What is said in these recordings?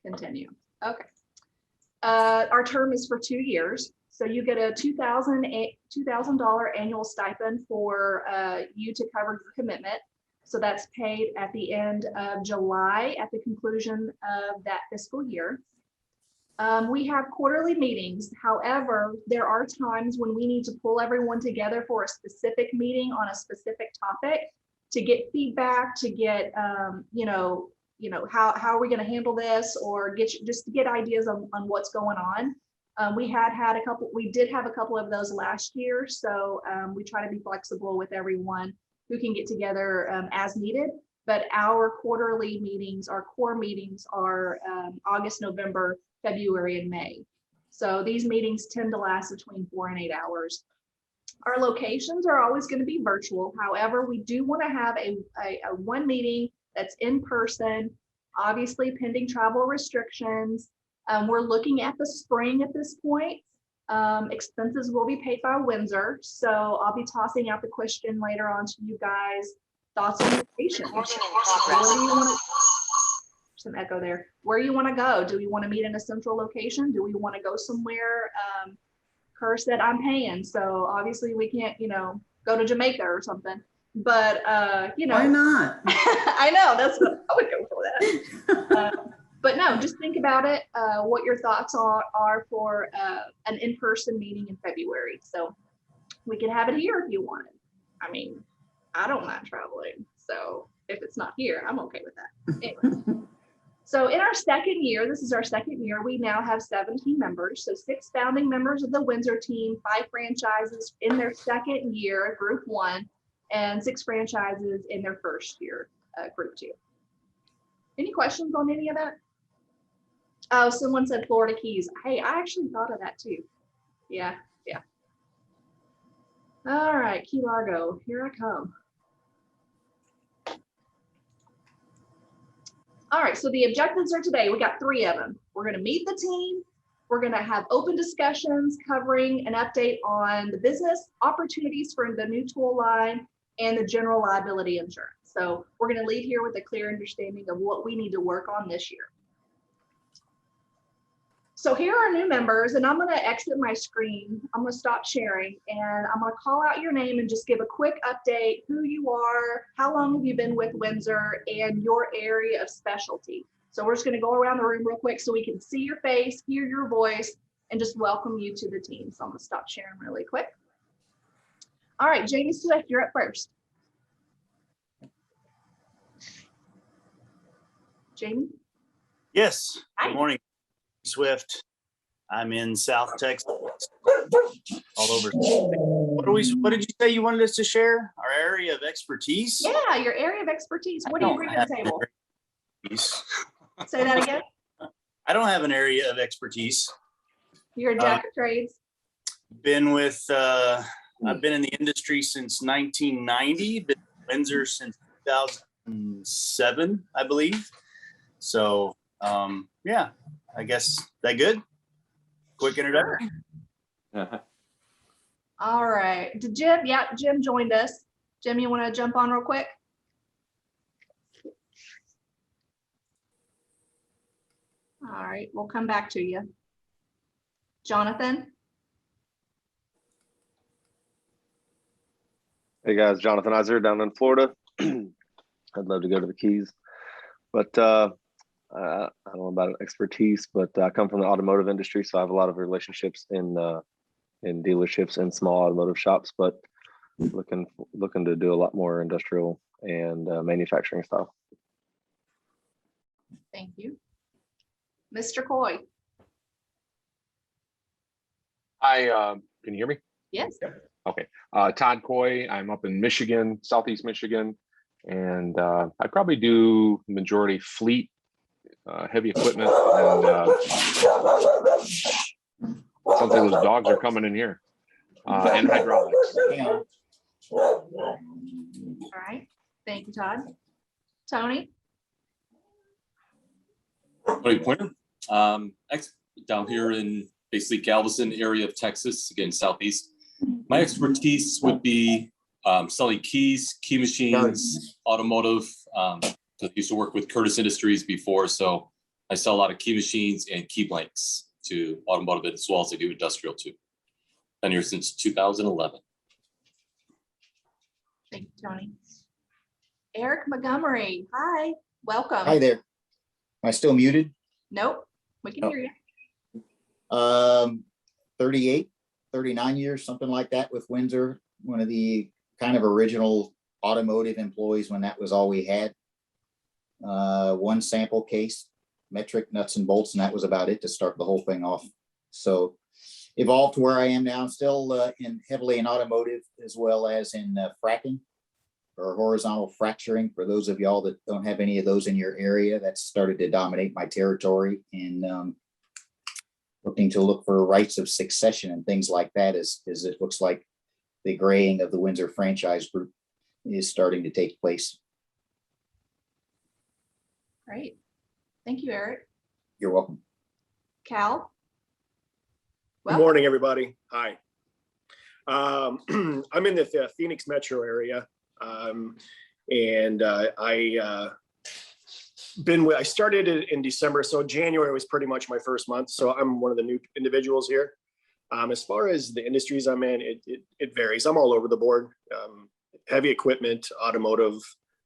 Continue. Okay. Our term is for 2 years. So you get a $2,000 annual stipend for you to cover your commitment. So that's paid at the end of July at the conclusion of that fiscal year. We have quarterly meetings. However, there are times when we need to pull everyone together for a specific meeting on a specific topic to get feedback, to get, how are we going to handle this, or just to get ideas on what's going on. We did have a couple of those last year. So we try to be flexible with everyone who can get together as needed. But our quarterly meetings, our core meetings are August, November, February, and May. So these meetings tend to last between 4 and 8 hours. Our locations are always going to be virtual. However, we do want to have a one meeting that's in person, obviously pending travel restrictions. We're looking at the spring at this point. Expenses will be paid by Winzer. So I'll be tossing out the question later on to you guys. Thoughts on location? Some echo there. Where you want to go? Do we want to meet in a central location? Do we want to go somewhere? Kerr said I'm paying, so obviously we can't, go to Jamaica or something. But why not? I know, that's what I would go for that. But no, just think about it. What your thoughts are for an in-person meeting in February. So we can have it here if you wanted. I mean, I don't mind traveling, so if it's not here, I'm okay with that. Anyway. So in our second year, this is our second year, we now have 17 members. So 6 founding members of the Winzer team, 5 franchises in their second year, group 1, and 6 franchises in their first year, group 2. Any questions on any of that? Oh, someone said Florida Keys. Hey, I actually thought of that too. Yeah. All right, Key Largo, here I come. All right, so the objectives are today. We got 3 of them. We're going to meet the team. We're going to have open discussions covering an update on the business opportunities for the new tool line and the general liability insurance. So we're going to leave here with a clear understanding of what we need to work on this year. So here are new members, and I'm going to exit my screen. I'm going to stop sharing, and I'm going to call out your name and just give a quick update, who you are, how long have you been with Winzer, and your area of specialty. So we're just going to go around the room real quick so we can see your face, hear your voice, and just welcome you to the team. So I'm going to stop sharing really quick. All right, Jamie Swift, you're up first. Jamie? Yes, Hi. Good morning. Swift. I'm in South Texas, all over. What did you say you wanted us to share? Our area of expertise? Yeah, your area of expertise. What do you bring to the table? Say that again. I don't have an area of expertise. You're a jack of trades. I've been in the industry since 1990, been in Winzer since 2007, I believe. So, yeah. I guess that good? Quick introduction. All right. Jim, yeah, Jim joined us. Jim, you want to jump on real quick? All right, we'll come back to you. Jonathan? Hey guys, Jonathan Iser down in Florida. I'd love to go to the Keys, but I don't know about expertise, but I come from the automotive industry, so I have a lot of relationships in dealerships and small automotive shops, but looking to do a lot more industrial and manufacturing style. Thank you. Mr. Coy? Hi, can you hear me? Yes. Okay. Todd Coy, I'm up in Michigan, Southeast Michigan, and I probably do majority fleet, heavy equipment, and sounds like those dogs are coming in here, and hydraulics. All right. Thank you, Todd. Tony? Tony Pointer, down here in basically Galveston area of Texas, again, Southeast. My expertise would be selling keys, key machines, automotive. I used to work with Curtis Industries before, so I sell a lot of key machines and key blanks to automotive as well as I do industrial too. Been here since 2011. Thank you, Tony. Eric Montgomery, hi, welcome. Hi there. Am I still muted? Nope, we can Oh. hear you. 38, 39 years, something like that with Winzer, one of the kind of original automotive employees when that was all we had. One sample case, metric nuts and bolts, and that was about it to start the whole thing off. So evolved to where I am now. I'm still heavily in automotive as well as in fracking or horizontal fracturing. For those of y'all that don't have any of those in your area, that's started to dominate my territory, and looking to look for rights of succession and things like that as it looks like the graying of the Winzer franchise group is starting to take place. Great. Thank you, Eric. You're welcome. Cal? Good Welcome. morning, everybody. Hi. I'm in the Phoenix metro area. I started in December, so January was pretty much my first month. So I'm one of the new individuals here. As far as the industries I'm in, it varies. I'm all over the board. Heavy equipment, automotive,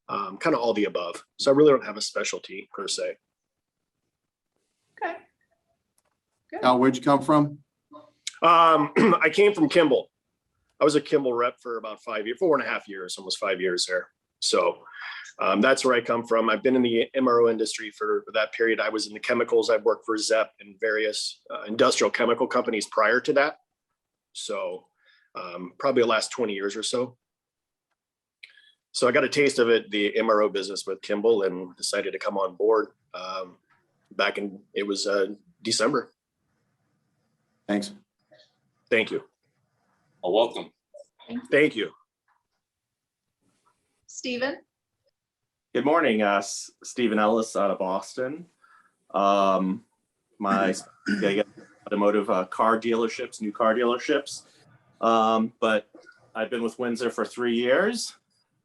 kind of all the above. So I really don't have a specialty per se. Okay. Good. Al, where'd you come from? I came from Kimball. I was a Kimball rep for about 5 years, 4.5 years, almost 5 years there. So that's where I come from. I've been in the MRO industry for that period. I was in the chemicals. I've worked for ZEP and various industrial chemical companies prior to that. So probably the last 20 years or so. So I got a taste of it, the MRO business with Kimball, and decided to come on board back in, it was December. Thanks. Thank you. Oh, welcome. Thank you. Stephen? Good morning, Stephen Ellis out of Boston. My automotive car dealerships, new car dealerships. But I've been with Winzer for 3 years,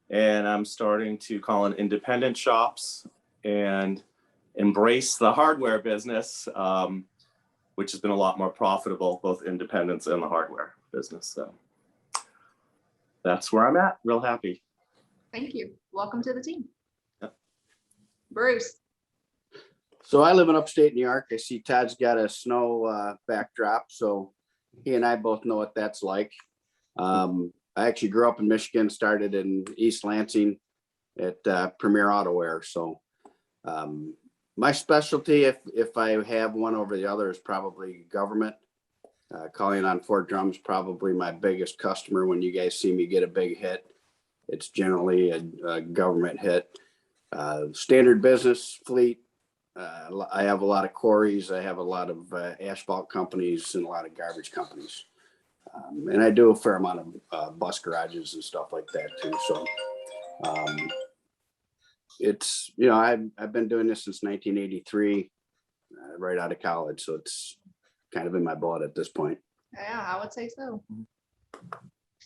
and I'm starting to call in independent shops and embrace the hardware business, which has been a lot more profitable, both independents and the hardware business. So that's where I'm at. Real happy. Thank you. Welcome to the team. Yep. Bruce? So I live in upstate New York. I see Todd's got a snow backdrop, so he and I both know what that's like. I actually grew up in Michigan, started in East Lansing at Premier Autowear. So my specialty, if I have one over the other, is probably government. Calling on Fort Drum's probably my biggest customer. When you guys see me get a big hit, it's generally a government hit. Standard business fleet. I have a lot of quarries. I have a lot of asphalt companies and a lot of garbage companies. And I do a fair amount of bus garages and stuff like that too. So it's, you know, I've been doing this since 1983, right out of college. So it's kind of in my blood at this point. Yeah, I would say so.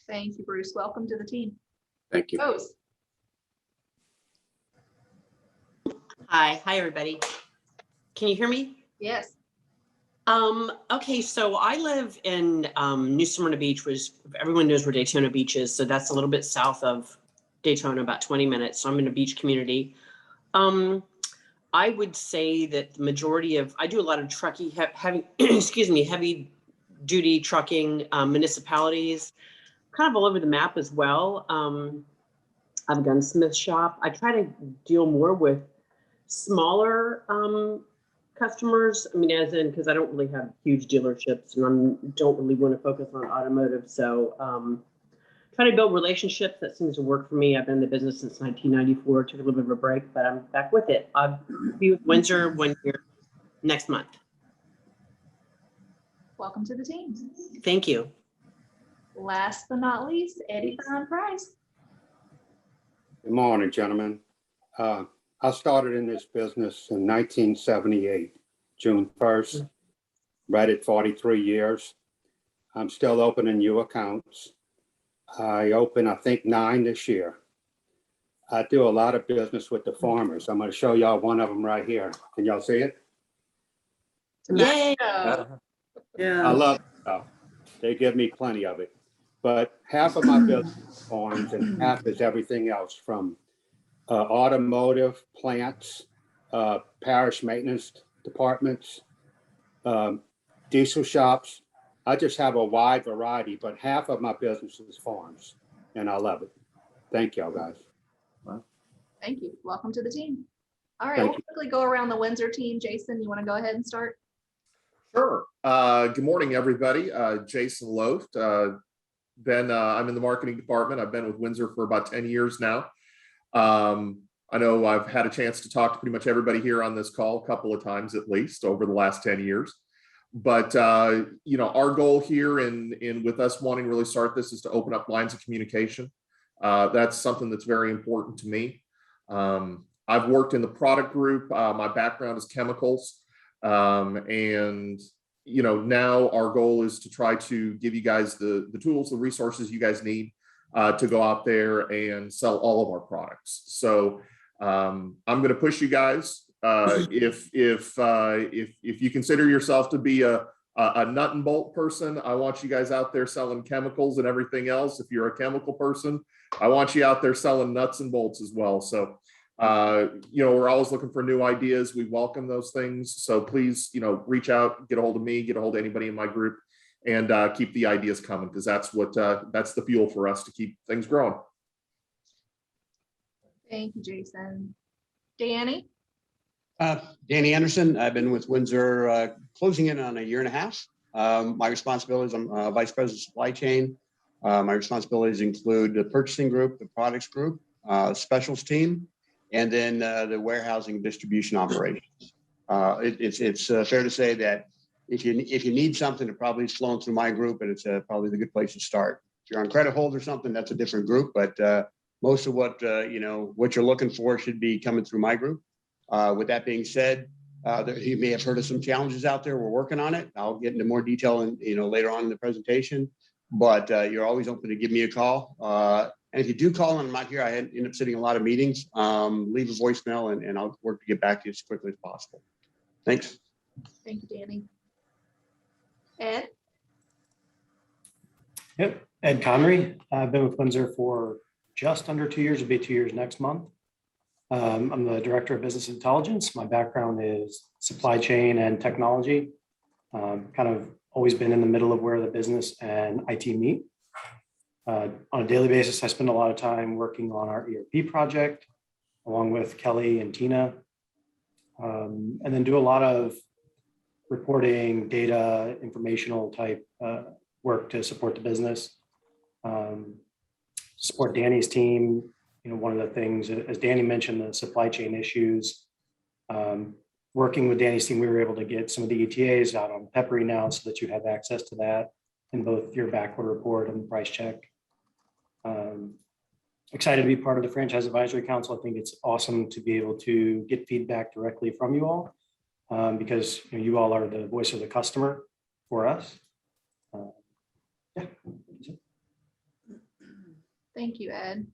Thank you, Bruce. Welcome to the team. Thank you. Rose? Hi, everybody. Can you hear me? Yes. Okay, so I live in New Smyrna Beach, which everyone knows where Daytona Beach is. So that's a little bit south of Daytona, about 20 minutes. So I'm in a beach community. I would say that the majority of, I do a lot of trucking, heavy, excuse me, heavy duty trucking municipalities, kind of all over the map as well. I have a gunsmith shop. I try to deal more with smaller customers. I mean, as in, because I don't really have huge dealerships and I don't really want to focus on automotive. So try to build relationships. That seems to work for me. I've been in the business since 1994, took a little bit of a break, but I'm back with it. I'll be with Winzer 1 year next month. Welcome to the team. Thank you. Last but not least, Eddie Brown Price. Good morning, gentlemen. I started in this business in 1978, June 1st, right at 43 years. I'm still opening new accounts. I open, I think, 9 this year. I do a lot of business with the farmers. I'm going to show y'all one of them right here. Can y'all see it? Yay. I I love stuff. They give me plenty of it. But half of my business is farms and half is everything else from automotive plants, parish maintenance departments, diesel shops. I just have a wide variety, but half of my business is farms and I love it. Thank y'all guys. Thank you. Welcome to the team. All right, Thank we'll quickly go around the Windsor team. Jason, you want to go ahead and start? Sure. Good morning, everybody. Jason Loft. I'm in the marketing department. I've been with Winzer for about 10 years now. I know I've had a chance to talk to pretty much everybody here on this call a couple of times at least over the last 10 years. But our goal here in with us wanting to really start this is to open up lines of communication. That's something that's very important to me. I've worked in the product group. My background is chemicals. And now our goal is to try to give you guys the tools, the resources you guys need to go out there and sell all of our products. So I'm going to push you guys. If you consider yourself to be a nut and bolt person, I want you guys out there selling chemicals and everything else. If you're a chemical person, I want you out there selling nuts and bolts as well. So we're always looking for new ideas. We welcome those things. So please, reach out, get a hold of me, get a hold of anybody in my group, and keep the ideas coming, because that's the fuel for us to keep things growing. Thank you, Jason. Danny? Danny Anderson. I've been with Windsor closing in on a year and a half. My responsibilities, I'm Vice President of Supply Chain. My responsibilities include the purchasing group, the products group, specials team, and then the warehousing distribution operations. It's fair to say that if you need something, it probably is flowing through my group, and it's probably the good place to start. If you're on credit hold or something, that's a different group, but most of what you're looking for should be coming through my group. With that being said, you may have heard of some challenges out there. We're working on it. I'll get into more detail later on in the presentation, but you're always open to give me a call. And if you do call and I'm not here, I end up sitting in a lot of meetings, leave a voicemail and I'll work to get back to you as quickly as possible. Thanks. Thank you, Danny. Ed? Yep, Ed Connery. I've been with Windsor for just under 2 years. It'll be 2 years next month. I'm the Director of Business Intelligence. My background is supply chain and technology. Kind of always been in the middle of where the business and IT meet. On a daily basis, I spend a lot of time working on our ERP project, along with Kelly and Tina, and then do a lot of reporting, data, informational type work to support the business. Support Danny's team. One of the things, as Danny mentioned, the supply chain issues. Working with Danny's team, we were able to get some of the ETAs out on Peppery now so that you have access to that in both your backward report and the price check. Excited to be part of the Franchise Advisory Council. I think it's awesome to be able to get feedback directly from you all, because you all are the voice of the customer for us. Yeah. Thank you, Ed.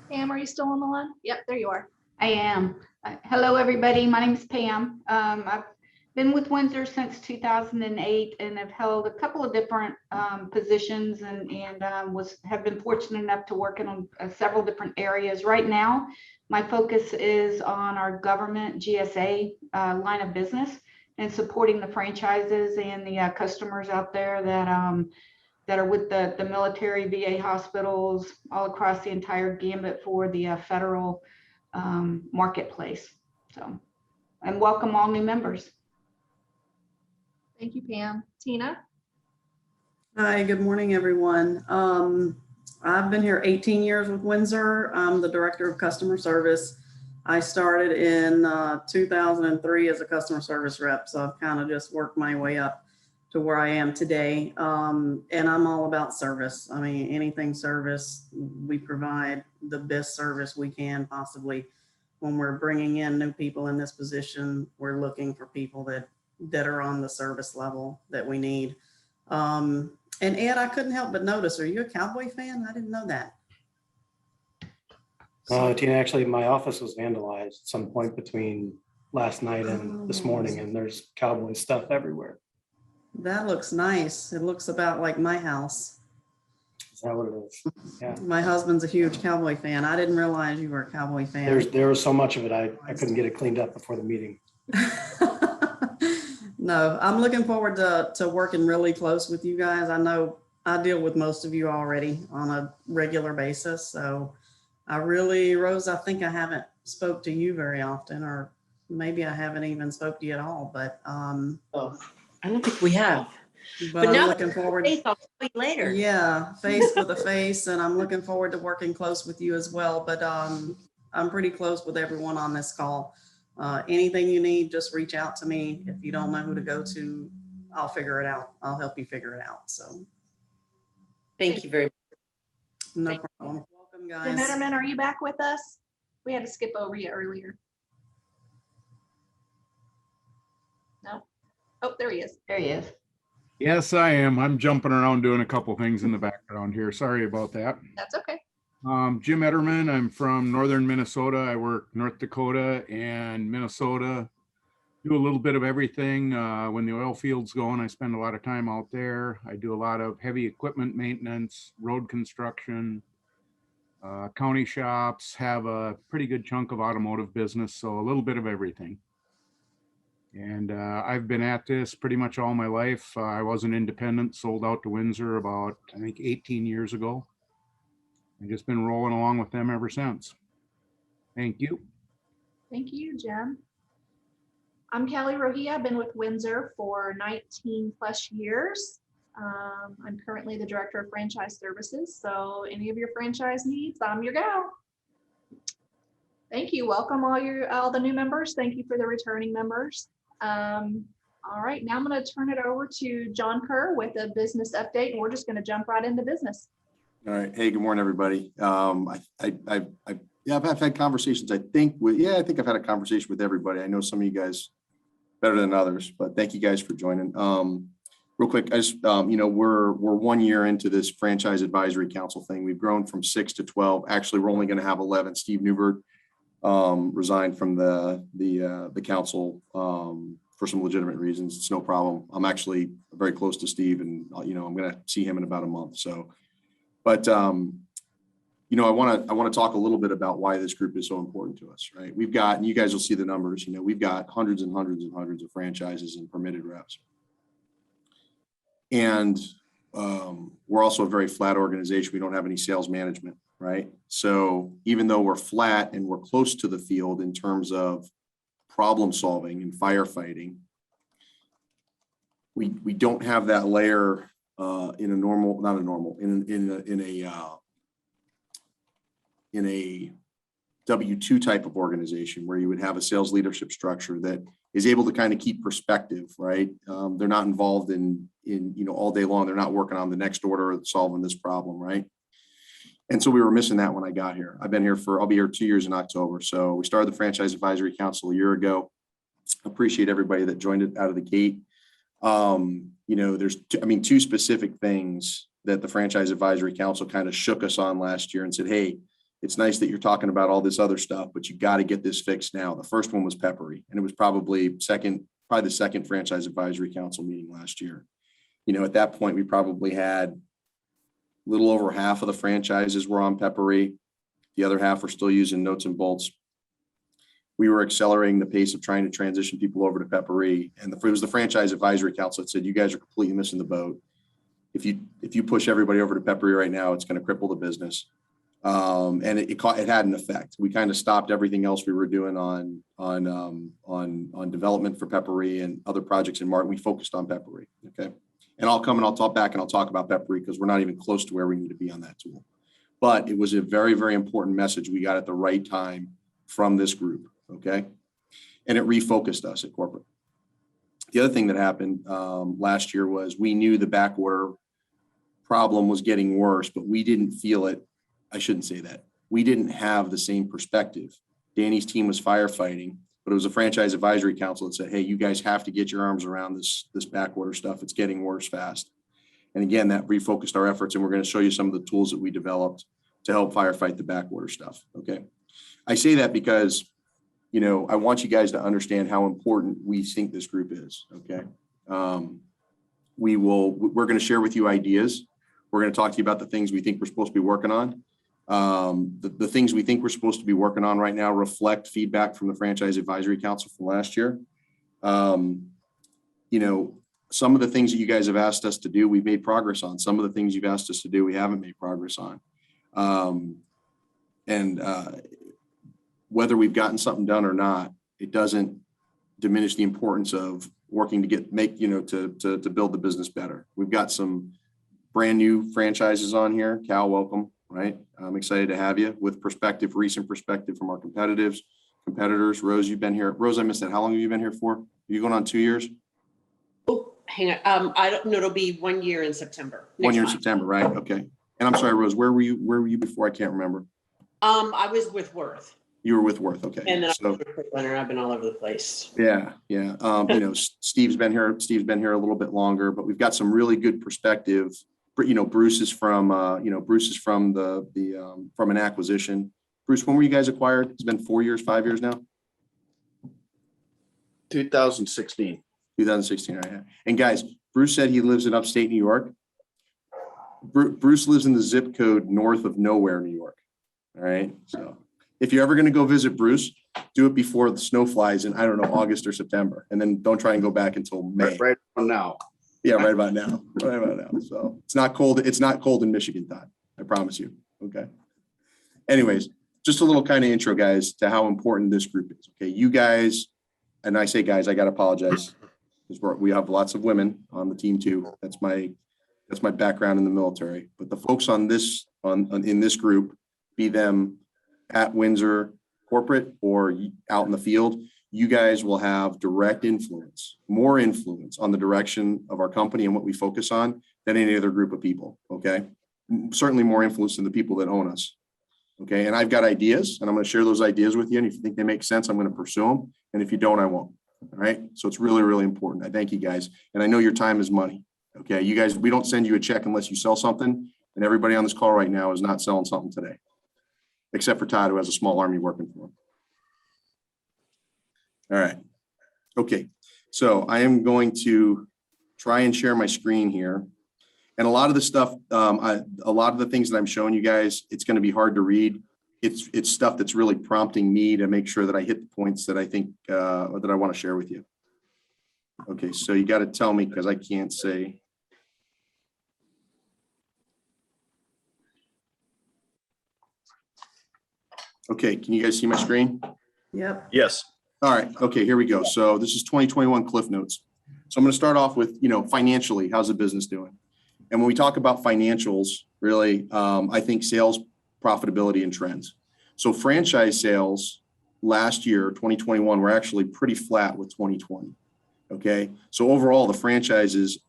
Pam, are you still on the line? Yep, there you are. I am. Hello, everybody. My name is Pam. I've been with Windsor since 2008 and have held a couple of different positions and have been fortunate enough to work in several different areas. Right now, my focus is on our government GSA line of business and supporting the franchises and the customers out there that are with the military, VA hospitals, all across the entire gambit for the federal marketplace. So, and welcome all new members. Thank you, Pam. Tina? Hi, good morning, everyone. I've been here 18 years with Windsor. I'm the Director of Customer Service. I started in 2003 as a customer service rep, so I've kind of just worked my way up to where I am today. And I'm all about service. I mean, anything service, we provide the best service we can possibly. When we're bringing in new people in this position, we're looking for people that are on the service level that we need. And Ed, I couldn't help but notice, are you a Cowboy fan? I didn't know that. Tina, actually, my office was vandalized at some point between last night and this morning, and there's cowboy stuff everywhere. That looks nice. It looks about like my house. Is that what it is? Yeah. My husband's a huge cowboy fan. I didn't realize you were a cowboy fan. There was so much of it, I couldn't get it cleaned up before the meeting. No, I'm looking forward to working really close with you guys. I know I deal with most of you already on a regular basis. So Rose, I think I haven't spoke to you very often, or maybe I haven't even spoke to you at all, but I don't think we have. But now I'm looking forward. I'll tell you later. Yeah, face with a face, and I'm looking forward to working close with you as well. But I'm pretty close with everyone on this call. Anything you need, just reach out to me. If you don't know who to go to, I'll figure it out. I'll help you figure it out. So thank you very much. No problem. Welcome, Jim guys. Etterman, are you back with us? We had to skip over you earlier. No? Oh, there he is. There he is. Yes, I am. I'm jumping around doing a couple things in the background here. Sorry about that. That's okay. Jim Etterman. I'm from northern Minnesota. I work North Dakota and Minnesota. Do a little bit of everything. When the oil field's going, I spend a lot of time out there. I do a lot of heavy equipment maintenance, road construction, county shops, have a pretty good chunk of automotive business, so a little bit of everything. And I've been at this pretty much all my life. I was an independent, sold out to Winzer about, I think, 18 years ago. I've just been rolling along with them ever since. Thank you. Thank you, Jim. I'm Callie Rohia. I've been with Winzer for 19 plus years. I'm currently the Director of Franchise Services. So any of your franchise needs, I'm your gal. Thank you. Welcome all the new members. Thank you for the returning members. All right, now I'm going to turn it over to John Kerr with a business update, and we're just going to jump right into business. All right. Hey, good morning, everybody. I've had conversations, I think I've had a conversation with everybody. I know some of you guys better than others, but thank you guys for joining. Real quick, I just, we're 1 year into this franchise advisory council thing. We've grown from 6 to 12. Actually, we're only going to have 11. Steve Newberg resigned from the council for some legitimate reasons. It's no problem. I'm actually very close to Steve, and I'm going to see him in about a month. So, but I want to talk a little bit about why this group is so important to us, right? We've got, and you guys will see the numbers. We've got hundreds and hundreds and hundreds of franchises and permitted reps, and we're also a very flat organization. We don't have any sales management, right? So even though we're flat and we're close to the field in terms of problem solving and firefighting, we don't have that layer in a W-2 type of organization where you would have a sales leadership structure that is able to kind of keep perspective, right? They're not involved in all day long. They're not working on the next order or solving this problem, right? And so we were missing that when I got here. I'll be here 2 years in October. So we started the Franchise Advisory Council a year ago. Appreciate everybody that joined it out of the gate. There's two specific things that the Franchise Advisory Council kind of shook us on last year and said, hey, it's nice that you're talking about all this other stuff, but you got to get this fixed now. The first one was Peppery, and it was probably the second Franchise Advisory Council meeting last year. At that point, we probably had a little over half of the franchises were on Peppery. The other half were still using Notes and Bolts. We were accelerating the pace of trying to transition people over to Peppery, and it was the Franchise Advisory Council that said, you guys are completely missing the boat. If you push everybody over to Peppery right now, it's going to cripple the business. And it had an effect. We kind of stopped everything else we were doing on development for Peppery and other projects in Martin. We focused on Peppery. Okay. And I'll talk about Peppery because we're not even close to where we need to be on that tool. But it was a very, very important message we got at the right time from this group. Okay. And it refocused us at corporate. The other thing that happened last year was we knew the back order problem was getting worse, but we didn't feel it. I shouldn't say that. We didn't have the same perspective. Danny's team was firefighting, but it was a Franchise Advisory Council that said, hey, you guys have to get your arms around this back order stuff. It's getting worse fast. And again, that refocused our efforts, and we're going to show you some of the tools that we developed to help firefight the back order stuff. Okay. I say that because, you know, I want you guys to understand how important we think this group is. Okay. We're going to share with you ideas. We're going to talk to you about the things we think we're supposed to be working on. The things we think we're supposed to be working on right now reflect feedback from the Franchise Advisory Council from last year. You know, some of the things that you guys have asked us to do, we've made progress on. Some of the things you've asked us to do, we haven't made progress on. Whether we've gotten something done or not, it doesn't diminish the importance of working to to build the business better. We've got some brand new franchises on here. Cal, welcome, right? I'm excited to have you with recent perspective from our competitors. Rose, you've been here. Rose, I missed that. How long have you been here for? Are you going on 2 years? Oh, hang on. I don't know. It'll be 1 year in September. 1 year in September, right? Okay. And I'm sorry, Rose, where were you before? I can't remember. I was with Worth. You were with Worth, okay. And then I've been all over the place. Yeah. You know, Steve's been here a little bit longer, but we've got some really good perspective. You know, Bruce is from from an acquisition. Bruce, when were you guys acquired? It's been 4 years, 5 years now? 2016. 2016, right. And guys, Bruce said he lives in upstate New York. Bruce lives in the zip code north of nowhere, New York. All right. So if you're ever going to go visit Bruce, do it before the snow flies in, I don't know, August or September. And then don't try and go back until May. Right now. Yeah, right about now. Right about now. So it's not cold. It's not cold in Michigan, Todd. I promise you. Okay. Anyways, just a little kind of intro, guys, to how important this group is. Okay. You guys, and I say guys, I got to apologize because we have lots of women on the team too. That's my background in the military. But the folks in this group, be them at Winzer corporate or out in the field, you guys will have direct influence, more influence on the direction of our company and what we focus on than any other group of people. Okay. Certainly more influence than the people that own us. Okay. And I've got ideas and I'm going to share those ideas with you. And if you think they make sense, I'm going to pursue them. And if you don't, I won't. All right. So it's really, really important. I thank you guys. And I know your time is money. Okay. You guys, we don't send you a check unless you sell something. And everybody on this call right now is not selling something today, except for Todd, who has a small army working for him. All right. Okay. So I am going to try and share my screen here. And a lot of the stuff, a lot of the things that I'm showing you guys, it's going to be hard to read. It's stuff that's really prompting me to make sure that I hit the points that I think that I want to share with you. Okay. So you got to tell me because I can't say. Okay, can you guys see my screen? Yep. Yes. All right, okay, here we go. So this is 2021 Cliff Notes. So I'm going to start off with, financially, how's the business doing? And when we talk about financials, really, I think sales, profitability, and trends. So franchise sales last year, 2021, were actually pretty flat with 2020. Okay, so overall, the franchises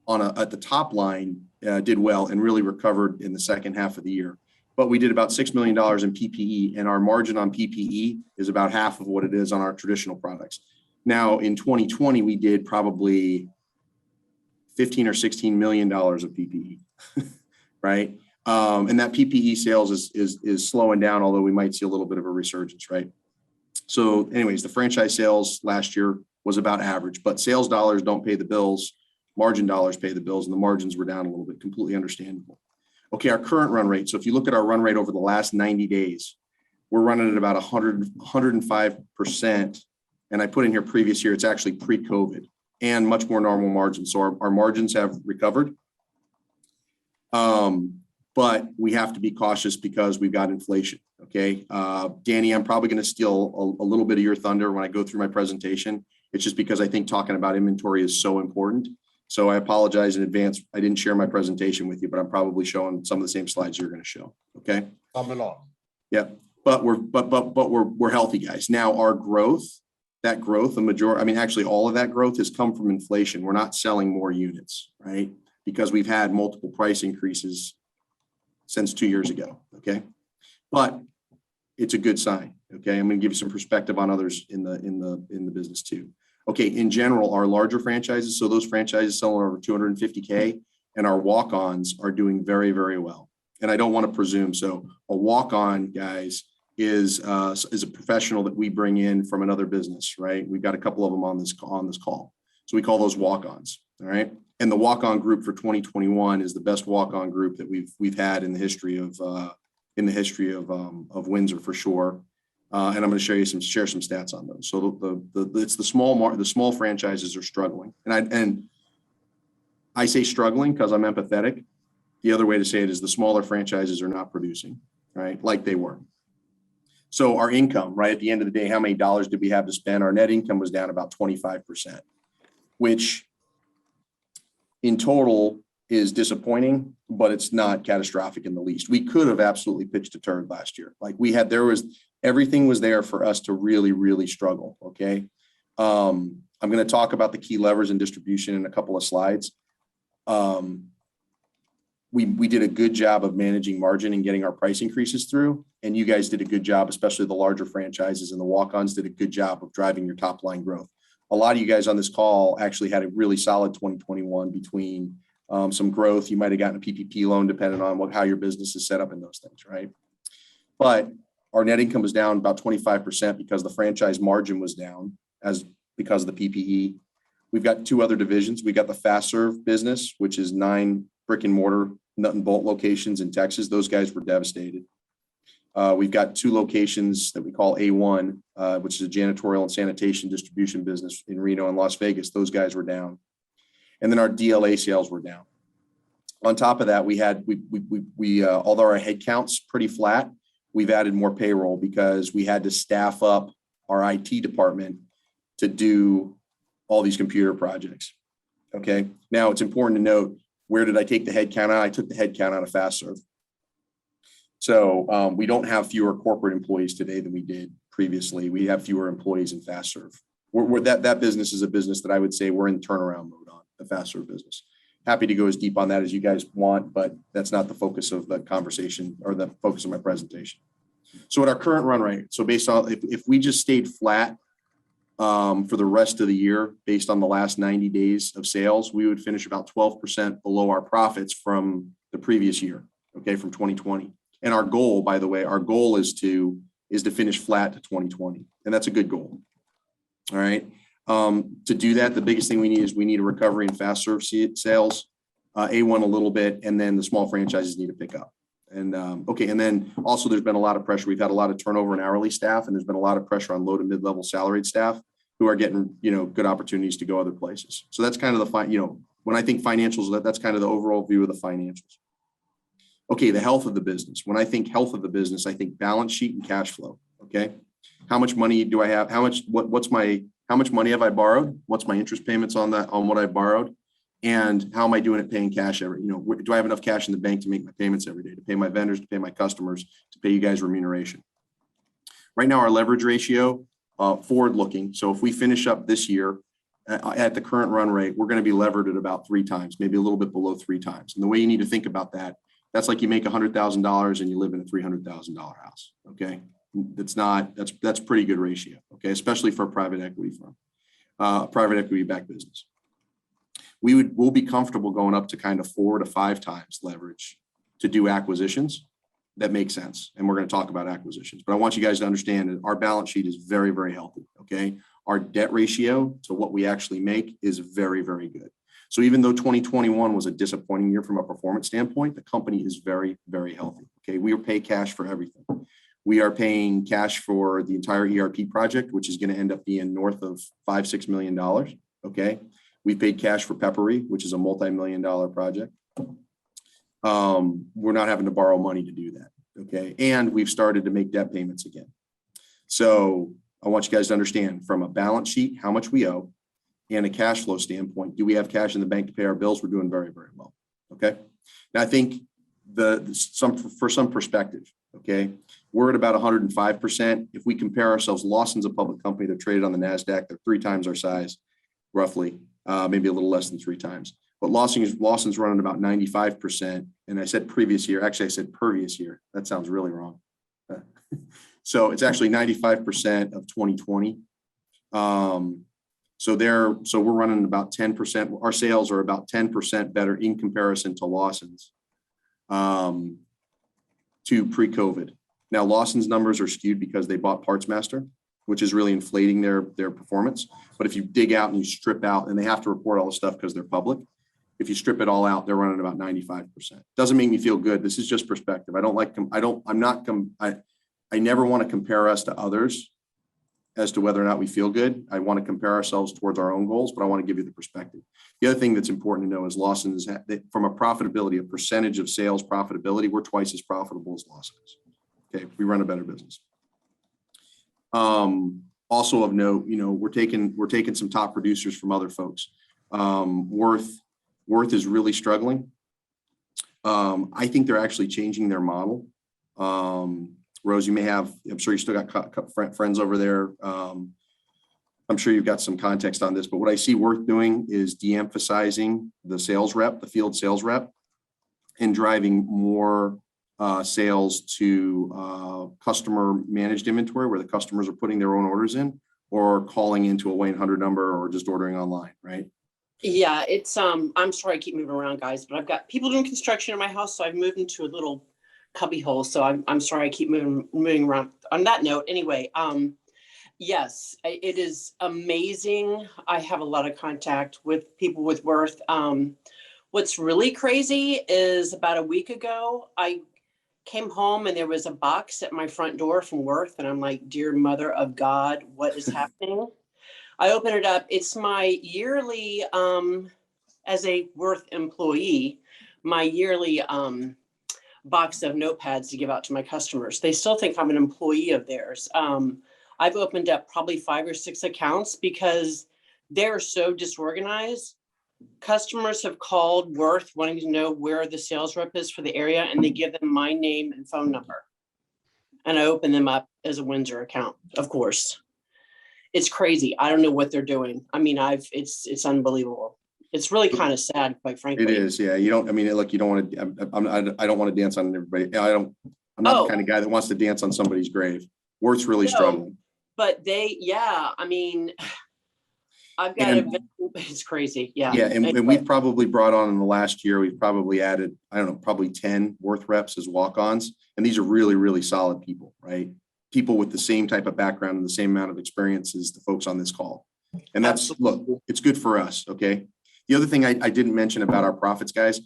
at the top line did well and really recovered in the second half of the year. But we did about $6 million in PPE, and our margin on PPE is about half of what it is on our traditional products. Now, in 2020, we did probably $15 or $16 million of PPE, right? And that PPE sales is slowing down, although we might see a little bit of a resurgence, right? So anyways, the franchise sales last year was about average, but sales dollars don't pay the bills. Margin dollars pay the bills, and the margins were down a little bit, completely understandable. Okay, our current run rate. So if you look at our run rate over the last 90 days, we're running at about 105%. And I put in here previous year, it's actually pre-COVID and much more normal margins. So our margins have recovered. But we have to be cautious because we've got inflation. Okay, Danny, I'm probably going to steal a little bit of your thunder when I go through my presentation. It's just because I think talking about inventory is so important. So I apologize in advance. I didn't share my presentation with you, but I'm probably showing some of the same slides you're going to show. Okay. Yeah, but we're healthy, guys. Now our growth, actually all of that growth has come from inflation. We're not selling more units, right? Because we've had multiple price increases since 2 years ago. Okay, but it's a good sign. Okay, I'm going to give you some perspective on others in the business too. Okay, in general, our larger franchises, so those franchises selling over 250K, and our walk-ons are doing very, very well. And I don't want to presume. So a walk-on, guys, is a professional that we bring in from another business, right? We've got a couple of them on this call. So we call those walk-ons, all right? And the walk-on group for 2021 is the best walk-on group that we've had in the history of Winzer for sure. And I'm going to share some stats on those. So it's the small franchises are struggling, and I say struggling because I'm empathetic. The other way to say it is the smaller franchises are not producing, right? Like they were. So our income, right, at the end of the day, how many dollars did we have to spend? Our net income was down about 25%, which in total is disappointing, but it's not catastrophic in the least. We could have absolutely pitched a turd last year. Like everything was there for us to really, really struggle, okay? I'm going to talk about the key levers in distribution in a couple of slides. We did a good job of managing margin and getting our price increases through. And you guys did a good job, especially the larger franchises and the walk-ons did a good job of driving your top line growth. A lot of you guys on this call actually had a really solid 2021 between some growth. You might've gotten a PPP loan depending on how your business is set up in those things, right? But our net income was down about 25% because the franchise margin was down because of the PPE. We've got two other divisions. We got the fast serve business, which is 9 brick and mortar nut and bolt locations in Texas. Those guys were devastated. We've got 2 locations that we call A1, which is a janitorial and sanitation distribution business in Reno and Las Vegas. Those guys were down. And then our DLA sales were down. On top of that, although our head count's pretty flat, we've added more payroll because we had to staff up our IT department to do all these computer projects. Okay. Now it's important to note, where did I take the head count out? I took the head count out of FastServe. So we don't have fewer corporate employees today than we did previously. We have fewer employees in FastServe. That business is a business that I would say we're in turnaround mode on, the FastServe business. Happy to go as deep on that as you guys want, but that's not the focus of the conversation or the focus of my presentation. So at our current run rate, so based on, if we just stayed flat for the rest of the year, based on the last 90 days of sales, we would finish about 12% below our profits from the previous year, okay, from 2020. And our goal, by the way, is to finish flat to 2020. And that's a good goal. All right. To do that, the biggest thing we need a recovery in fast serve sales, A1 a little bit, and then the small franchises need to pick up. And okay, and then also there's been a lot of pressure. We've had a lot of turnover in hourly staff, and there's been a lot of pressure on low to mid-level salaried staff who are getting, good opportunities to go other places. So that's kind of when I think financials, that's kind of the overall view of the financials. Okay, the health of the business. When I think health of the business, I think balance sheet and cash flow. Okay, how much money do I have? How much money have I borrowed? What's my interest payments on what I borrowed? And how am I doing at paying cash do I have enough cash in the bank to make my payments every day, to pay my vendors, to pay my customers, to pay you guys remuneration? Right now, our leverage ratio, forward looking. So if we finish up this year at the current run rate, we're going to be levered at about 3 times, maybe a little bit below 3 times. And the way you need to think about that, that's like you make $100,000 and you live in a $300,000 house. Okay. That's pretty good ratio. Okay. Especially for a private equity firm, private equity backed business. We'll be comfortable going up to kind of 4 to 5 times leverage to do acquisitions that make sense. And we're going to talk about acquisitions, but I want you guys to understand that our balance sheet is very, very healthy. Okay. Our debt ratio to what we actually make is very, very good. So even though 2021 was a disappointing year from a performance standpoint, the company is very, very healthy. Okay. We pay cash for everything. We are paying cash for the entire ERP project, which is going to end up being north of $5-6 million. Okay. We paid cash for Peppery, which is a multi-million-dollar project. We're not having to borrow money to do that. Okay. And we've started to make debt payments again. So I want you guys to understand from a balance sheet, how much we owe, and a cash flow standpoint, do we have cash in the bank to pay our bills? We're doing very, very well. Okay. Now I think for some perspective, okay, we're at about 105%. If we compare ourselves, Lawson's a public company. They're traded on the NASDAQ. They're 3 times our size, roughly, maybe a little less than 3 times. But Lawson's running about 95%. And I said previous year, actually I said previous year. That sounds really wrong. So it's actually 95% of 2020. So we're running about 10%. Our sales are about 10% better in comparison to Lawson's to pre-COVID. Now Lawson's numbers are skewed because they bought Parts Master, which is really inflating their performance. But if you dig out and you strip out, and they have to report all the stuff because they're public, if you strip it all out, they're running about 95%. Doesn't make me feel good. This is just perspective. I never want to compare us to others as to whether or not we feel good. I want to compare ourselves towards our own goals, but I want to give you the perspective. The other thing that's important to know is Lawson is from a profitability, a percentage of sales profitability, we're twice as profitable as Lawson is. Okay, we run a better business. Also of note, we're taking some top producers from other folks. Worth is really struggling. I think they're actually changing their model. Rose, I'm sure you still got friends over there. I'm sure you've got some context on this, but what I see Worth doing is de-emphasizing the sales rep, the field sales rep, and driving more sales to customer managed inventory where the customers are putting their own orders in or calling into a 1-800 number or just ordering online, right? Yeah, it's I'm sorry I keep moving around, guys, but I've got people doing construction in my house, so I've moved into a little cubby hole. So I'm sorry I keep moving around. On that note, anyway, yes, it is amazing. I have a lot of contact with people with Worth. What's really crazy is about a week ago, I came home and there was a box at my front door from Worth, and I'm like, dear mother of God, what is happening? I open it up. It's my yearly, as a Worth employee, my yearly box of notepads to give out to my customers. They still think I'm an employee of theirs. I've opened up probably 5 or 6 accounts because they're so disorganized. Customers have called Worth wanting to know where the sales rep is for the area, and they give them my name and phone number. And I open them up as a Winzer account, of course. It's crazy. I don't know what they're doing. I mean, it's unbelievable. It's really kind of sad, quite frankly. It is, yeah. You don't want to. I don't want to dance on everybody. I'm not the kind of guy that wants to dance on somebody's grave. Worth's really struggling. But I mean, I've got it's crazy. Yeah. Yeah, and we've probably brought on in the last year. We've probably added, I don't know, probably 10 Worth reps as walk-ons, and these are really, really solid people, right? People with the same type of background and the same amount of experience as the folks on this call. And that's, look, it's good for us, okay? The other thing I didn't mention about our profits, guys,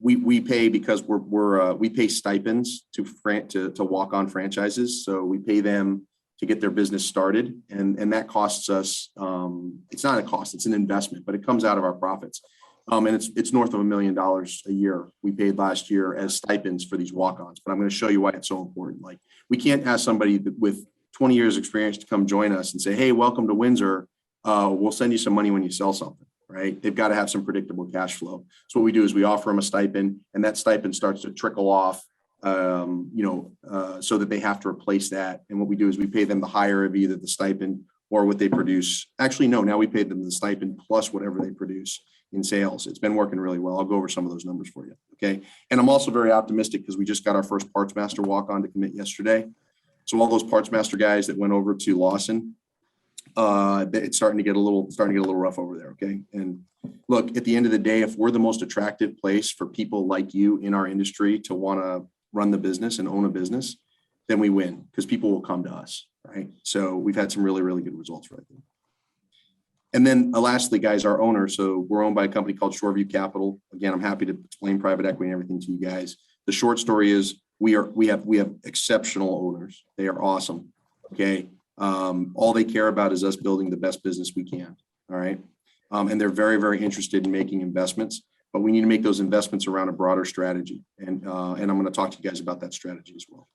we pay because we pay stipends to walk-on franchises. So we pay them to get their business started, and that costs us. It's not a cost; it's an investment, but it comes out of our profits. And it's north of $1 million a year we paid last year as stipends for these walk-ons. But I'm going to show you why it's so important. Like, we can't ask somebody with 20 years experience to come join us and say, hey, welcome to Winzer. We'll send you some money when you sell something, right? They've got to have some predictable cash flow. So what we do is we offer them a stipend, and that stipend starts to trickle off, so that they have to replace that. And what we do is we pay them the higher of either the stipend or what they produce. Actually, no, now we pay them the stipend plus whatever they produce in sales. It's been working really well. I'll go over some of those numbers for you. Okay. And I'm also very optimistic because we just got our first Parts Master walk-on to commit yesterday. So all those Parts Master guys that went over to Lawson, it's starting to get a little rough over there. Okay. And look, at the end of the day, if we're the most attractive place for people like you in our industry to want to run the business and own a business, then we win because people will come to us. Right. So we've had some really, really good results right there. And then lastly, guys, our owner. So we're owned by a company called Shoreview Capital. Again, I'm happy to explain private equity and everything to you guys. The short story is we have exceptional owners. They are awesome. Okay. All they care about is us building the best business we can. All right. And they're very, very interested in making investments, but we need to make those investments around a broader strategy. And I'm going to talk to you guys about that strategy as well.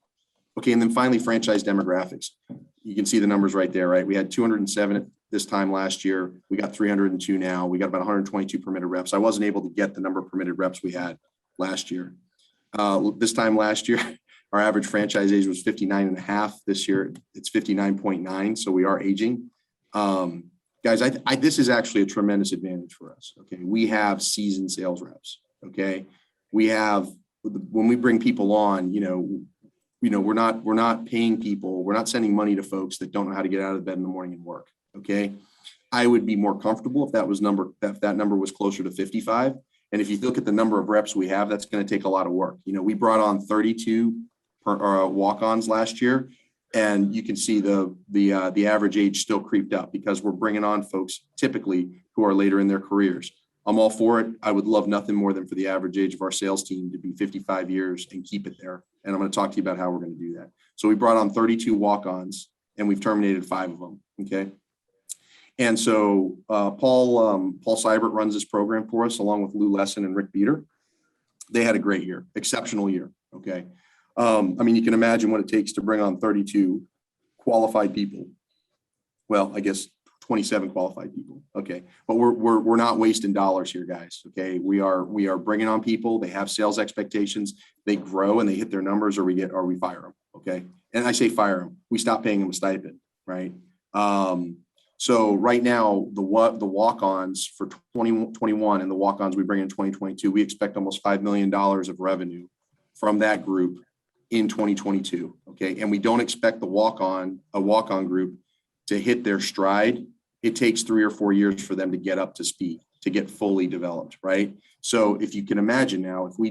Okay. And then finally, franchise demographics. You can see the numbers right there, right? We had 207 this time last year. We got 302 now. We got about 122 permitted reps. I wasn't able to get the number of permitted reps we had last year. This time last year, our average franchise age was 59 and a half. This year, it's 59.9. So we are aging. Guys, this is actually a tremendous advantage for us. Okay. We have seasoned sales reps. Okay. We have, when we bring people on, we're not paying people. We're not sending money to folks that don't know how to get out of bed in the morning and work. Okay. I would be more comfortable if that number was closer to 55. And if you look at the number of reps we have, that's going to take a lot of work. We brought on 32 walk-ons last year. And you can see the average age still creeped up because we're bringing on folks typically who are later in their careers. I'm all for it. I would love nothing more than for the average age of our sales team to be 55 years and keep it there. And I'm going to talk to you about how we're going to do that. So we brought on 32 walk-ons and we've terminated 5 of them. Okay. And so Paul Seibert runs this program for us along with Lou Lesson and Rick Beater. They had a great year, exceptional year. Okay. I mean, you can imagine what it takes to bring on 32 qualified people. Well, I guess 27 qualified people. Okay. But we're not wasting dollars here, guys. Okay. We are bringing on people. They have sales expectations. They grow and they hit their numbers, or we fire them. Okay. And I say fire them. We stop paying them a stipend. Right. So right now, the walk-ons for 2021 and the walk-ons we bring in 2022, we expect almost $5 million of revenue from that group in 2022. Okay. And we don't expect a walk-on group to hit their stride. It takes 3 or 4 years for them to get up to speed, to get fully developed. Right. So if you can imagine now, if we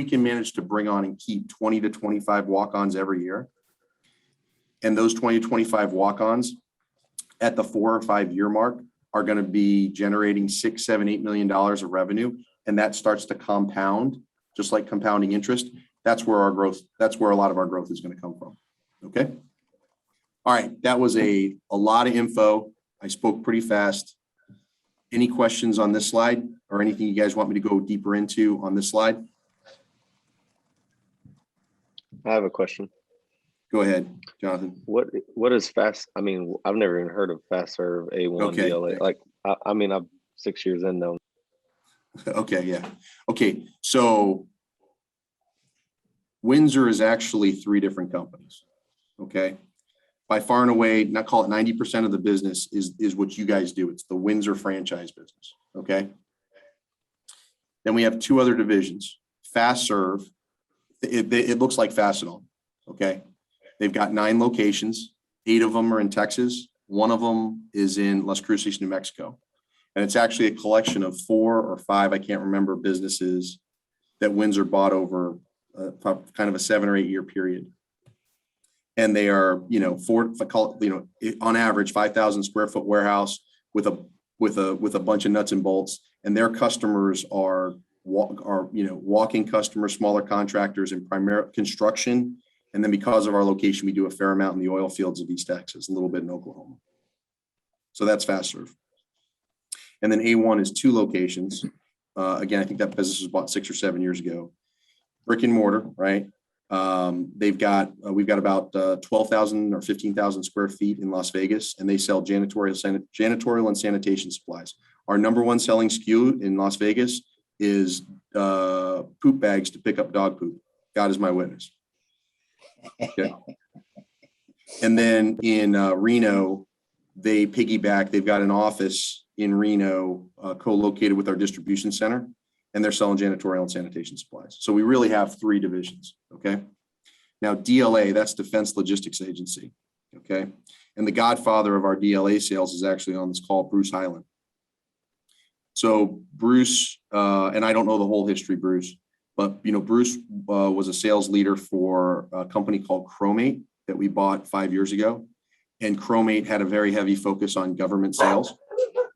can manage to bring on and keep 20 to 25 walk-ons every year, and those 20 to 25 walk-ons at the 4 or 5 year mark are going to be generating $6, $7, $8 million of revenue. And that starts to compound, just like compounding interest. That's where a lot of our growth is going to come from. Okay. All right. That was a lot of info. I spoke pretty fast. Any questions on this slide or anything you guys want me to go deeper into on this slide? I have a question. Go ahead, Jonathan. What is fast? I mean, I've never even heard of fast serve A1 Okay. DLA. Like, I mean, I'm 6 years in though. Okay. Yeah. Okay. So Winzer is actually 3 different companies. Okay. By far and away, not call it 90% of the business is what you guys do. It's the Winzer franchise business. Okay. Then we have 2 other divisions. Fast serve. It looks like Fastenal. Okay. They've got 9 locations. 8 of them are in Texas. 1 of them is in Las Cruces, New Mexico. And it's actually a collection of 4 or 5, I can't remember, businesses that Winzer bought over kind of a 7 or 8 year period. And they are, on average, 5,000 square foot warehouse with a bunch of nuts and bolts. And their customers are walking customers, smaller contractors, and primary construction. And then because of our location, we do a fair amount in the oil fields of East Texas, a little bit in Oklahoma. So that's fast serve. And then A1 is 2 locations. Again, I think that business was bought 6 or 7 years ago. Brick and mortar, right? We've got about 12,000 or 15,000 square feet in Las Vegas, and they sell janitorial and sanitation supplies. Our number 1 selling SKU in Las Vegas is poop bags to pick up dog poop. God is my witness. Okay. And then in Reno, they piggyback. They've got an office in Reno co-located with our distribution center, and they're selling janitorial and sanitation supplies. So we really have 3 divisions. Okay. Now DLA, that's Defense Logistics Agency. Okay. And the godfather of our DLA sales is actually on this call, Bruce Highland. So Bruce, and I don't know the whole history, Bruce, but Bruce was a sales leader for a company called Chromate that we bought 5 years ago. And Chromate had a very heavy focus on government sales.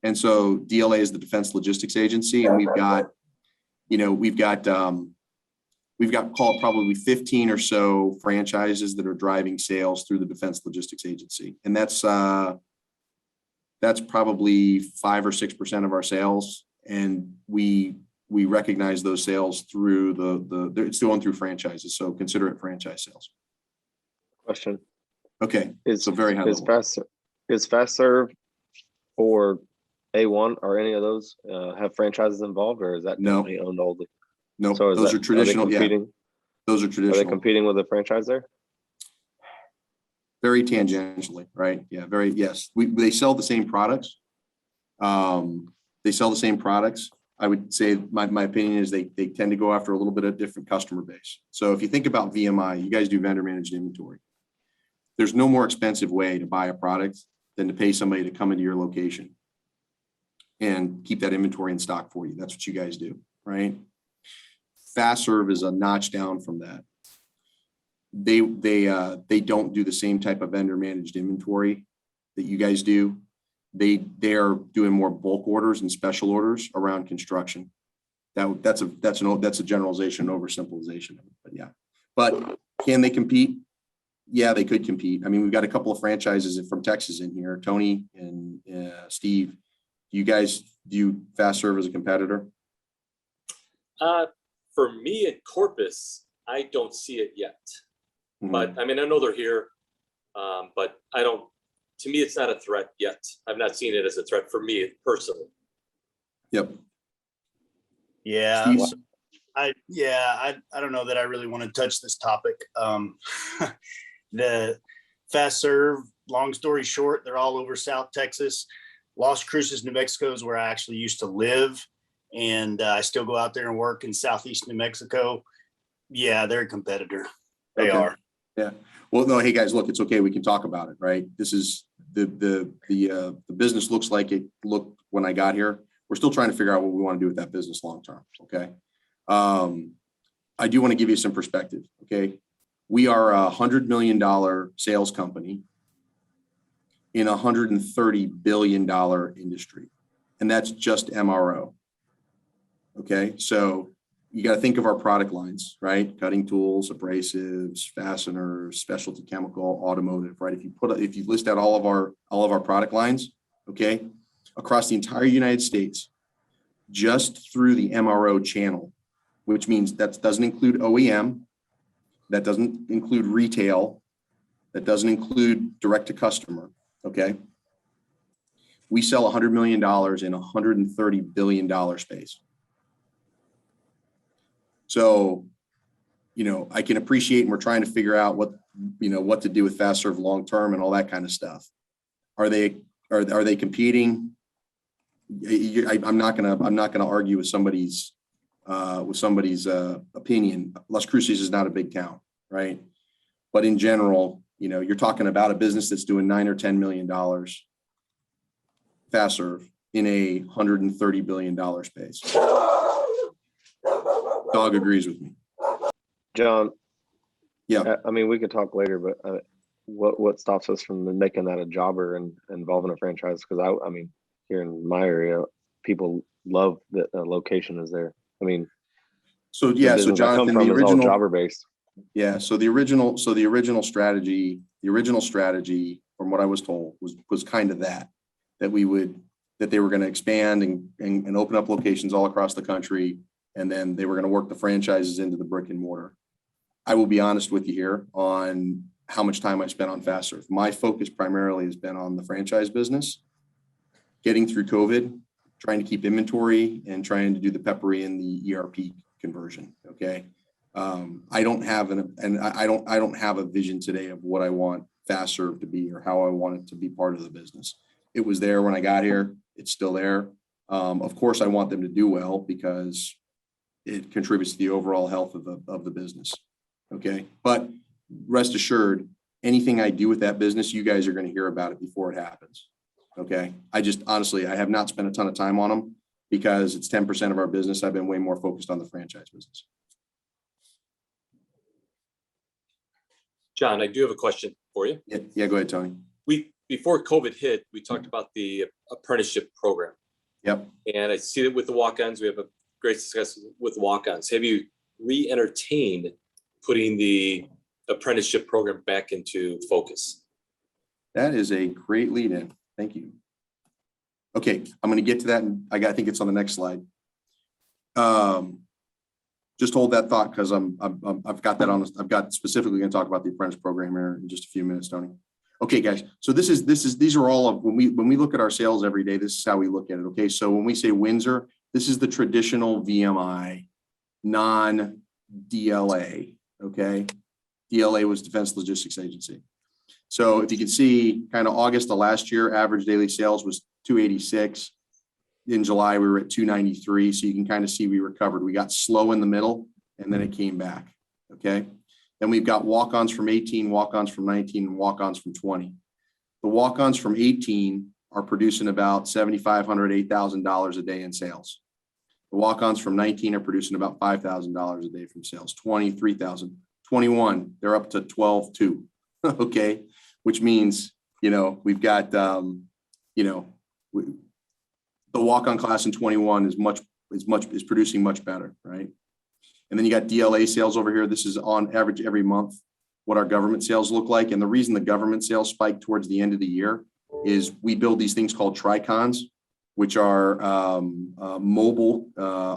And so DLA is the Defense Logistics Agency, and we've got call it probably 15 or so franchises that are driving sales through the Defense Logistics Agency. And that's probably 5 or 6% of our sales. And we recognize those sales through it's going through franchises. So consider it franchise sales. Question. Okay. So very high level. Is Fast Serve or A1 or any of those have franchises involved, or is that company owned only? No, so those are traditional. Yeah, those are traditional. Are they competing with a franchise there? Very tangentially, right? Yeah, very. Yes, they sell the same products. They sell the same products. I would say my opinion is they tend to go after a little bit of different customer base. So if you think about VMI, you guys do vendor managed inventory. There's no more expensive way to buy a product than to pay somebody to come into your location and keep that inventory in stock for you. That's what you guys do, right? Fast Serve is a notch down from that. they don't do the same type of vendor managed inventory that you guys do. They are doing more bulk orders and special orders around construction. That's a generalization, oversimplification, but yeah. But can they compete? Yeah, they could compete. I mean, we've got a couple of franchises from Texas in here. Tony and Steve, do you guys view Fast Serve as a competitor? For me at Corpus, I don't see it yet. But I mean, I know they're here, but I don't. To me, it's not a threat yet. I've not seen it as a threat for me personally. Yep. Yeah. Steve? So I don't know that I really want to touch this topic. The Fast Serve, long story short, they're all over South Texas. Las Cruces, New Mexico is where I actually used to live. And I still go out there and work in Southeast New Mexico. Yeah, they're a competitor. They are. Yeah. Well, no, hey guys, look, it's okay. We can talk about it, right? This is the business looks like it looked when I got here. We're still trying to figure out what we want to do with that business long term. Okay. I do want to give you some perspective. Okay. We are $100 million sales company in a $130 billion industry. And that's just MRO. Okay. So you got to think of our product lines, right? Cutting tools, abrasives, fasteners, specialty chemical, automotive, right? If you list out all of our product lines, okay, across the entire United States, just through the MRO channel, which means that doesn't include OEM, that doesn't include retail, that doesn't include direct to customer, okay? We sell $100 million in a $130 billion space. So, I can appreciate, and we're trying to figure out what to do with Fast Serve long term and all that kind of stuff. Are they competing? I'm not gonna argue with somebody's opinion. Las Cruces is not a big town, right? But in general, you're talking about a business that's doing $9 or $10 million Fast Serve in a $130 billion space. Dog agrees with me. John. Yeah. I mean, we could talk later, but what stops us from making that a jobber and involving a franchise? Because I mean, here in my area, people love that location is there. I mean, so yeah, so Jonathan, the original jobber based. Yeah. So the original strategy from what I was told was kind of that they were going to expand and open up locations all across the country. And then they were going to work the franchises into the brick and mortar. I will be honest with you here on how much time I spent on Fast Serve. My focus primarily has been on the franchise business, getting through COVID, trying to keep inventory and trying to do the peppery and the ERP conversion. Okay. I don't have a vision today of what I want Fast Serve to be or how I want it to be part of the business. It was there when I got here. It's still there. Of course, I want them to do well because it contributes to the overall health of the business. Okay. But rest assured, anything I do with that business, you guys are going to hear about it before it happens. Okay. Honestly, I have not spent a ton of time on them because it's 10% of our business. I've been way more focused on the franchise business. John, I do have a question for you. Yeah, go ahead, Tony. Before COVID hit, we talked about the apprenticeship program. Yep. And I see that with the walk-ons, we have a great success with walk-ons. Have you re-entertained putting the apprenticeship program back into focus? That is a great lead in. Thank you. Okay, I'm going to get to that. And I think it's on the next slide. Just hold that thought because I've got that on. I've got specifically going to talk about the apprentice program here in just a few minutes, Tony. Okay, guys. So these are all of when we look at our sales every day. This is how we look at it. Okay, so when we say Winzer, this is the traditional VMI, non-DLA. Okay, DLA was Defense Logistics Agency. So if you can see, kind of August of last year, average daily sales was 286. In July, we were at 293. So you can kind of see we recovered. We got slow in the middle and then it came back. Okay. Then we've got walk-ons from 18, walk-ons from 19, and walk-ons from 20. The walk-ons from 18 are producing about $7,500, $8,000 a day in sales. The walk-ons from 19 are producing about $5,000 a day from sales, 20, 3,000. 21, they're up to 12.2. Okay, which means, we've got, the walk-on class in 21 is producing much better, right? And then you got DLA sales over here. This is on average every month what our government sales look like. And the reason the government sales spike towards the end of the year is we build these things called tricons, which are mobile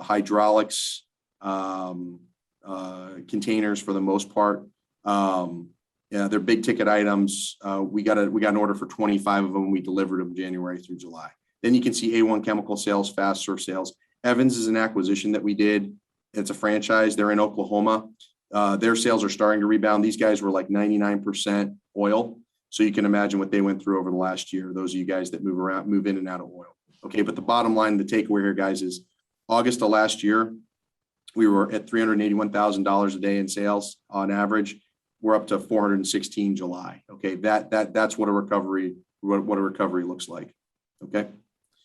hydraulics containers for the most part. They're big ticket items. We got an order for 25 of them. We delivered them January through July. Then you can see A1 Chemical sales, Fast Serve sales. Evans is an acquisition that we did. It's a franchise. They're in Oklahoma. Their sales are starting to rebound. These guys were like 99% oil. So you can imagine what they went through over the last year. Those of you guys that move in and out of oil. Okay, but the bottom line, the takeaway here, guys, is August of last year, we were at $381,000 a day in sales on average. We're up to 416 July. Okay, that's what a recovery looks like. Okay,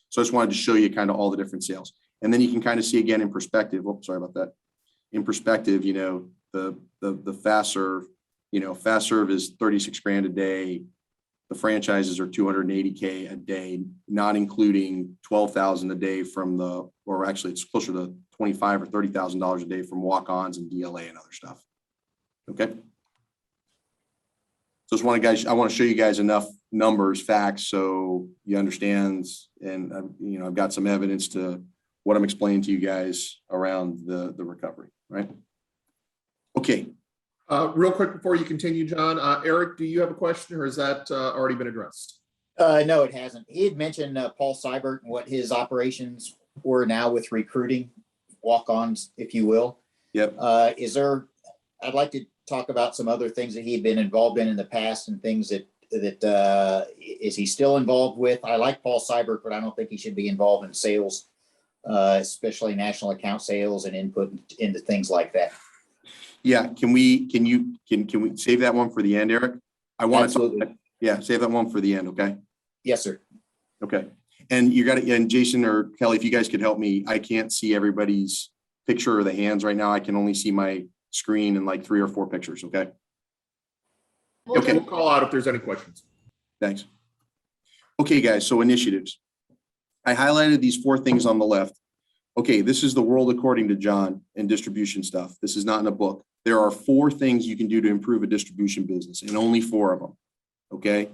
so I just wanted to show you kind of all the different sales, and then you can kind of see again in perspective. Oh, sorry about that. In perspective, the fast serve, fast serve is 36 grand a day. The franchises are 280K a day, not including 12,000 a day from or actually it's closer to 25 or $30,000 a day from walk-ons and DLA and other stuff. Okay. So I want to show you guys enough numbers, facts, so you understand, and I've got some evidence to what I'm explaining to you guys around the recovery, right? Okay. Real quick before you continue, John, Eric, do you have a question, or has that already been addressed? No, it hasn't. He had mentioned Paul Seibert and what his operations were now with recruiting walk-ons, if you will. Yep. I'd like to talk about some other things that he'd been involved in the past and things that is he still involved with? I like Paul Seibert, but I don't think he should be involved in sales, especially national account sales and input into things like that. Yeah, can we save that one for the end, Eric? I want to. Yeah, save that one for the end, okay? Yes, sir. Okay, and Jason or Kelly, if you guys could help me, I can't see everybody's picture or the hands right now. I can only see my screen and like 3 or 4 pictures. Okay. Okay, we'll call out if there's any questions. Thanks. Okay, guys. So initiatives. I highlighted these 4 things on the left. Okay, this is the world according to John and distribution stuff. This is not in a book. There are 4 things you can do to improve a distribution business, and only 4 of them. Okay.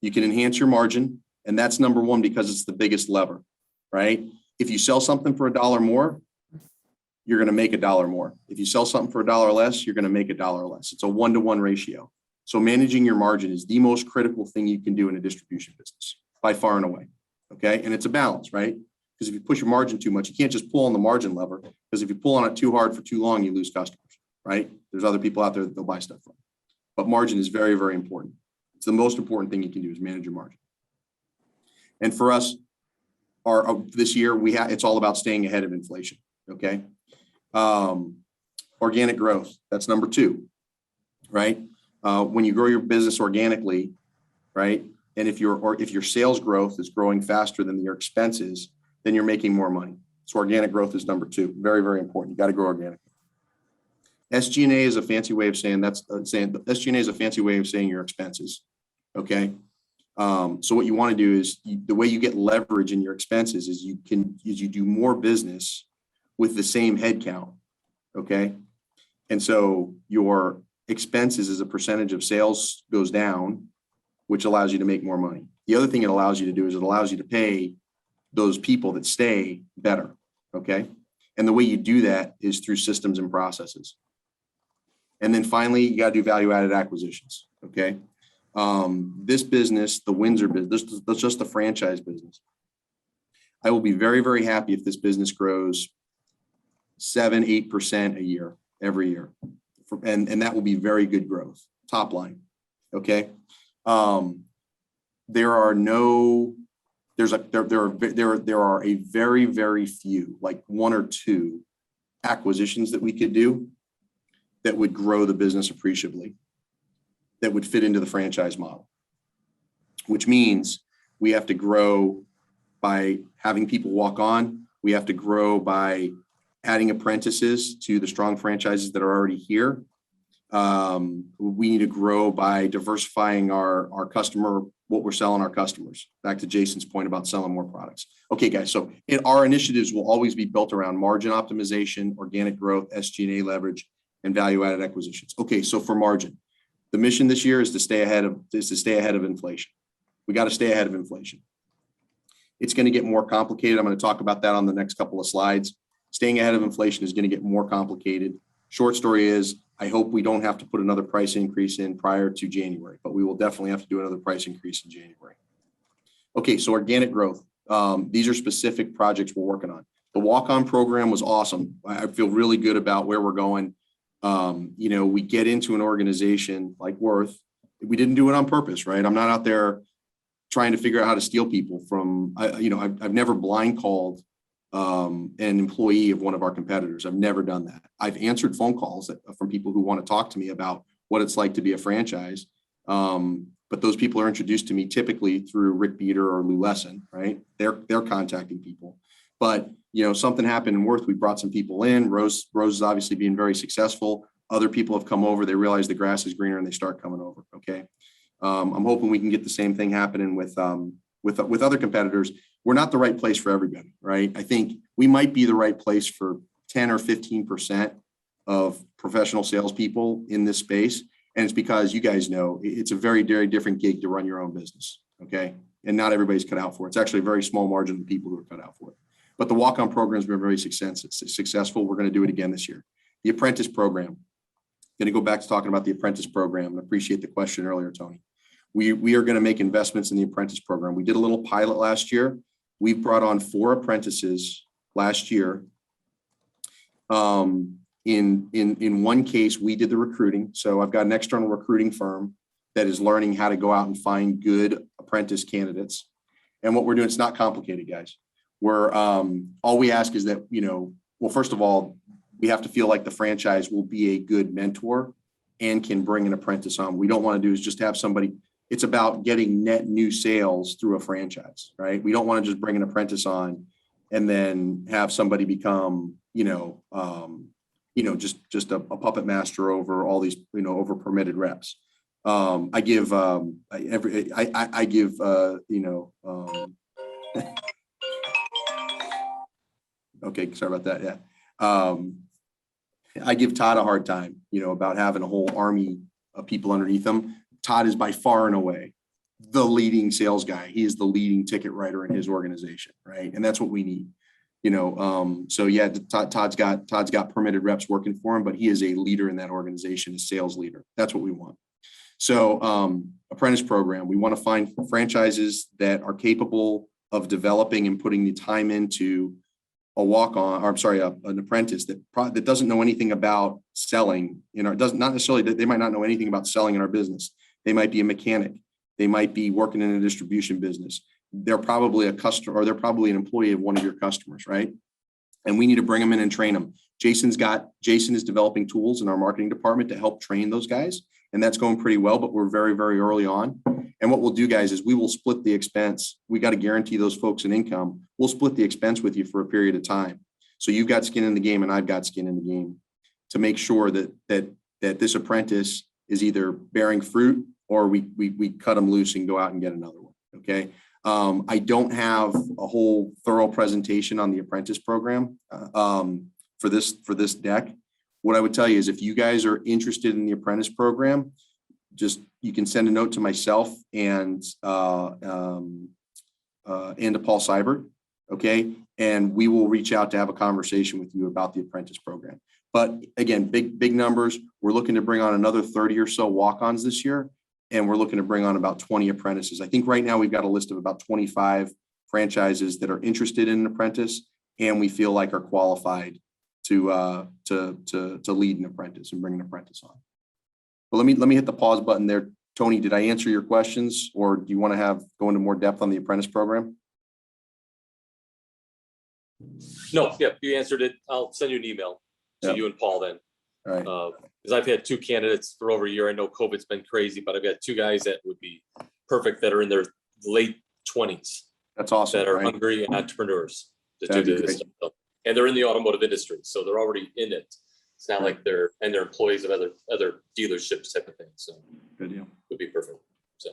You can enhance your margin, and that's number 1 because it's the biggest lever, right? If you sell something for $1 more, you're going to make $1 more. If you sell something for $1 less, you're going to make $1 less. It's a 1-to-1 ratio. So managing your margin is the most critical thing you can do in a distribution business by far and away. Okay. And it's a balance, right? Because if you push your margin too much, you can't just pull on the margin lever, because if you pull on it too hard for too long, you lose customers, right? There's other people out there that they'll buy stuff from. But margin is very, very important. It's the most important thing you can do is manage your margin. And for us, this year, it's all about staying ahead of inflation. Okay. Organic growth, that's number 2, right? When you grow your business organically, right? And if your sales growth is growing faster than your expenses, then you're making more money. So organic growth is number 2. Very, very important. You got to grow organically. SG&A is a fancy way of saying SG&A is a fancy way of saying your expenses. Okay. So what you want to do is the way you get leverage in your expenses is you do more business with the same headcount. Okay. And so your expenses as a percentage of sales goes down, which allows you to make more money. The other thing it allows you to do is it allows you to pay those people that stay better. Okay. And the way you do that is through systems and processes. And then finally, you got to do value-added acquisitions. Okay. This business, the Winzer business, that's just the franchise business. I will be very, very happy if this business grows 7-8% a year, every year. And that will be very good growth, top line. Okay. There are a very, very few, like 1 or 2 acquisitions that we could do that would grow the business appreciably, that would fit into the franchise model, which means we have to grow by having people walk on. We have to grow by adding apprentices to the strong franchises that are already here. We need to grow by diversifying our customer, what we're selling our customers. Back to Jason's point about selling more products. Okay, guys, so our initiatives will always be built around margin optimization, organic growth, SG&A leverage, and value-added acquisitions. Okay, so for margin, the mission this year is to stay ahead of inflation. We got to stay ahead of inflation. It's going to get more complicated. I'm going to talk about that on the next couple of slides. Staying ahead of inflation is going to get more complicated. Short story is, I hope we don't have to put another price increase in prior to January, but we will definitely have to do another price increase in January. Okay, so organic growth. These are specific projects we're working on. The walk-on program was awesome. I feel really good about where we're going. You know, we get into an organization like Worth. We didn't do it on purpose, right? I'm not out there trying to figure out how to steal people from, you know, I've never blind called an employee of one of our competitors. I've never done that. I've answered phone calls from people who want to talk to me about what it's like to be a franchise. But those people are introduced to me typically through Rick Beater or Lou Lesson, right? They're contacting people. But, you know, something happened in Worth. We brought some people in. Rose is obviously being very successful. Other people have come over. They realize the grass is greener and they start coming over. Okay. I'm hoping we can get the same thing happening with other competitors. We're not the right place for everybody, right? I think we might be the right place for 10 or 15% of professional salespeople in this space. And it's because you guys know it's a very, very different gig to run your own business. Okay. And not everybody's cut out for it. It's actually a very small margin of people who are cut out for it. But the walk-on program has been very successful. We're going to do it again this year. The apprentice program. Going to go back to talking about the apprentice program. I appreciate the question earlier, Tony. We are going to make investments in the apprentice program. We did a little pilot last year. We've brought on 4 apprentices last year. In one case, we did the recruiting. So I've got an external recruiting firm that is learning how to go out and find good apprentice candidates. And what we're doing, it's not complicated, guys. We're all we ask is that, you know, well, first of all, we have to feel like the franchise will be a good mentor and can bring an apprentice on. We don't want to do is just have somebody. It's about getting net new sales through a franchise, right? We don't want to just bring an apprentice on and then have somebody become, just a puppet master over all these, over permitted reps. I give okay, sorry about that. Yeah. I give Todd a hard time, about having a whole army of people underneath him. Todd is by far and away the leading sales guy. He is the leading ticket writer in his organization, right? And that's what we need, so yeah, Todd's got permitted reps working for him, but he is a leader in that organization, a sales leader. That's what we want. So apprentice program, we want to find franchises that are capable of developing and putting the time into an apprentice that doesn't know anything about selling, not necessarily that they might not know anything about selling in our business. They might be a mechanic. They might be working in a distribution business. They're probably a customer, or they're probably an employee of one of your customers, right? And we need to bring them in and train them. Jason is developing tools in our marketing department to help train those guys. And that's going pretty well, but we're very, very early on. And what we'll do, guys, is we will split the expense. We got to guarantee those folks an income. We'll split the expense with you for a period of time. So you've got skin in the game and I've got skin in the game to make sure that this apprentice is either bearing fruit or we cut them loose and go out and get another one. Okay. I don't have a whole thorough presentation on the apprentice program for this deck. What I would tell you is if you guys are interested in the apprentice program, you can send a note to myself and to Paul Seibert, okay? And we will reach out to have a conversation with you about the apprentice program. But again, big numbers. We're looking to bring on another 30 or so walk-ons this year, and we're looking to bring on about 20 apprentices. I think right now we've got a list of about 25 franchises that are interested in an apprentice, and we feel like are qualified to lead an apprentice and bring an apprentice on. But let me hit the pause button there. Tony, did I answer your questions, or do you want to go into more depth on the apprentice program? No, yeah, you answered it. I'll send you an email to you and Paul then. All right. Because I've had 2 candidates for over a year. I know COVID's been crazy, but I've got 2 guys that would be perfect that are in their late 20s. That's awesome. That are hungry and entrepreneurs to do this stuff. And they're in the automotive industry, so they're already in it. It's not like they're employees of other dealerships type of thing. So Good deal. would be perfect. So,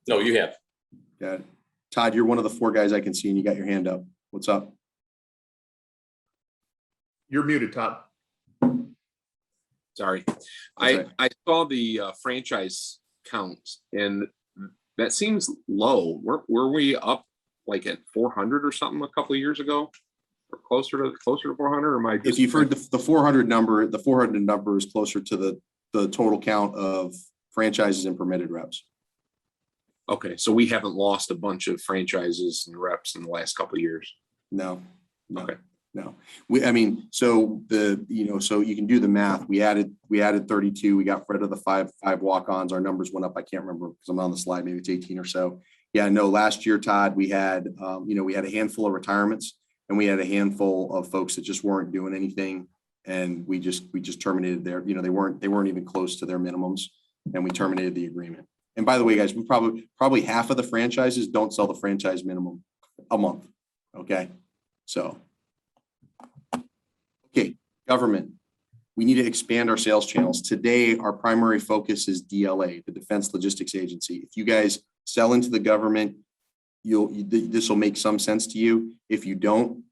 no, you have. Got it. Todd, you're one of the 4 guys I can see and you got your hand up. What's up? You're muted, Todd. Sorry. right. I saw the franchise count and that seems low. Were we up like at 400 or something a couple of years ago? Or closer to 400? Or am I just... If you've heard the 400 number, the 400 number is closer to the total count of franchises and permitted reps. Okay, so we haven't lost a bunch of franchises and reps in the last couple of years. No. Okay. No, I mean, so so you can do the math. We added 32. We got rid of the five walk-ons. Our numbers went up. I can't remember because I'm on the slide. Maybe it's 18 or so. Yeah, no. Last year, Todd, we had we had a handful of retirements and we had a handful of folks that just weren't doing anything, and we just terminated their. They weren't even close to their minimums, and we terminated the agreement. And by the way, guys, we probably half of the franchises don't sell the franchise minimum a month. Okay, so. Okay, government. We need to expand our sales channels. Today, our primary focus is DLA, the Defense Logistics Agency. If you guys sell into the government, this will make some sense to you. If you don't,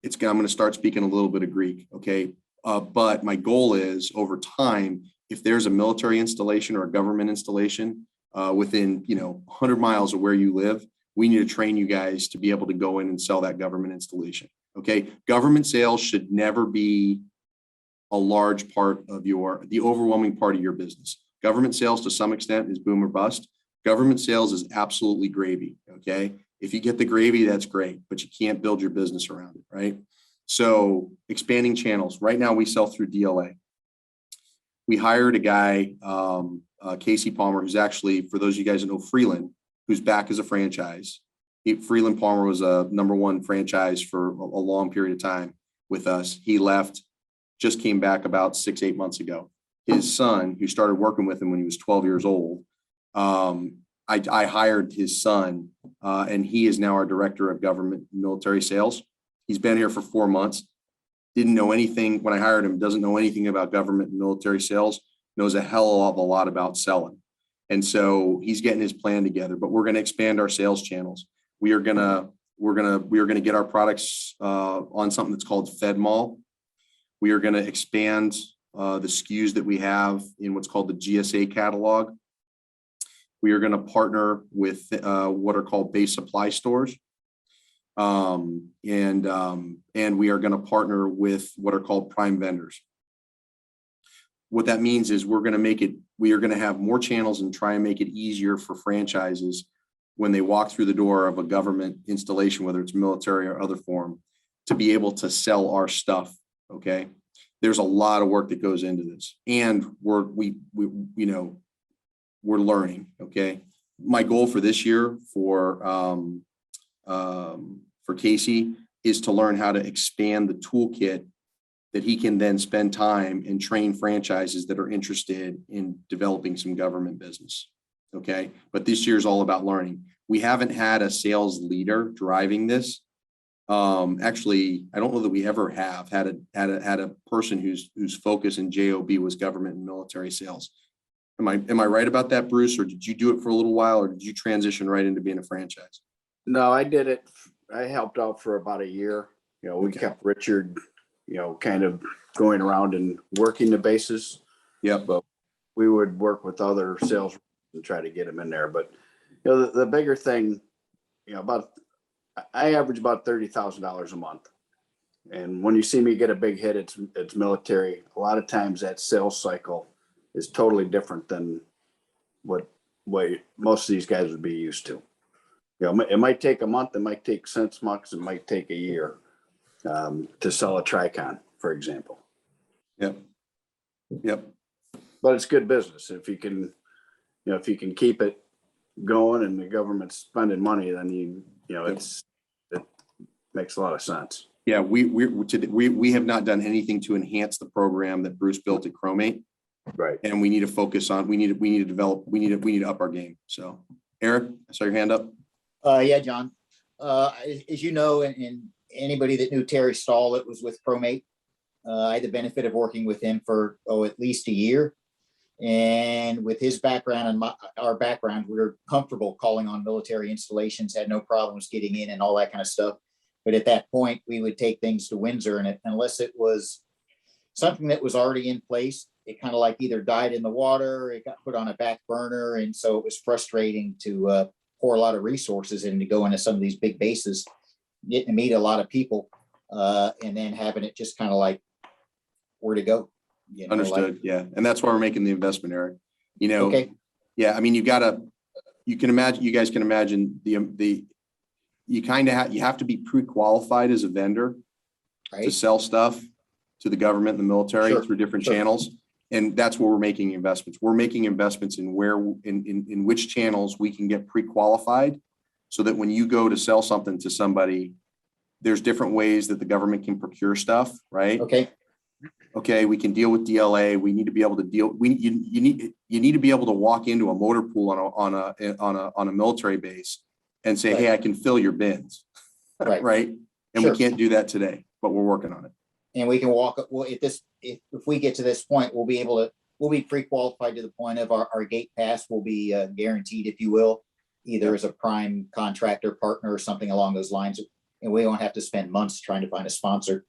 I'm going to start speaking a little bit of Greek, okay? But my goal is over time, if there's a military installation or a government installation within 100 miles of where you live, we need to train you guys to be able to go in and sell that government installation. Okay, government sales should never be a large part of the overwhelming part of your business. Government sales to some extent is boom or bust. Government sales is absolutely gravy. Okay, if you get the gravy, that's great, but you can't build your business around it, right? So expanding channels. Right now we sell through DLA. We hired a guy, Casey Palmer, who's actually, for those of you guys that know Freeland, who's back as a franchise. Freeland Palmer was a #1 franchise for a long period of time with us. He left, just came back about 6-8 months ago. His son, who started working with him when he was 12 years old, I hired his son, and he is now our director of government military sales. He's been here for 4 months. Didn't know anything when I hired him, doesn't know anything about government and military sales, knows a hell of a lot about selling. And so he's getting his plan together, but we're going to expand our sales channels. We're gonna get our products on something that's called FedMall. We are going to expand the SKUs that we have in what's called the GSA catalog. We are going to partner with what are called base supply stores, and we are going to partner with what are called prime vendors. What that means is we are going to have more channels and try and make it easier for franchises when they walk through the door of a government installation, whether it's military or other form, to be able to sell our stuff. Okay. There's a lot of work that goes into this, and we're learning. Okay. My goal for this year for Casey is to learn how to expand the toolkit that he can then spend time and train franchises that are interested in developing some government business. Okay. But this year is all about learning. We haven't had a sales leader driving this. Actually, I don't know that we ever have had a person whose focus in JOB was government and military sales. Am I right about that, Bruce? Or did you do it for a little while, or did you transition right into being a franchise? No, I did it. I helped out for about a year. We kept Richard, kind of going around and working the bases. Yeah. But we would work with other sales and try to get them in there. But the bigger thing, I average about $30,000 a month. And when you see me get a big hit, it's military. A lot of times that sales cycle is totally different than what most of these guys would be used to. It might take a month, it might take 6 months, it might take a year to sell a Tricon, for example. Yep. But it's good business. If you can keep it going and the government's spending money, then it makes a lot of sense. Yeah, we have not done anything to enhance the program that Bruce built at Chromate. Right. And we need to focus on, we need to develop, we need to up our game. So Eric, I saw your hand up. Yeah, John. As you know, and anybody that knew Terry Stahl, it was with Chromate. I had the benefit of working with him for, at least a year. And with his background and our background, we were comfortable calling on military installations, had no problems getting in and all that kind of stuff. But at that point, we would take things to Winzer, and unless it was something that was already in place, it kind of like either died in the water, it got put on a back burner. And so it was frustrating to pour a lot of resources in to go into some of these big bases, getting to meet a lot of people, and then having it just kind of like, where to go. You know, Understood. like, Yeah. And that's why we're making the investment, Eric. You know, okay. Yeah. I mean, you can imagine, you guys can imagine you have to be pre-qualified as a vendor to sell stuff to the government and the military through different channels. And that's where we're making investments. We're making investments in in which channels we can get pre-qualified, so that when you go to sell something to somebody, there's different ways that the government can procure stuff, right? Okay, we can deal with DLA. We need to be able to deal. You need to be able to walk into a motor pool on a military base and say, hey, I can fill your bins, right? And we can't do that today, but we're working on it. And we can walk. Well, if we get to this point, we'll be pre-qualified to the point of our gate pass will be guaranteed, if you will, either as a prime contractor partner or something along those lines, and we won't have to spend months trying to find a sponsor.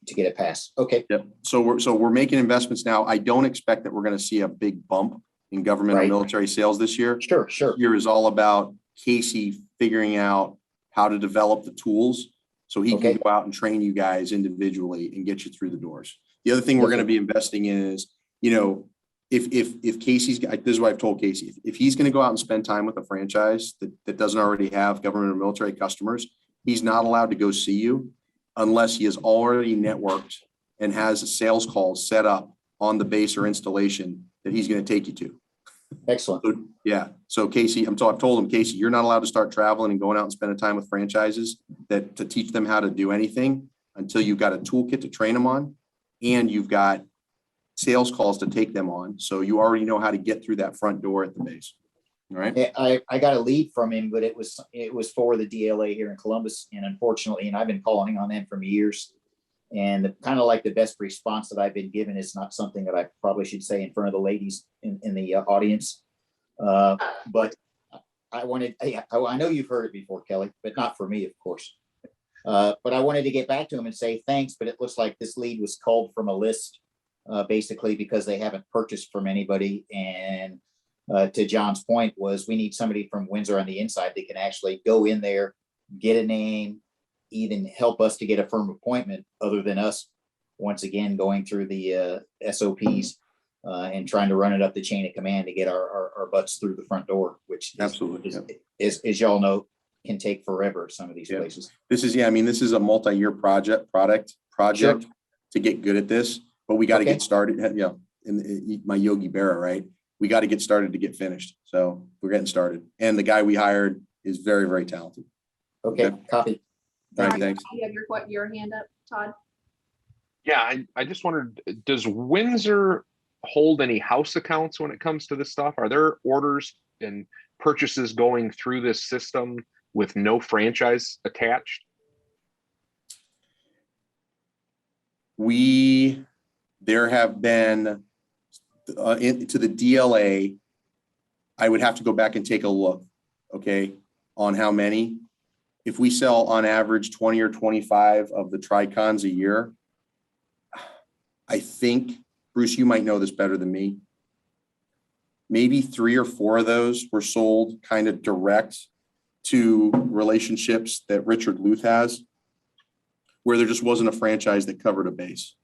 To get it passed. Okay. Yep. So we're making investments now. I don't expect that we're going to see a big bump in government or military sales this year. Sure. This year is all about Casey figuring out how to develop the tools so he can go out and train you guys individually and get you through the doors. The other thing we're going to be investing in is, you know, if Casey's, this is what I've told Casey, if he's going to go out and spend time with a franchise that doesn't already have government or military customers, he's not allowed to go see you unless he is already networked and has a sales call set up on the base or installation that he's going to take you to. Excellent. So, yeah. So Casey, I've told him, Casey, you're not allowed to start traveling and going out and spending time with franchises to teach them how to do anything until you've got a toolkit to train them on, and you've got sales calls to take them on. So you already know how to get through that front door at the base. All right. I got a lead from him, but it was for the DLA here in Columbus, and unfortunately, and I've been calling on them for years, and kind of like the best response that I've been given is not something that I probably should say in front of the ladies in the audience. But I know you've heard it before, Kelly, but not for me, of course. But I wanted to get back to him and say thanks, but it looks like this lead was culled from a list, basically because they haven't purchased from anybody. And to John's point was, we need somebody from Winzer on the inside that can actually go in there, get a name, even help us to get a firm appointment, other than us, once again, going through the SOPs and trying to run it up the chain of command to get our butts through the front door, which absolutely is, as y'all know, can take forever. Some of these places. This is a multi-year project to get good at this, but we got to get started. In my Yogi Berra, right? We got to get started to get finished. So we're getting started. And the guy we hired is very, very talented. Okay. Copy. All right, thanks. You have your hand up, Todd. Yeah, I just wondered, does Winzer hold any house accounts when it comes to this stuff? Are there orders and purchases going through this system with no franchise attached? There have been into the DLA, I would have to go back and take a look, okay, on how many. If we sell on average 20 or 25 of the Tricons a year, I think, Bruce, you might know this better than me, maybe 3 or 4 of those were sold kind of direct to relationships that Richard Luth has, where there just wasn't a franchise that covered a base.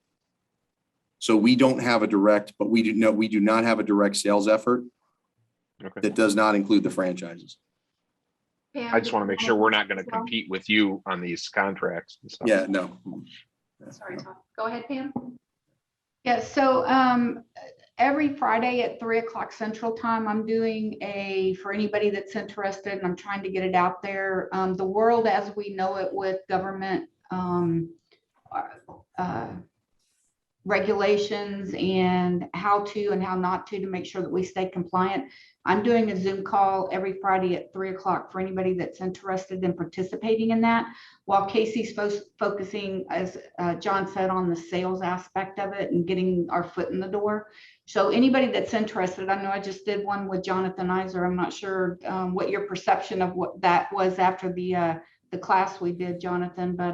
So we don't have a direct, but we do not have a direct sales effort that does not include the franchises. I just want to make sure we're not going to compete with you on these contracts and stuff. Yeah, no. Sorry, Todd. Go ahead, Pam. Yeah, so every Friday at 3:00 Central Time, I'm doing for anybody that's interested, and I'm trying to get it out there. The world as we know it with government regulations and how to and how not to make sure that we stay compliant. I'm doing a Zoom call every Friday at 3 o'clock for anybody that's interested in participating in that, while Casey's focusing, as John said, on the sales aspect of it and getting our foot in the door. So anybody that's interested, I know I just did one with Jonathan Iser. I'm not sure what your perception of what that was after the class we did, Jonathan, but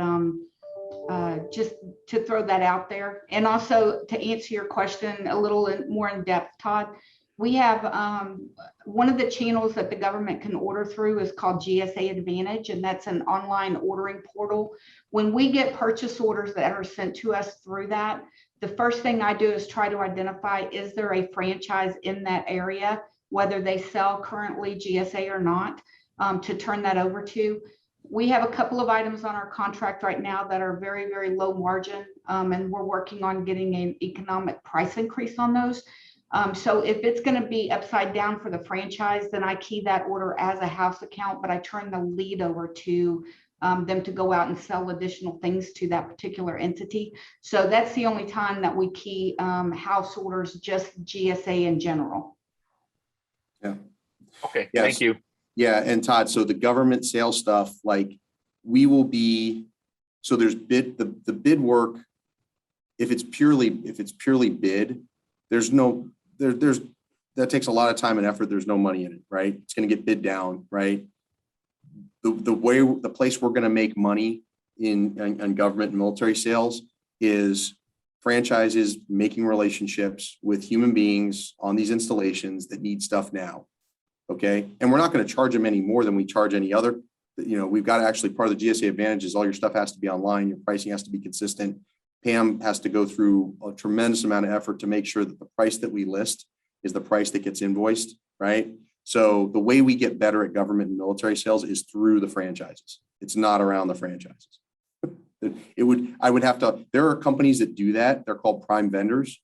just to throw that out there. And also to answer your question a little more in depth, Todd, we have one of the channels that the government can order through is called GSA Advantage, and that's an online ordering portal. When we get purchase orders that are sent to us through that, the first thing I do is try to identify, is there a franchise in that area, whether they sell currently GSA or not, to turn that over to. We have a couple of items on our contract right now that are very, very low margin, and we're working on getting an economic price increase on those. So if it's going to be upside down for the franchise, then I key that order as a house account, but I turn the lead over to them to go out and sell additional things to that particular entity. So that's the only time that we key house orders, just GSA in general. Yeah. Okay, Yes. thank you. Yeah, and Todd, so the government sales stuff, like we will be, so there's the bid work. If it's purely bid, there's no, that takes a lot of time and effort. There's no money in it, right? It's going to get bid down, right? The place we're going to make money in government and military sales is franchises making relationships with human beings on these installations that need stuff now. Okay. And we're not going to charge them any more than we charge any other. You know, we've got to actually, part of the GSA advantage is all your stuff has to be online. Your pricing has to be consistent. Pam has to go through a tremendous amount of effort to make sure that the price that we list is the price that gets invoiced. Right. So the way we get better at government and military sales is through the franchises. It's not around the franchises. There are companies that do that. They're called prime vendors.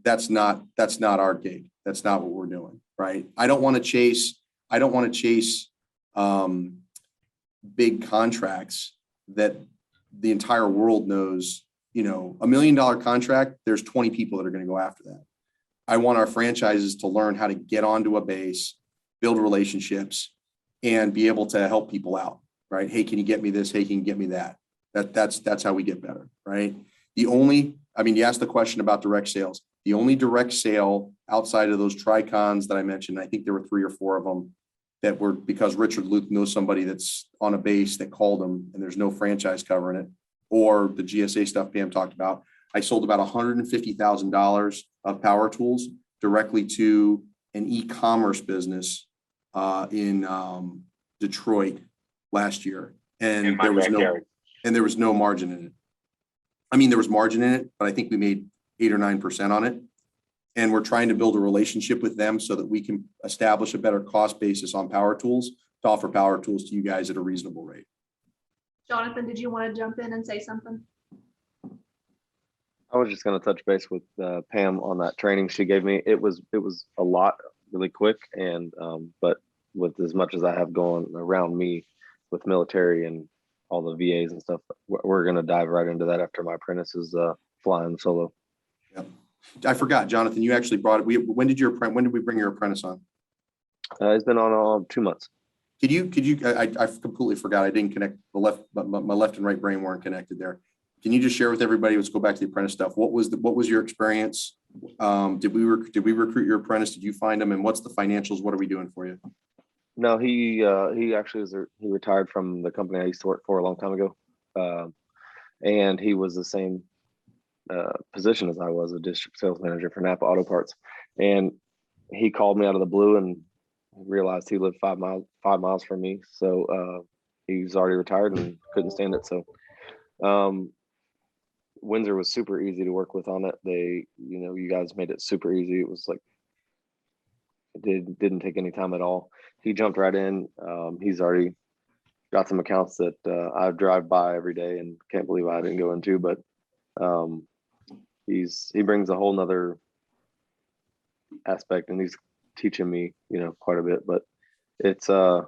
That's not our gig. That's not what we're doing. Right. I don't want to chase big contracts that the entire world knows, you know, $1 million contract, there's 20 people that are going to go after that. I want our franchises to learn how to get onto a base, build relationships, and be able to help people out. Right. Hey, can you get me this? Hey, can you get me that? That's how we get better. Right. You asked the question about direct sales. The only direct sale outside of those Tricons that I mentioned, I think there were 3 or 4 of them that were because Richard Luke knows somebody that's on a base that called him and there's no franchise covering it, or the GSA stuff Pam talked about. I sold about $150,000 of power tools directly to an e-commerce business in Detroit last year. And there was no margin in it. I mean, there was margin in it, but I think we made 8 or 9% on it. And we're trying to build a relationship with them so that we can establish a better cost basis on power tools to offer power tools to you guys at a reasonable rate. Jonathan, did you want to jump in and say something? I was just going to touch base with Pam on that training she gave me. It was a lot really quick, and but with as much as I have going around me with military and all the VAs and stuff, we're going to dive right into that after my apprentice is flying solo. Yeah, I forgot, Jonathan. You actually brought it. When did we bring your apprentice on? He's been on 2 months. Could you? I completely forgot. I didn't connect the left, but my left and right brain weren't connected there. Can you just share with everybody? Let's go back to the apprentice stuff. What was your experience? Did we recruit your apprentice? Did you find him? And what's the financials? What are we doing for you? No, he actually he retired from the company I used to work for a long time ago, and he was the same position as I was, a district sales manager for Napa Auto Parts. And he called me out of the blue and realized he lived 5 miles from me. So he's already retired and couldn't stand it. So Winzer was super easy to work with on it. You guys made it super easy. It was like, it didn't take any time at all. He jumped right in. He's already got some accounts that I drive by every day and can't believe I didn't go into, but he brings a whole nother aspect, and he's teaching me, quite a bit, but it's I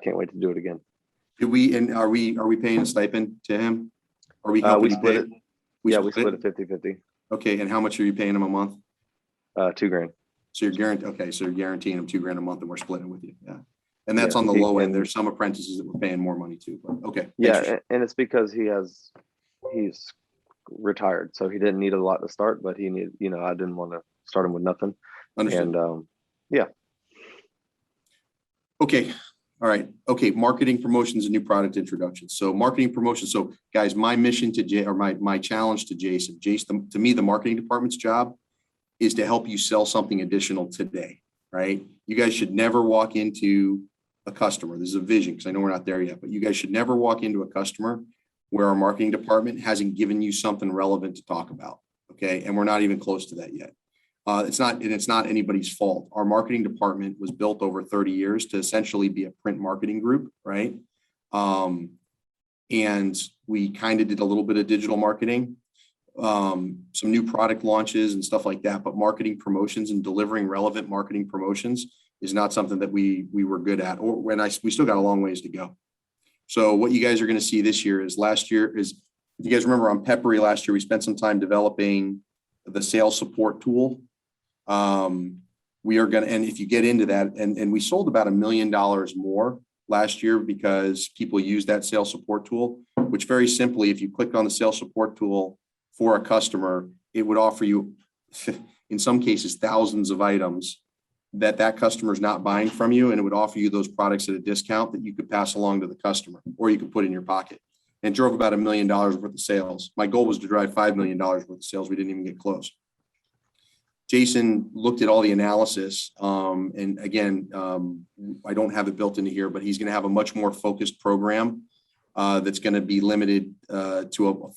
can't wait to do it again. Are we paying a stipend to him? Or we We company split pay? it. Yeah, we split it 50-50. Okay, and how much are you paying them a month? $2,000. So you're guaranteed, okay, so you're guaranteeing them $2,000 a month and we're splitting it with you, yeah. And that's Yeah, on the he- low end. and- There's some apprentices that we're paying more money to, but okay. Yeah, thanks for- and it's because he's retired, so he didn't need a lot to start, but he needed, I didn't want to start him with nothing. Understood. And yeah. Okay, all right, okay, marketing promotions and new product introductions. So marketing promotions, so guys, my mission to my challenge to Jason, to me, the marketing department's job is to help you sell something additional today, right? You guys should never walk into a customer. This is a vision, because I know we're not there yet, but you guys should never walk into a customer where our marketing department hasn't given you something relevant to talk about, okay? And we're not even close to that yet. It's not anybody's fault. Our marketing department was built over 30 years to essentially be a print marketing group, right? And we kind of did a little bit of digital marketing, some new product launches and stuff like that, but marketing promotions and delivering relevant marketing promotions is not something that we were good at, or we still got a long ways to go. So what you guys are going to see this year is if you guys remember on Peppery last year, we spent some time developing the sales support tool. We are going to, and if you get into that, and we sold about $1 million more last year because people use that sales support tool, which very simply, if you click on the sales support tool for a customer, it would offer you, in some cases, thousands of items that customer is not buying from you, and it would offer you those products at a discount that you could pass along to the customer, or you could put in your pocket. And it drove about $1 million worth of sales. My goal was to drive $5 million worth of sales. We didn't even get close. Jason looked at all the analysis, and again, I don't have it built into here, but he's going to have a much more focused program that's going to be limited to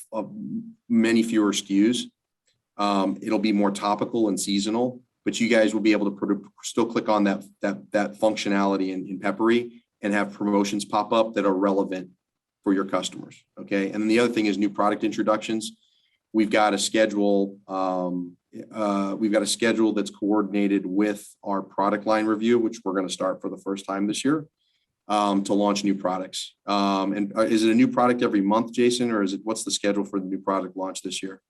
many fewer SKUs. It'll be more topical and seasonal, but you guys will be able to still click on that functionality in Peppery and have promotions pop up that are relevant for your customers. Okay, and then the other thing is new product introductions. We've got a schedule. We've got a schedule that's coordinated with our product line review, which we're going to start for the first time this year, to launch new products. And is it a new product every month, Jason, or what's the schedule for the new product launch this year?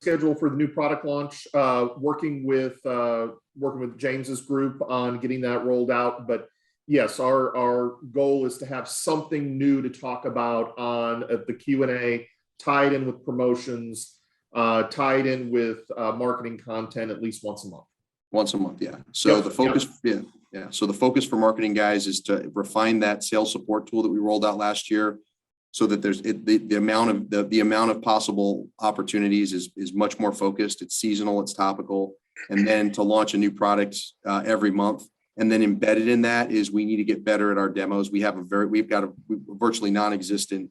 Schedule for the new product launch, working with James's group on getting that rolled out. But yes, our goal is to have something new to talk about on the Q&A, tied in with promotions, tied in with marketing content at least once a month. Once a month, yeah. So the focus, yeah. So the focus for marketing guys is to refine that sales support tool that we rolled out last year, so that there's the amount of possible opportunities is much more focused. It's seasonal, it's topical, and then to launch a new product every month. And then embedded in that is we need to get better at our demos. We've got a virtually non-existent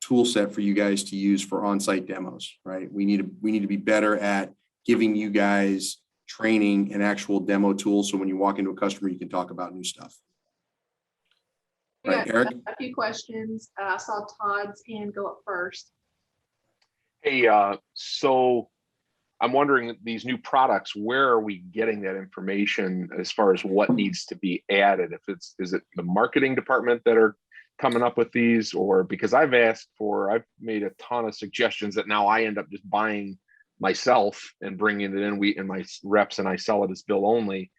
tool set for you guys to use for on-site demos, right? We need to be better at giving you guys training and actual demo tools, so when you walk into a customer, you can talk about new stuff. Right, Eric? A few questions. I saw Todd's hand go up first. Hey, so I'm wondering, these new products, where are we getting that information as far as what needs to be added? Is it the marketing department that are coming up with these, or because I've made a ton of suggestions that now I end up just buying myself and bringing it in, my reps, and I sell it as bill only.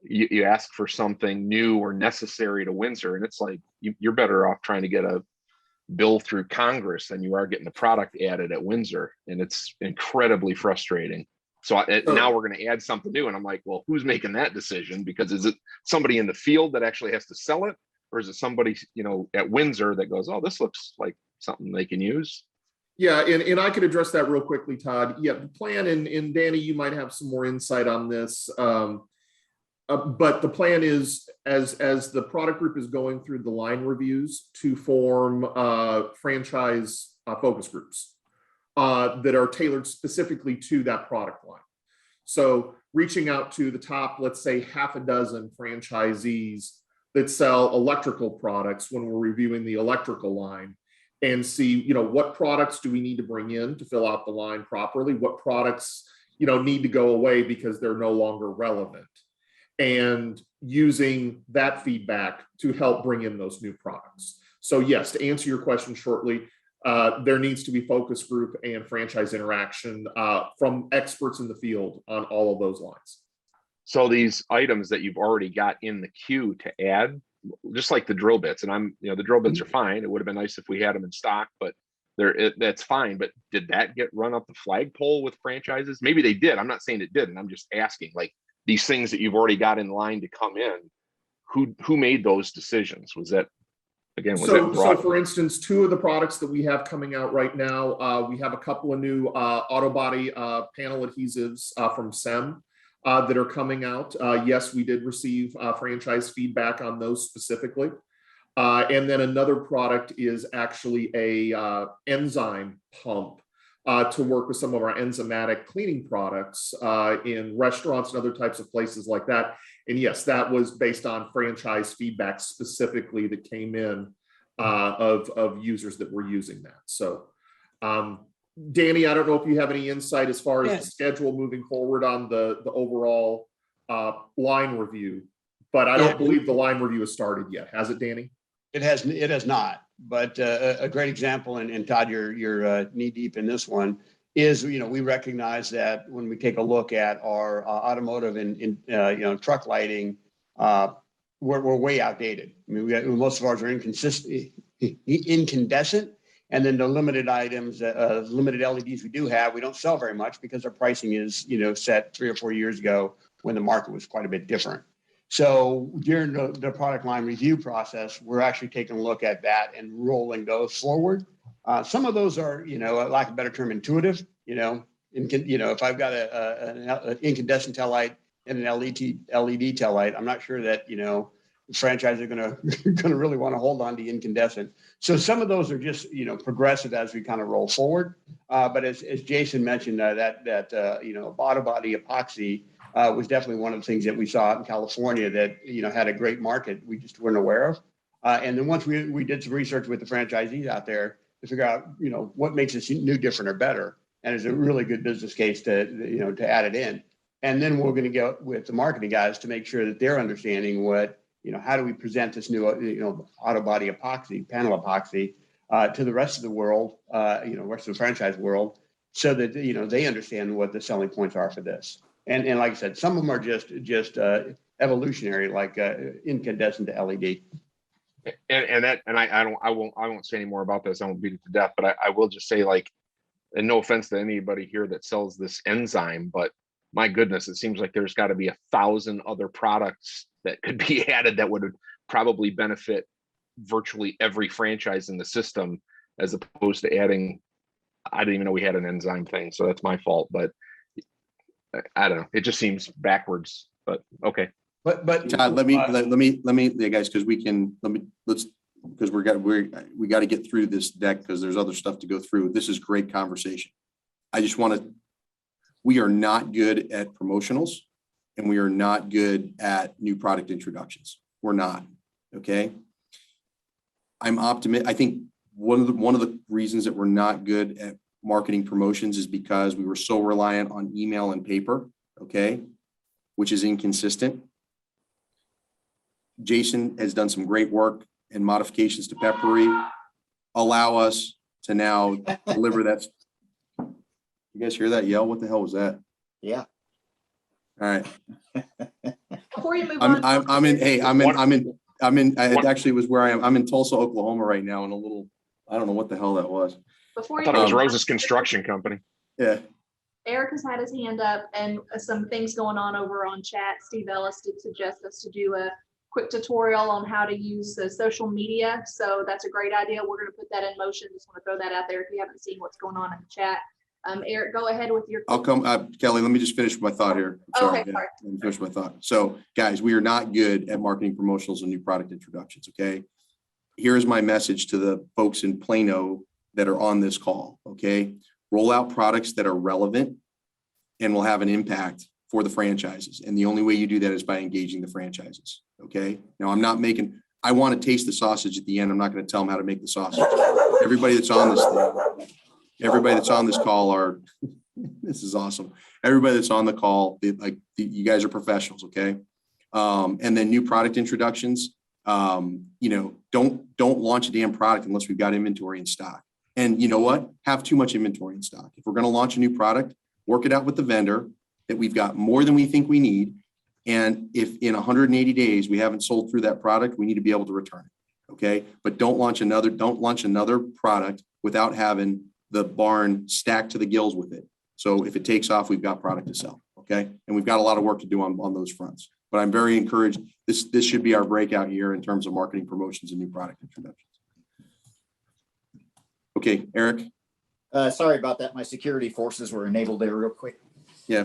You ask for something new or necessary to Winzer, and it's like you're better off trying to get a bill through Congress than you are getting the product added at Winzer, and it's incredibly frustrating. So now we're going to add something new, and I'm like, well, who's making that decision? Because is it somebody in the field that actually has to sell it, or is it somebody at Winzer that goes, oh, this looks like something they can use? Yeah, and I could address that real quickly, Todd. Yeah, the plan, and Danny, you might have some more insight on this. But the plan is, as the product group is going through the line reviews, to form franchise focus groups that are tailored specifically to that product line. So reaching out to the top, let's say, half a dozen franchisees that sell electrical products when we're reviewing the electrical line, and see, what products do we need to bring in to fill out the line properly? What products, need to go away because they're no longer relevant? And using that feedback to help bring in those new products. So yes, to answer your question shortly, there needs to be focus group and franchise interaction from experts in the field on all of those lines. So these items that you've already got in the queue to add, just like the drill bits, and the drill bits are fine. It would have been nice if we had them in stock, but that's fine. But did that get run up the flagpole with franchises? Maybe they did. I'm not saying it didn't. I'm just asking, like, these things that you've already got in line to come in, who made those decisions? Was that, again, was So, it brought? so for instance, two of the products that we have coming out right now, we have a couple of new auto body panel adhesives from SEM that are coming out. Yes, we did receive franchise feedback on those specifically. And then another product is actually a enzyme pump to work with some of our enzymatic cleaning products in restaurants and other types of places like that. And yes, that was based on franchise feedback specifically that came in of users that were using that. So, Danny, I don't know if you have any insight as far as the schedule moving forward on the overall line review, but I don't believe the line review has started yet. Has it, Danny? It has not, but a great example, and Todd, you're knee deep in this one, is, we recognize that when we take a look at our automotive and truck lighting, we're way outdated. I mean, most of ours are incandescent, and then the limited items, limited LEDs we do have, we don't sell very much because our pricing is, set 3 or 4 years ago when the market was quite a bit different. So during the product line review process, we're actually taking a look at that and rolling those forward. Some of those are, lack of a better term, intuitive. If I've got an incandescent tail light and an LED tail light, I'm not sure that franchises are gonna really want to hold on to incandescent. So some of those are just progressive as we kind of roll forward. But as Jason mentioned, that auto body epoxy was definitely one of the things that we saw out in California that had a great market we just weren't aware of. And then once we did some research with the franchisees out there to figure out what makes this new, different, or better, and it's a really good business case to add it in. And then we're going to go with the marketing guys to make sure that they're understanding how do we present this new auto body epoxy, panel epoxy to the rest of the world, rest of the franchise world, so that they understand what the selling points are for this. And like I said, some of them are just evolutionary, like incandescent to LED. I won't say any more about this. I won't beat it to death, but I will just say, like, and no offense to anybody here that sells this enzyme, but my goodness, it seems like there's got to be 1,000 other products that could be added that would probably benefit virtually every franchise in the system, as opposed to adding. I didn't even know we had an enzyme thing, so that's my fault. But I don't know. It just seems backwards. But okay. But Todd, let me, guys, because we got to get through this deck because there's other stuff to go through. This is great conversation. I just we are not good at promotionals, and we are not good at new product introductions. We're not. Okay. I'm optimistic. I think one of the reasons that we're not good at marketing promotions is because we were so reliant on email and paper. Okay. Which is inconsistent. Jason has done some great work and modifications to Peppery allow us to now deliver that. You guys hear that yell? What the hell was that? Yeah. All right. Before you move on. It actually was where I am. I'm in Tulsa, Oklahoma right now in a little, I don't know what the hell that was. Before I thought it was Rose's construction company. Yeah. Eric has had his hand up, and some things going on over on chat. Steve Ellis did suggest us to do a quick tutorial on how to use the social media. So that's a great idea. We're going to put that in motion. Just want to throw that out there if you haven't seen what's going on in the chat. Eric, go ahead with your. I'll come, Kelly, let me just finish my thought here. Okay, sorry. Let me finish my thought. So guys, we are not good at marketing promotionals and new product introductions. Okay. Here's my message to the folks in Plano that are on this call. Okay. Roll out products that are relevant and will have an impact for the franchises. And the only way you do that is by engaging the franchises. Okay. Now I want to taste the sausage at the end. I'm not going to tell them how to make the sausage. Everybody that's on this thing, everybody that's on this call this is awesome. Everybody that's on the call, you guys are professionals. Okay. And then new product introductions. don't launch a damn product unless we've got inventory in stock. And you know what? Have too much inventory in stock. If we're going to launch a new product, work it out with the vendor that we've got more than we think we need. And if in 180 days we haven't sold through that product, we need to be able to return it. Okay. But don't launch another product without having the barn stacked to the gills with it. So if it takes off, we've got product to sell. Okay. And we've got a lot of work to do on those fronts. But I'm very encouraged. This should be our breakout year in terms of marketing promotions and new product introductions. Okay, Eric. Sorry about that. My security forces were enabled there real quick. Yeah.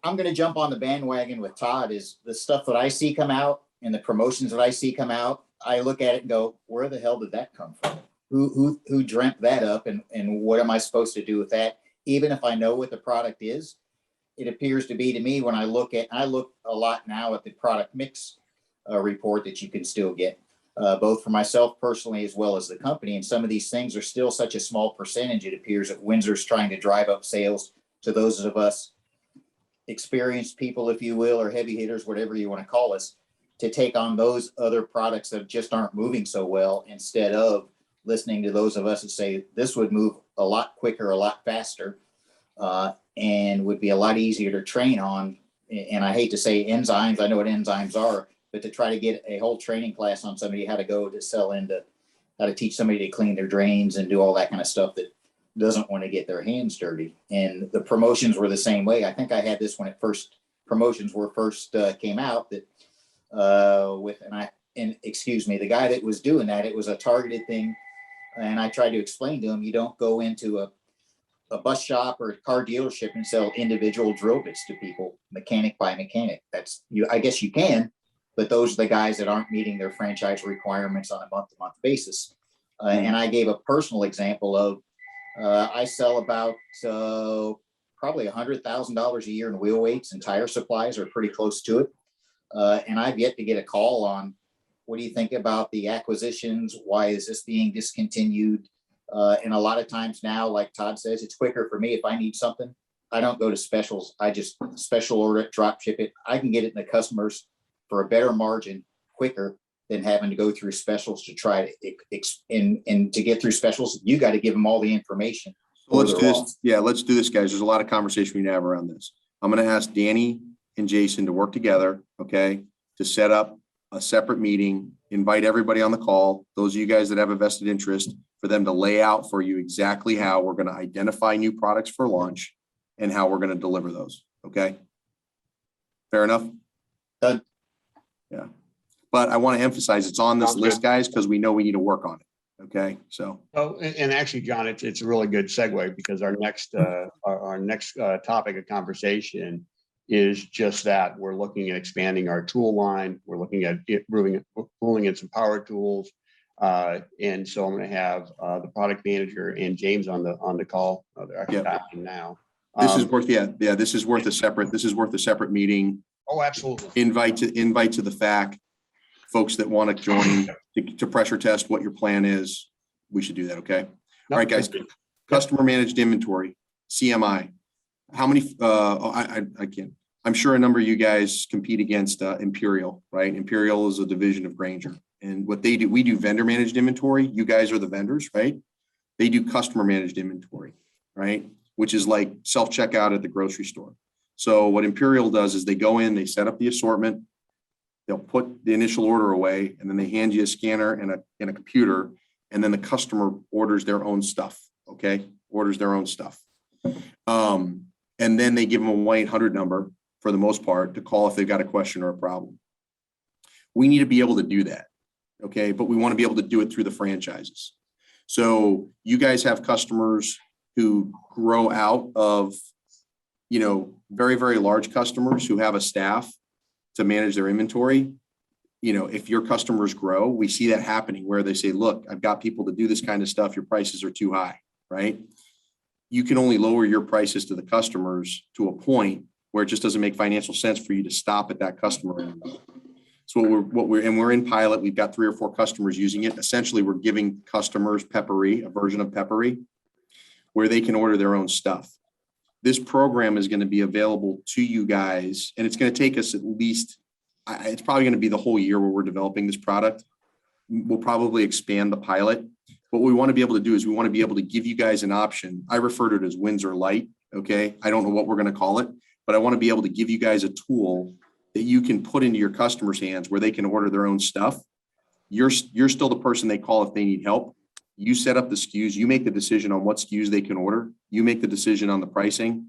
I'm going to jump on the bandwagon with Todd. Is the stuff that I see come out and the promotions that I see come out, I look at it and go, where the hell did that come from? Who dreamt that up, and what am I supposed to do with that? Even if I know what the product is, it appears to be to me when I look a lot now at the product mix report that you can still get. Both for myself personally as well as the company. And some of these things are still such a small percentage. It appears that Winzer's trying to drive up sales to those of us experienced people, if you will, or heavy hitters, whatever you want to call us, to take on those other products that just aren't moving so well, instead of listening to those of us that say this would move a lot quicker, a lot faster, and would be a lot easier to train on. And I hate to say enzymes. I know what enzymes are. But to try to get a whole training class on somebody how to go to sell into, how to teach somebody to clean their drains and do all that kind of stuff that doesn't want to get their hands dirty. And the promotions were the same way. I think I had this when promotions were first came out, that excuse me, the guy that was doing that, it was a targeted thing. And I tried to explain to him, you don't go into a bus shop or a car dealership and sell individual drill bits to people, mechanic by mechanic. That's you. I guess you can. But those are the guys that aren't meeting their franchise requirements on a month-to-month basis. And I gave a personal example of I sell about probably $100,000 a year in wheel weights and tire supplies, or pretty close to it. And I've yet to get a call on, what do you think about the acquisitions? Why is this being discontinued? And a lot of times now, like Todd says, it's quicker for me. If I need something, I don't go to specials. I just special order it, drop ship it. I can get it in the customers for a better margin quicker than having to go through specials to try to, and to get through specials, you got to give them all the information. So let's do this. Yeah, let's do this, guys. There's a lot of conversation we need to have around this. I'm going to ask Danny and Jason to work together, okay, to set up a separate meeting, invite everybody on the call, those of you guys that have a vested interest, for them to lay out for you exactly how we're going to identify new products for launch and how we're going to deliver those. Okay. Fair enough. Done. Yeah. But I want to emphasize it's on this list, guys, because we know we need to work on it. Okay. So. Oh, and actually, John, it's a really good segue, because our next topic of conversation is just that. We're looking at expanding our tool line. We're looking at pulling in some power tools. And so I'm going to have the product manager and James on the call. They're actually talking now. This is worth, this is worth a separate meeting. Oh, absolutely. Invite to the FAC folks that want to join to pressure test what your plan is. We should do that. Okay. All right, guys. Customer managed inventory, CMI. How many? I can't. I'm sure a number of you guys compete against Imperial, right? Imperial is a division of Grainger, and what they do, we do vendor managed inventory. You guys are the vendors, right? They do customer managed inventory, right? Which is like self-checkout at the grocery store. So what Imperial does is they go in, they set up the assortment, they'll put the initial order away, and then they hand you a scanner and a computer, and then the customer orders their own stuff, okay? Orders their own stuff. And then they give them a 1-800 number, for the most part, to call if they've got a question or a problem. We need to be able to do that, okay? But we want to be able to do it through the franchises. So you guys have customers who grow out of, very, very large customers who have a staff to manage their inventory. If your customers grow, we see that happening where they say, look, I've got people to do this kind of stuff. Your prices are too high, right? You can only lower your prices to the customers to a point where it just doesn't make financial sense for you to stop at that customer anymore. So we're in pilot. We've got 3 or 4 customers using it. Essentially, we're giving customers Peppery, a version of Peppery, where they can order their own stuff. This program is going to be available to you guys, and it's going to take us at least, it's probably going to be the whole year where we're developing this product. we'll probably expand the pilot. What we want to be able to do is we want to be able to give you guys an option. I refer to it as Winzer Lite. Okay. I don't know what we're going to call it, but I want to be able to give you guys a tool that you can put into your customers' hands where they can order their own stuff. You're still the person they call if they need help. You set up the SKUs, you make the decision on what SKUs they can order. You make the decision on the pricing.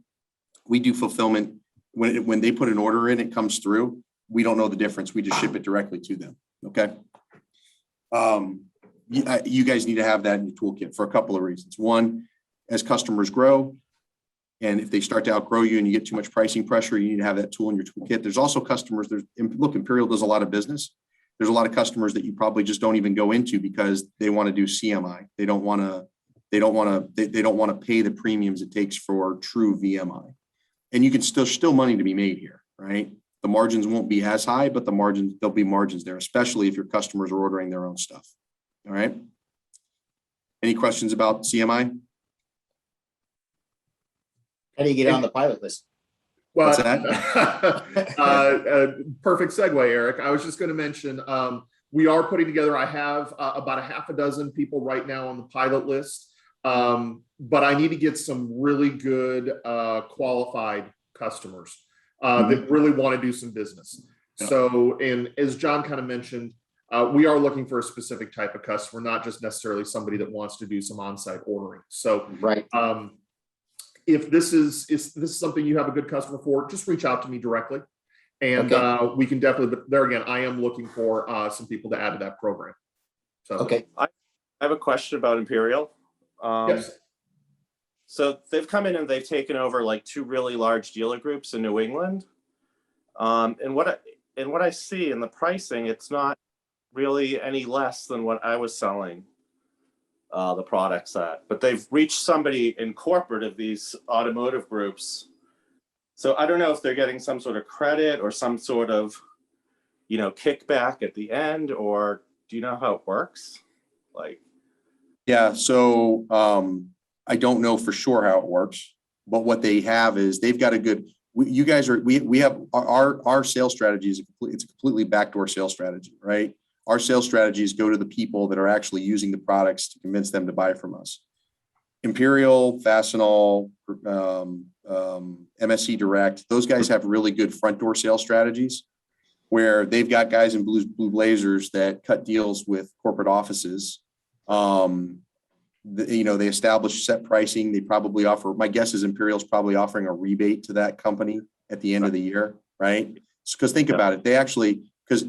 We do fulfillment. When they put an order in, it comes through. We don't know the difference. We just ship it directly to them. Okay. You guys need to have that in your toolkit for a couple of reasons. One, as customers grow, and if they start to outgrow you and you get too much pricing pressure, you need to have that tool in your toolkit. There's also customers, look, Imperial does a lot of business. There's a lot of customers that you probably just don't even go into because they want to do CMI. They don't want to pay the premiums it takes for true VMI. And you can still money to be made here, right? The margins won't be as high, but there'll be margins there, especially if your customers are ordering their own stuff. All right. Any questions about CMI? How do you get on the pilot list? Well, What's that? Perfect segue, Eric. I was just going to mention, we are putting together, I have about a half a dozen people right now on the pilot list, but I need to get some really good qualified customers that really want to do some business. Yeah. So, and as John kind of mentioned, we are looking for a specific type of customer, not just necessarily somebody that wants to do some on-site ordering. So, right. If this is something you have a good customer for, just reach out to me directly, and we can definitely. But there again, I am looking for some people to add to that program. So okay, I have a question about Imperial. Yes. So they've come in and they've taken over like 2 really large dealer groups in New England, and what I see in the pricing, it's not really any less than what I was selling the products at, but they've reached somebody in corporate of these automotive groups. So I don't know if they're getting some sort of credit or some sort of, kickback at the end, or do you know how it works? Yeah. So I don't know for sure how it works, but what they have is they've got a good, we have our sales strategy it's a completely backdoor sales strategy, right? Our sales strategies go to the people that are actually using the products to convince them to buy from us. Imperial, Fastenal, MSC Direct, those guys have really good front door sales strategies where they've got guys in blue blazers that cut deals with corporate offices. They establish set pricing. They probably offer, my guess is Imperial's probably offering a rebate to that company at the end of the year, right? Because think about it, because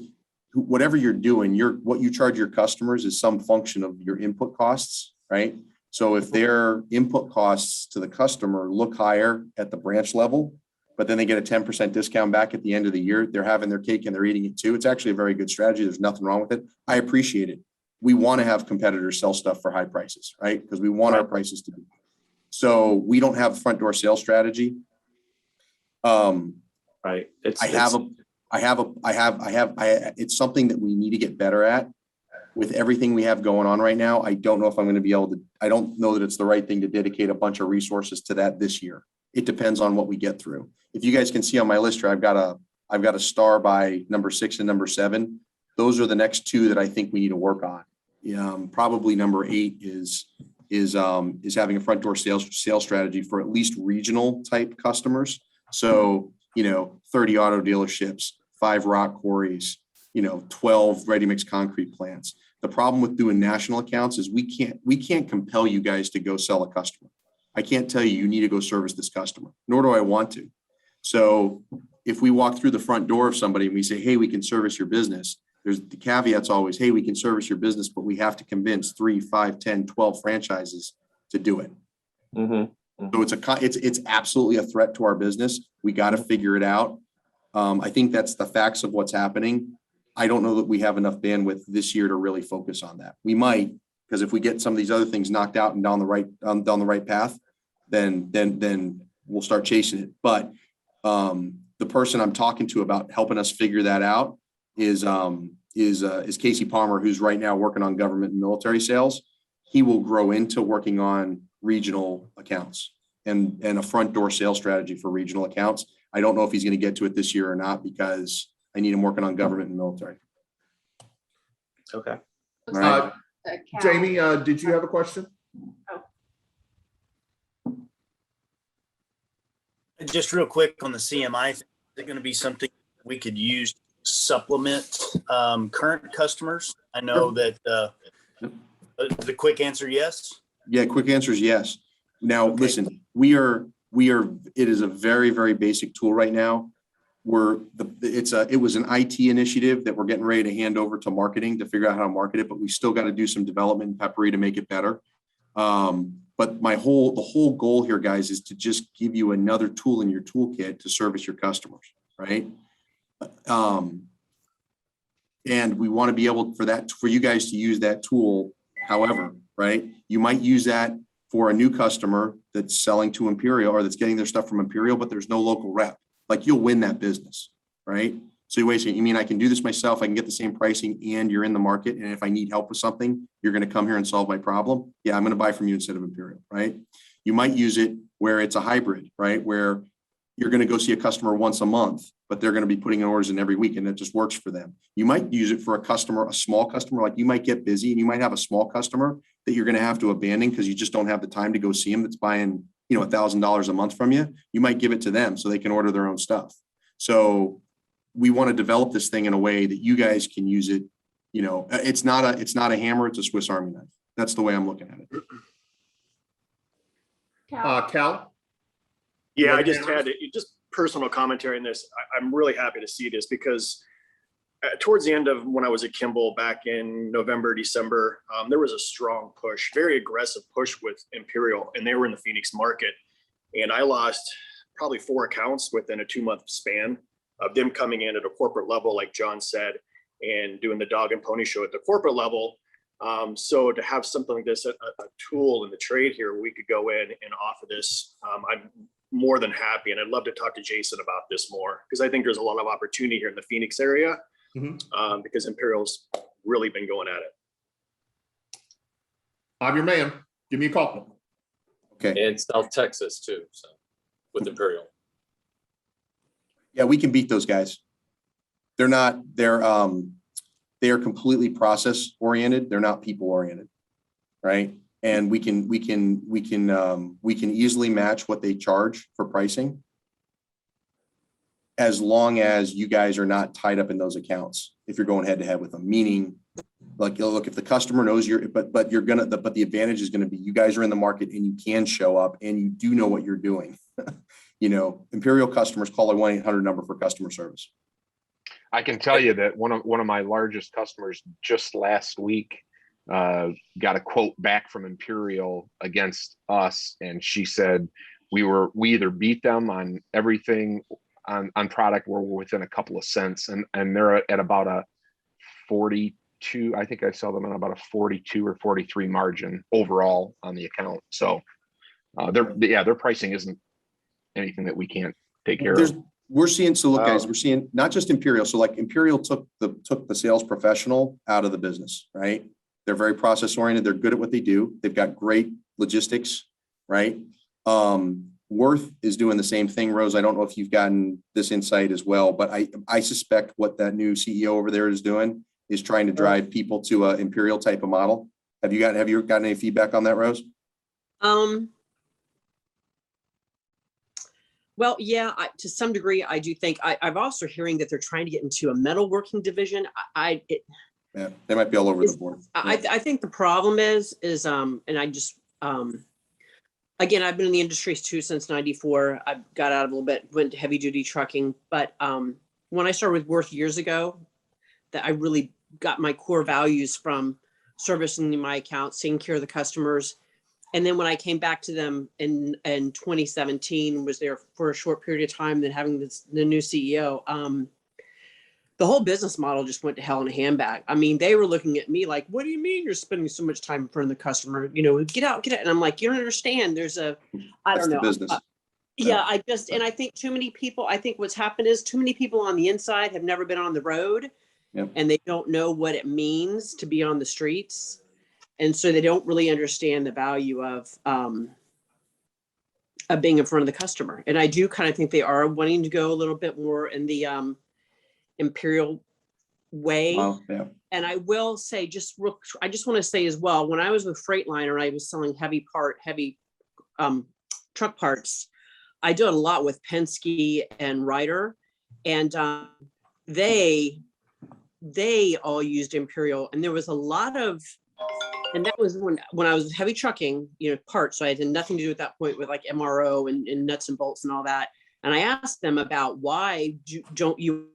whatever you're doing, what you charge your customers is some function of your input costs, right? So if their input costs to the customer look higher at the branch level, but then they get a 10% discount back at the end of the year, they're having their cake and they're eating it too. It's actually a very good strategy. There's nothing wrong with it. I appreciate it. We want to have competitors sell stuff for high prices, right? Because we want our prices to be. So we don't have a front door sales strategy. Right. It's something that we need to get better at. With everything we have going on right now, I don't know if I'm going to be able to, I don't know that it's the right thing to dedicate a bunch of resources to that this year. It depends on what we get through. If you guys can see on my list here, I've got a star by number 6 and number 7. Those are the next 2 that I think we need to work on. Probably number 8 is having a front door sales strategy for at least regional type customers. So, 30 auto dealerships, 5 rock quarries, 12 ready-mix concrete plants. The problem with doing national accounts is we can't compel you guys to go sell a customer. I can't tell you need to go service this customer, nor do I want to. So if we walk through the front door of somebody and we say, hey, we can service your business, there's the caveats always, hey, we can service your business, but we have to convince 3, 5, 10, 12 franchises to do it. Mm-hmm. So it's absolutely a threat to our business. We got to figure it out. I think that's the facts of what's happening. I don't know that we have enough bandwidth this year to really focus on that. We might, because if we get some of these other things knocked out and down the right path, then we'll start chasing it. But the person I'm talking to about helping us figure that out is Casey Palmer, who's right now working on government and military sales. He will grow into working on regional accounts and a front door sales strategy for regional accounts. I don't know if he's going to get to it this year or not because I need him working on government and military. Okay. Looks Uh, like a cow. Jamie, did you have a question? Just real quick on the CMI, is it going to be something we could use to supplement current customers? I know that the quick answer, yes. Yeah, quick answer is yes. Now, Okay. listen, it is a very, very basic tool right now. It was an IT initiative that we're getting ready to hand over to marketing to figure out how to market it, but we still got to do some development in Peppery to make it better. But the whole goal here, guys, is to just give you another tool in your toolkit to service your customers, right? And we want to be able for you guys to use that tool. However, right, you might use that for a new customer that's selling to Imperial or that's getting their stuff from Imperial, but there's no local rep. Like, you'll win that business, right? So you wait a second, you mean I can do this myself? I can get the same pricing and you're in the market. And if I need help with something, you're going to come here and solve my problem. Yeah, I'm going to buy from you instead of Imperial, right? You might use it where it's a hybrid, right? Where you're going to go see a customer once a month, but they're going to be putting in orders in every week and it just works for them. You might use it for a small customer, like you might get busy and you might have a small customer that you're going to have to abandon because you just don't have the time to go see them that's buying, $1,000 a month from you. You might give it to them so they can order their own stuff. So we want to develop this thing in a way that you guys can use it. It's not a hammer, it's a Swiss Army knife. That's the way I'm looking at it. Cal? Yeah, I just had just personal commentary on this. I'm really happy to see this because towards the end of when I was at Kimball back in November, December, there was a strong push, very aggressive push with Imperial, and they were in the Phoenix market. And I lost probably 4 accounts within a 2-month span of them coming in at a corporate level, like John said, and doing the dog and pony show at the corporate level. So to have something like this, a tool in the trade here, we could go in and offer this. I'm more than happy. And I'd love to talk to Jason about this more because I think there's a lot of opportunity here in the Phoenix area because Imperial's really been going at it. I'm your man. Give me a call. Okay. And South Texas too, so with Imperial. Yeah, we can beat those guys. They are completely process oriented. They're not people oriented, right? And we can easily match what they charge for pricing, as long as you guys are not tied up in those accounts. If you're going head to head with them, meaning, like, look, if the customer knows but the advantage is going to be you guys are in the market and you can show up and you do know what you're doing. Imperial customers call a 1-800 number for customer service. I can tell you that one of my largest customers just last week got a quote back from Imperial against us, and she said we either beat them on everything on product where we're within a couple of cents, and they're at about a 42. I think I saw them on about a 42 or 43 margin overall on the account. So their pricing isn't anything that we can't take care of. We're seeing, so look, guys, we're seeing not just Imperial. So like Imperial took the sales professional out of the business, right? They're very process oriented. They're good at what they do. They've got great logistics, right? Worth is doing the same thing. Rose, I don't know if you've gotten this insight as well, but I suspect what that new CEO over there is doing is trying to drive people to a Imperial type of model. Have you gotten any feedback on that, Rose? Well, yeah, to some degree, I do think I'm also hearing that they're trying to get into a metalworking division. Yeah, they might be all over the board. I think the problem is, and I just, again, I've been in the industry too since '94. I got out of a little bit, went to heavy duty trucking. But when I started with Worth years ago, that I really got my core values from servicing my accounts, taking care of the customers. And then when I came back to them in 2017, was there for a short period of time, then having the new CEO, the whole business model just went to hell in a handbag. I mean, they were looking at me like, what do you mean you're spending so much time in front of the customer? Get out. And I'm like, you don't understand. There's I don't know. Business. Yeah, I think too many people, I think what's happened is too many people on the inside have never been on the road. Yep. And they don't know what it means to be on the streets. And so they don't really understand the value of being in front of the customer. And I do kind of think they are wanting to go a little bit more in the Imperial way. Wow, yeah. And I will say, I just want to say as well, when I was with Freightliner, I was selling heavy truck parts. I did a lot with Penske and Ryder, and they all used Imperial, and there was a lot of, and that was when I was heavy trucking, parts. So I had nothing to do at that point with like MRO and nuts and bolts and all that. And I asked them about why don't you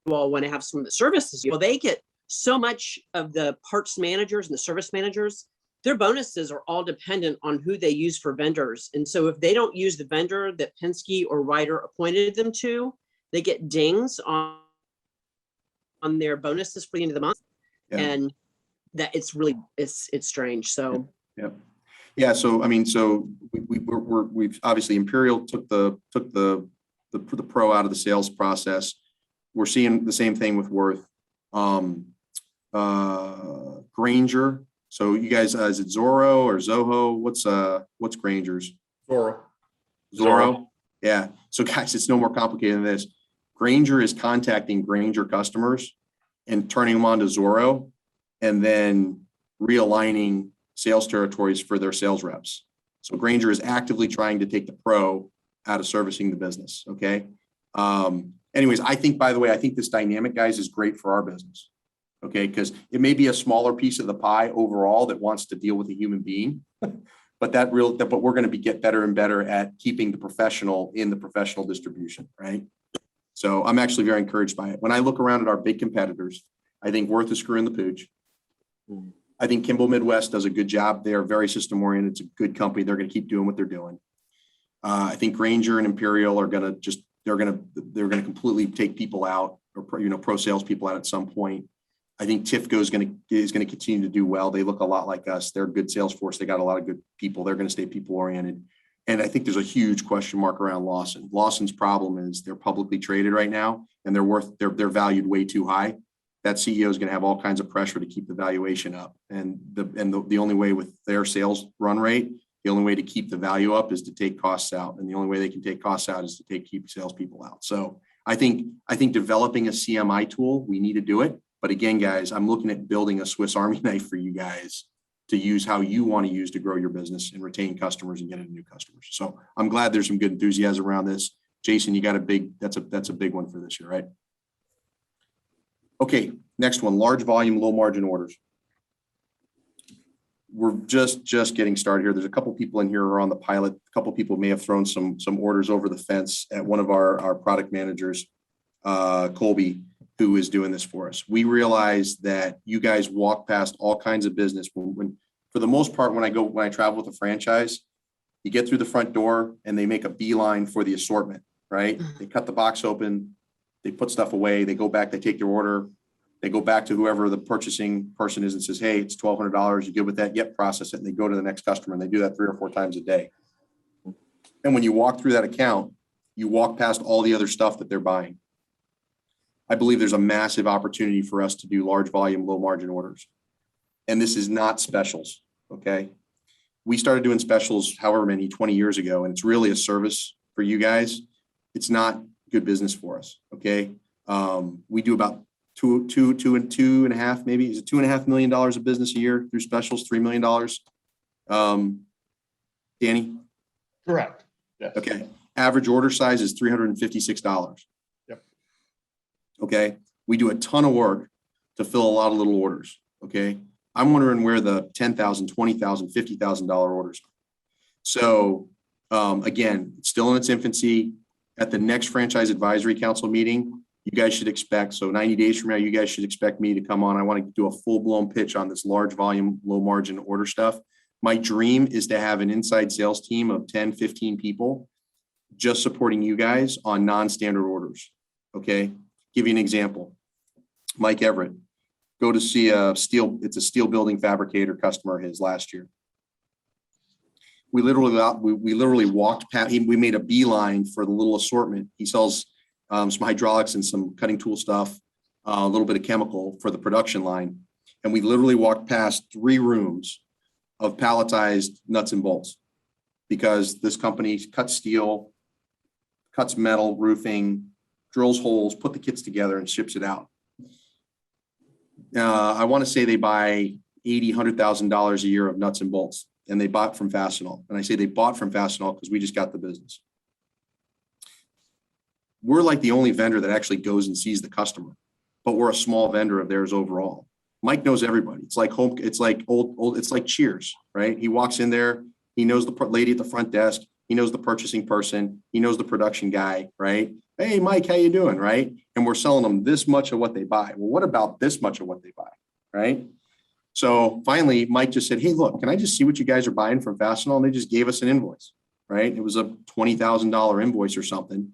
all want to have some of the services? Well, they get so much of the parts managers and the service managers, their bonuses are all dependent on who they use for vendors. And so if they don't use the vendor that Penske or Ryder appointed them to, they get dings on their bonuses for the end of the month. Yeah. And that it's really, it's strange. So. Yep. Yeah. So, I mean, so we've obviously Imperial took the pro out of the sales process. We're seeing the same thing with Worth. Granger. So you guys, is it Zorro or Zoho? What's Granger's? Zorro. Yeah. So guys, it's no more complicated than this. Granger is contacting Granger customers and turning them on to Zorro, and then realigning sales territories for their sales reps. So Granger is actively trying to take the pro out of servicing the business. Okay. Anyways, I think, by the way, I think this dynamic, guys, is great for our business. Okay. Because it may be a smaller piece of the pie overall that wants to deal with a human being, but we're going to get better and better at keeping the professional in the professional distribution. Right. So I'm actually very encouraged by it. When I look around at our big competitors, I think Worth is screwing the pooch. I think Kimball Midwest does a good job. They're very system oriented. It's a good company. They're going to keep doing what they're doing. I think Granger and Imperial are going to they're going to completely take people out, or pro sales people out at some point. I think TIFCO is going to continue to do well. They look a lot like us. They're a good sales force. They got a lot of good people. They're going to stay people oriented. And I think there's a huge question mark around Lawson. Lawson's problem is they're publicly traded right now, and they're valued way too high. That CEO is going to have all kinds of pressure to keep the valuation up. And the only way with their sales run rate, the only way to keep the value up is to take costs out. And the only way they can take costs out is to keep salespeople out. So I think developing a CMI tool, we need to do it. But again, guys, I'm looking at building a Swiss Army knife for you guys to use how you want to use to grow your business and retain customers and get into new customers. So I'm glad there's some good enthusiasm around this. Jason, you got that's a big one for this year, right? Okay, next one, large volume, low margin orders. We're just getting started here. There's a couple people in here who are on the pilot. A couple people may have thrown some orders over the fence at one of our product managers, Colby, who is doing this for us. We realize that you guys walk past all kinds of business. When for the most part, when I travel with a franchise, you get through the front door and they make a beeline for the assortment, right? They cut the box open, they put stuff away, they go back, they take their order, they go back to whoever the purchasing person is and says, hey, it's $1,200. You good with that? Yep, process it. And they go to the next customer, and they do that 3 or 4 times a day. And when you walk through that account, you walk past all the other stuff that they're buying. I believe there's a massive opportunity for us to do large volume, low margin orders. And this is not specials, okay? We started doing specials however many, 20 years ago, and it's really a service for you guys. It's not good business for us, okay? We do about two and a half, maybe. Is it $2.5 million of business a year through specials, $3 million? Danny? Correct. Yes. Okay. Average order size is $356. Yep. Okay. We do a ton of work to fill a lot of little orders. Okay. I'm wondering where the $10,000, $20,000, $50,000 orders are. So again, it's still in its infancy. At the next franchise advisory council meeting, you guys should expect, so 90 days from now, you guys should expect me to come on. I want to do a full-blown pitch on this large volume, low margin order stuff. My dream is to have an inside sales team of 10, 15 people just supporting you guys on non-standard orders. Okay. Give you an example. Mike Everett, go to see it's a steel building fabricator customer of his last year. We literally walked past, we made a beeline for the little assortment. He sells some hydraulics and some cutting tool stuff, a little bit of chemical for the production line. And we literally walked past 3 rooms of palletized nuts and bolts because this company cuts steel, cuts metal, roofing, drills holes, put the kits together and ships it out. I want to say they buy $100,000 a year of nuts and bolts, and they bought from Fastenal. And I say they bought from Fastenal because we just got the business. We're like the only vendor that actually goes and sees the customer, but we're a small vendor of theirs overall. Mike knows everybody. It's like home. It's like old. It's like Cheers, right? He walks in there. He knows the lady at the front desk. He knows the purchasing person. He knows the production guy, right? Hey, Mike, how you doing, right? And we're selling them this much of what they buy. Well, what about this much of what they buy, right? So finally, Mike just said, hey, look, can I just see what you guys are buying from Fastenal? And they just gave us an invoice, right? It was a $20,000 invoice or something.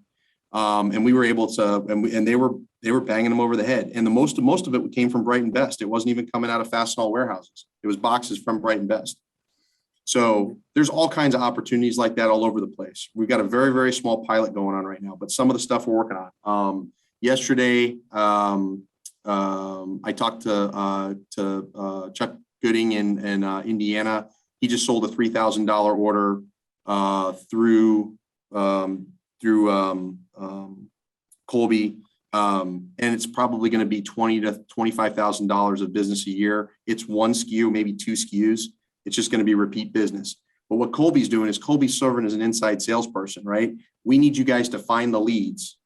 And we were able to, and they were banging them over the head. And the most of it came from Bright and Best. It wasn't even coming out of Fastenal warehouses. It was boxes from Bright and Best. So there's all kinds of opportunities like that all over the place. We've got a very, very small pilot going on right now, but some of the stuff we're working on. Yesterday, I talked to Chuck Gooding in Indiana. He just sold a $3,000 order through Colby, and it's probably going to be $20,000 to $25,000 of business a year. It's one SKU, maybe two SKUs. It's just going to be repeat business. But what Colby's doing is Colby's serving as an inside salesperson, right? We need you guys to find the leads.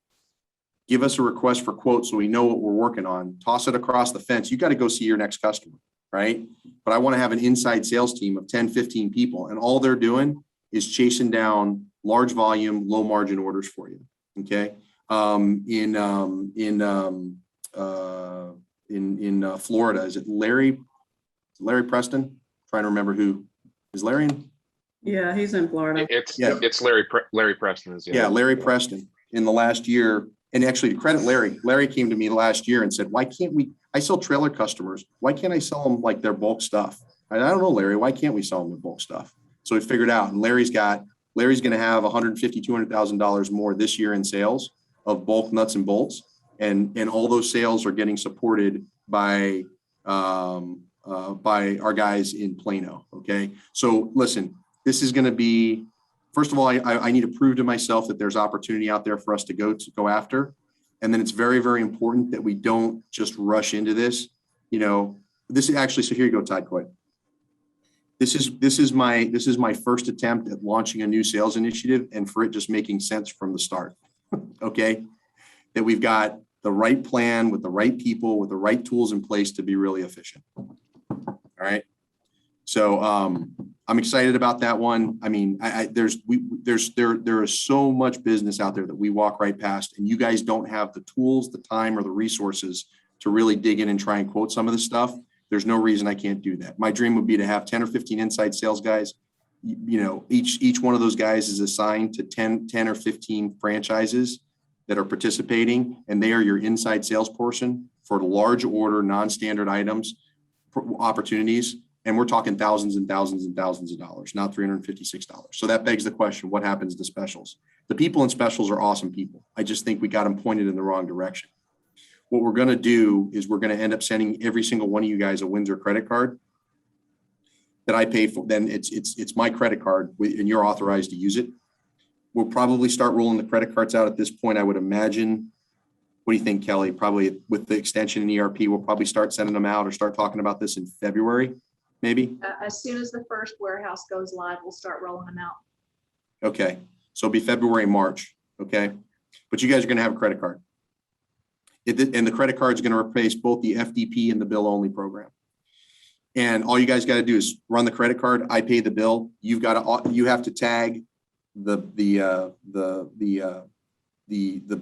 Give us a request for quotes so we know what we're working on. Toss it across the fence. You got to go see your next customer, right? But I want to have an inside sales team of 10, 15 people, and all they're doing is chasing down large volume, low margin orders for you. Okay. In Florida, is it Larry Preston? Trying to remember who is Larry in? Yeah, he's in Florida. It's Larry Preston. Yeah, Larry Preston in the last year. And actually to credit Larry came to me last year and said, why can't I sell trailer customers. Why can't I sell them like their bulk stuff? I don't know, Larry, why can't we sell them their bulk stuff? So we figured out, and Larry's going to have $150,000, $200,000 more this year in sales of bulk nuts and bolts. And all those sales are getting supported by our guys in Plano. Okay. So listen, this is going to be, first of all, I need to prove to myself that there's opportunity out there for us to go after. And then it's very, very important that we don't just rush into this. This is actually, so here you go, Todd Coy. This is my first attempt at launching a new sales initiative, and for it just making sense from the start. Okay. That we've got the right plan with the right people, with the right tools in place to be really efficient. All right. So I'm excited about that one. I mean, there is so much business out there that we walk right past, and you guys don't have the tools, the time, or the resources to really dig in and try and quote some of this stuff. There's no reason I can't do that. My dream would be to have 10 or 15 inside sales guys. Each one of those guys is assigned to 10 or 15 franchises that are participating, and they are your inside sales portion for large order, non-standard items, opportunities. And we're talking thousands and thousands and thousands of dollars, not $356. So that begs the question, what happens to specials? The people in specials are awesome people. I just think we got them pointed in the wrong direction. What we're going to do is we're going to end up sending every single one of you guys a Winzer credit card that I pay for. Then it's my credit card, and you're authorized to use it. We'll probably start rolling the credit cards out at this point, I would imagine. What do you think, Kelly? Probably with the extension in ERP, we'll probably start sending them out or start talking about this in February, maybe. As soon as the first warehouse goes live, we'll start rolling them out. Okay, so it'll be February, March. Okay, but you guys are going to have a credit card. And the credit card is going to replace both the FDP and the bill only program. And all you guys got to do is run the credit card. I pay the bill. You have to tag the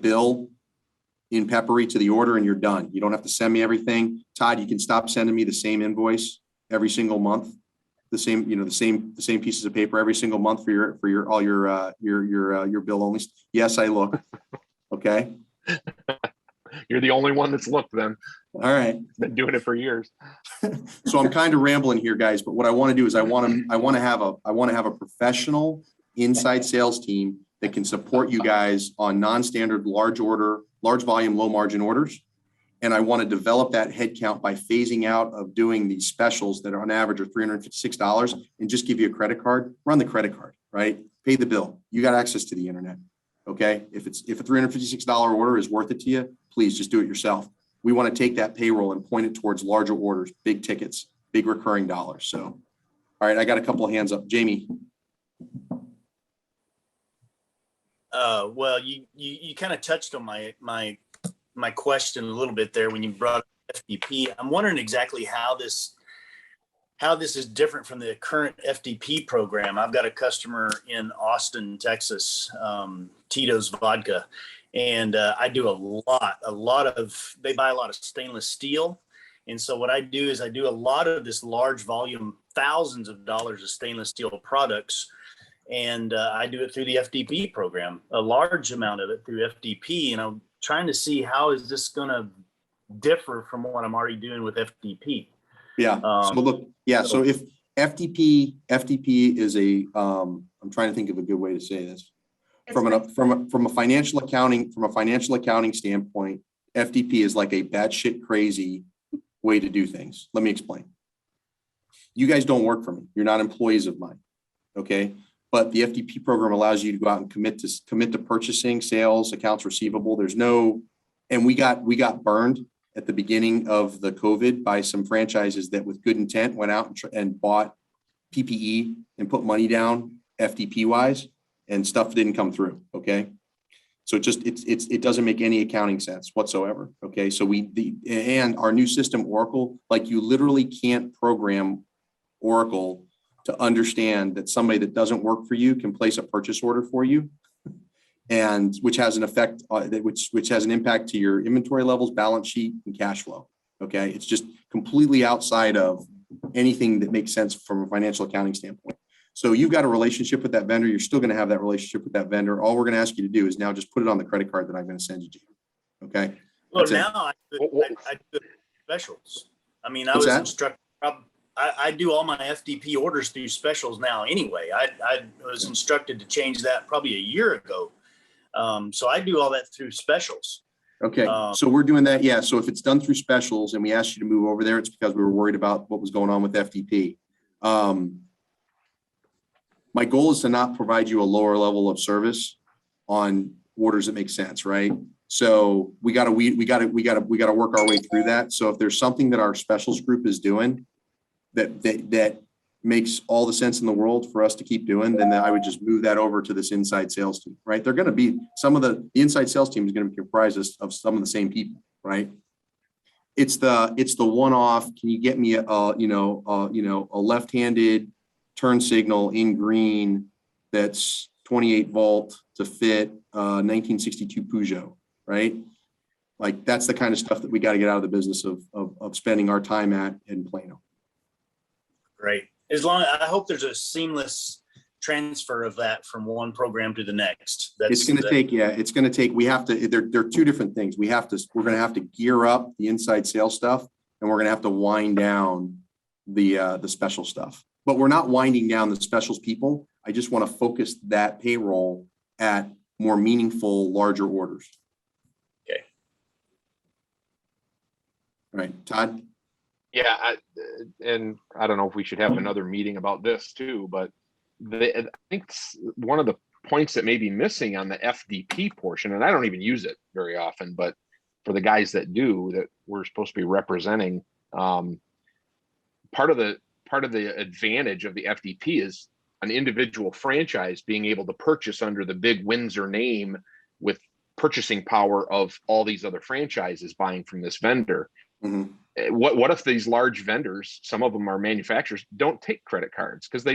bill in Peppery to the order, and you're done. You don't have to send me everything. Todd, you can stop sending me the same invoice every single month, the same pieces of paper every single month for your bill only. Yes, I look. Okay. You're the only one that's looked then. All right. Been doing it for years. So I'm kind of rambling here, guys, but what I want to do is I want to have a professional inside sales team that can support you guys on non-standard large volume, low margin orders. And I want to develop that headcount by phasing out of doing these specials that are on average are $356 and just give you a credit card. Run the credit card, right? Pay the bill. You got access to the internet. Okay. If a $356 order is worth it to you, please just do it yourself. We want to take that payroll and point it towards larger orders, big tickets, big recurring dollars. So, all right, I got a couple of hands up. Jamie. Well, you kind of touched on my question a little bit there when you brought up FDP. I'm wondering exactly how this is different from the current FDP program. I've got a customer in Austin, Texas, Tito's Vodka, and I do they buy a lot of stainless steel. And so what I do is I do a lot of this large volume, thousands of dollars of stainless steel products. And I do it through the FDP program, a large amount of it through FDP. And I'm trying to see how is this going to differ from what I'm already doing with FDP. Yeah. So look, yeah. So if FDP is I'm trying to think of a good way to say this. From a financial accounting standpoint, FDP is like a batshit crazy way to do things. Let me explain. You guys don't work for me. You're not employees of mine. Okay. But the FDP program allows you to go out and commit to purchasing, sales, accounts receivable. And we got burned at the beginning of the COVID by some franchises that with good intent went out and bought PPE and put money down FDP wise, and stuff didn't come through. Okay. So it doesn't make any accounting sense whatsoever. Okay. So and our new system, Oracle, like you literally can't program Oracle to understand that somebody that doesn't work for you can place a purchase order for you, and which has an effect, which has an impact to your inventory levels, balance sheet, and cash flow. Okay, it's just completely outside of anything that makes sense from a financial accounting standpoint. So you've got a relationship with that vendor. You're still going to have that relationship with that vendor. All we're going to ask you to do is now just put it on the credit card that I'm going to send you to. Okay. Well, now I do specials. I mean, I was instructed. I do all my FDP orders through specials now anyway. I was instructed to change that probably a year ago. So I do all that through specials. Okay, so we're doing that. Yeah, so if it's done through specials and we asked you to move over there, it's because we were worried about what was going on with FDP. My goal is to not provide you a lower level of service on orders that make sense, right? So we got to work our way through that. So if there's something that our specials group is doing that makes all the sense in the world for us to keep doing, then I would just move that over to this inside sales team, right? They're going to be the inside sales team is going to be comprised of some of the same people, right? It's the one-off. Can you get me a left-handed turn signal in green that's 28 volt to fit 1962 Peugeot, right? Like that's the kind of stuff that we got to get out of the business of spending our time at in Plano. Great. I hope there's a seamless transfer of that from one program to the next. It's going to take, we have to, there are two different things. We're going to have to gear up the inside sales stuff, and we're going to have to wind down the special stuff, but we're not winding down the specials people. I just want to focus that payroll at more meaningful, larger orders. Okay. All right, Todd. Yeah, and I don't know if we should have another meeting about this too, but I think one of the points that may be missing on the FDP portion, and I don't even use it very often, but for the guys that do, that we're supposed to be representing, part of the advantage of the FDP is an individual franchise being able to purchase under the big Winzer name with purchasing power of all these other franchises buying from this vendor. Mm-hmm. What if these large vendors, some of them are manufacturers, don't take credit cards because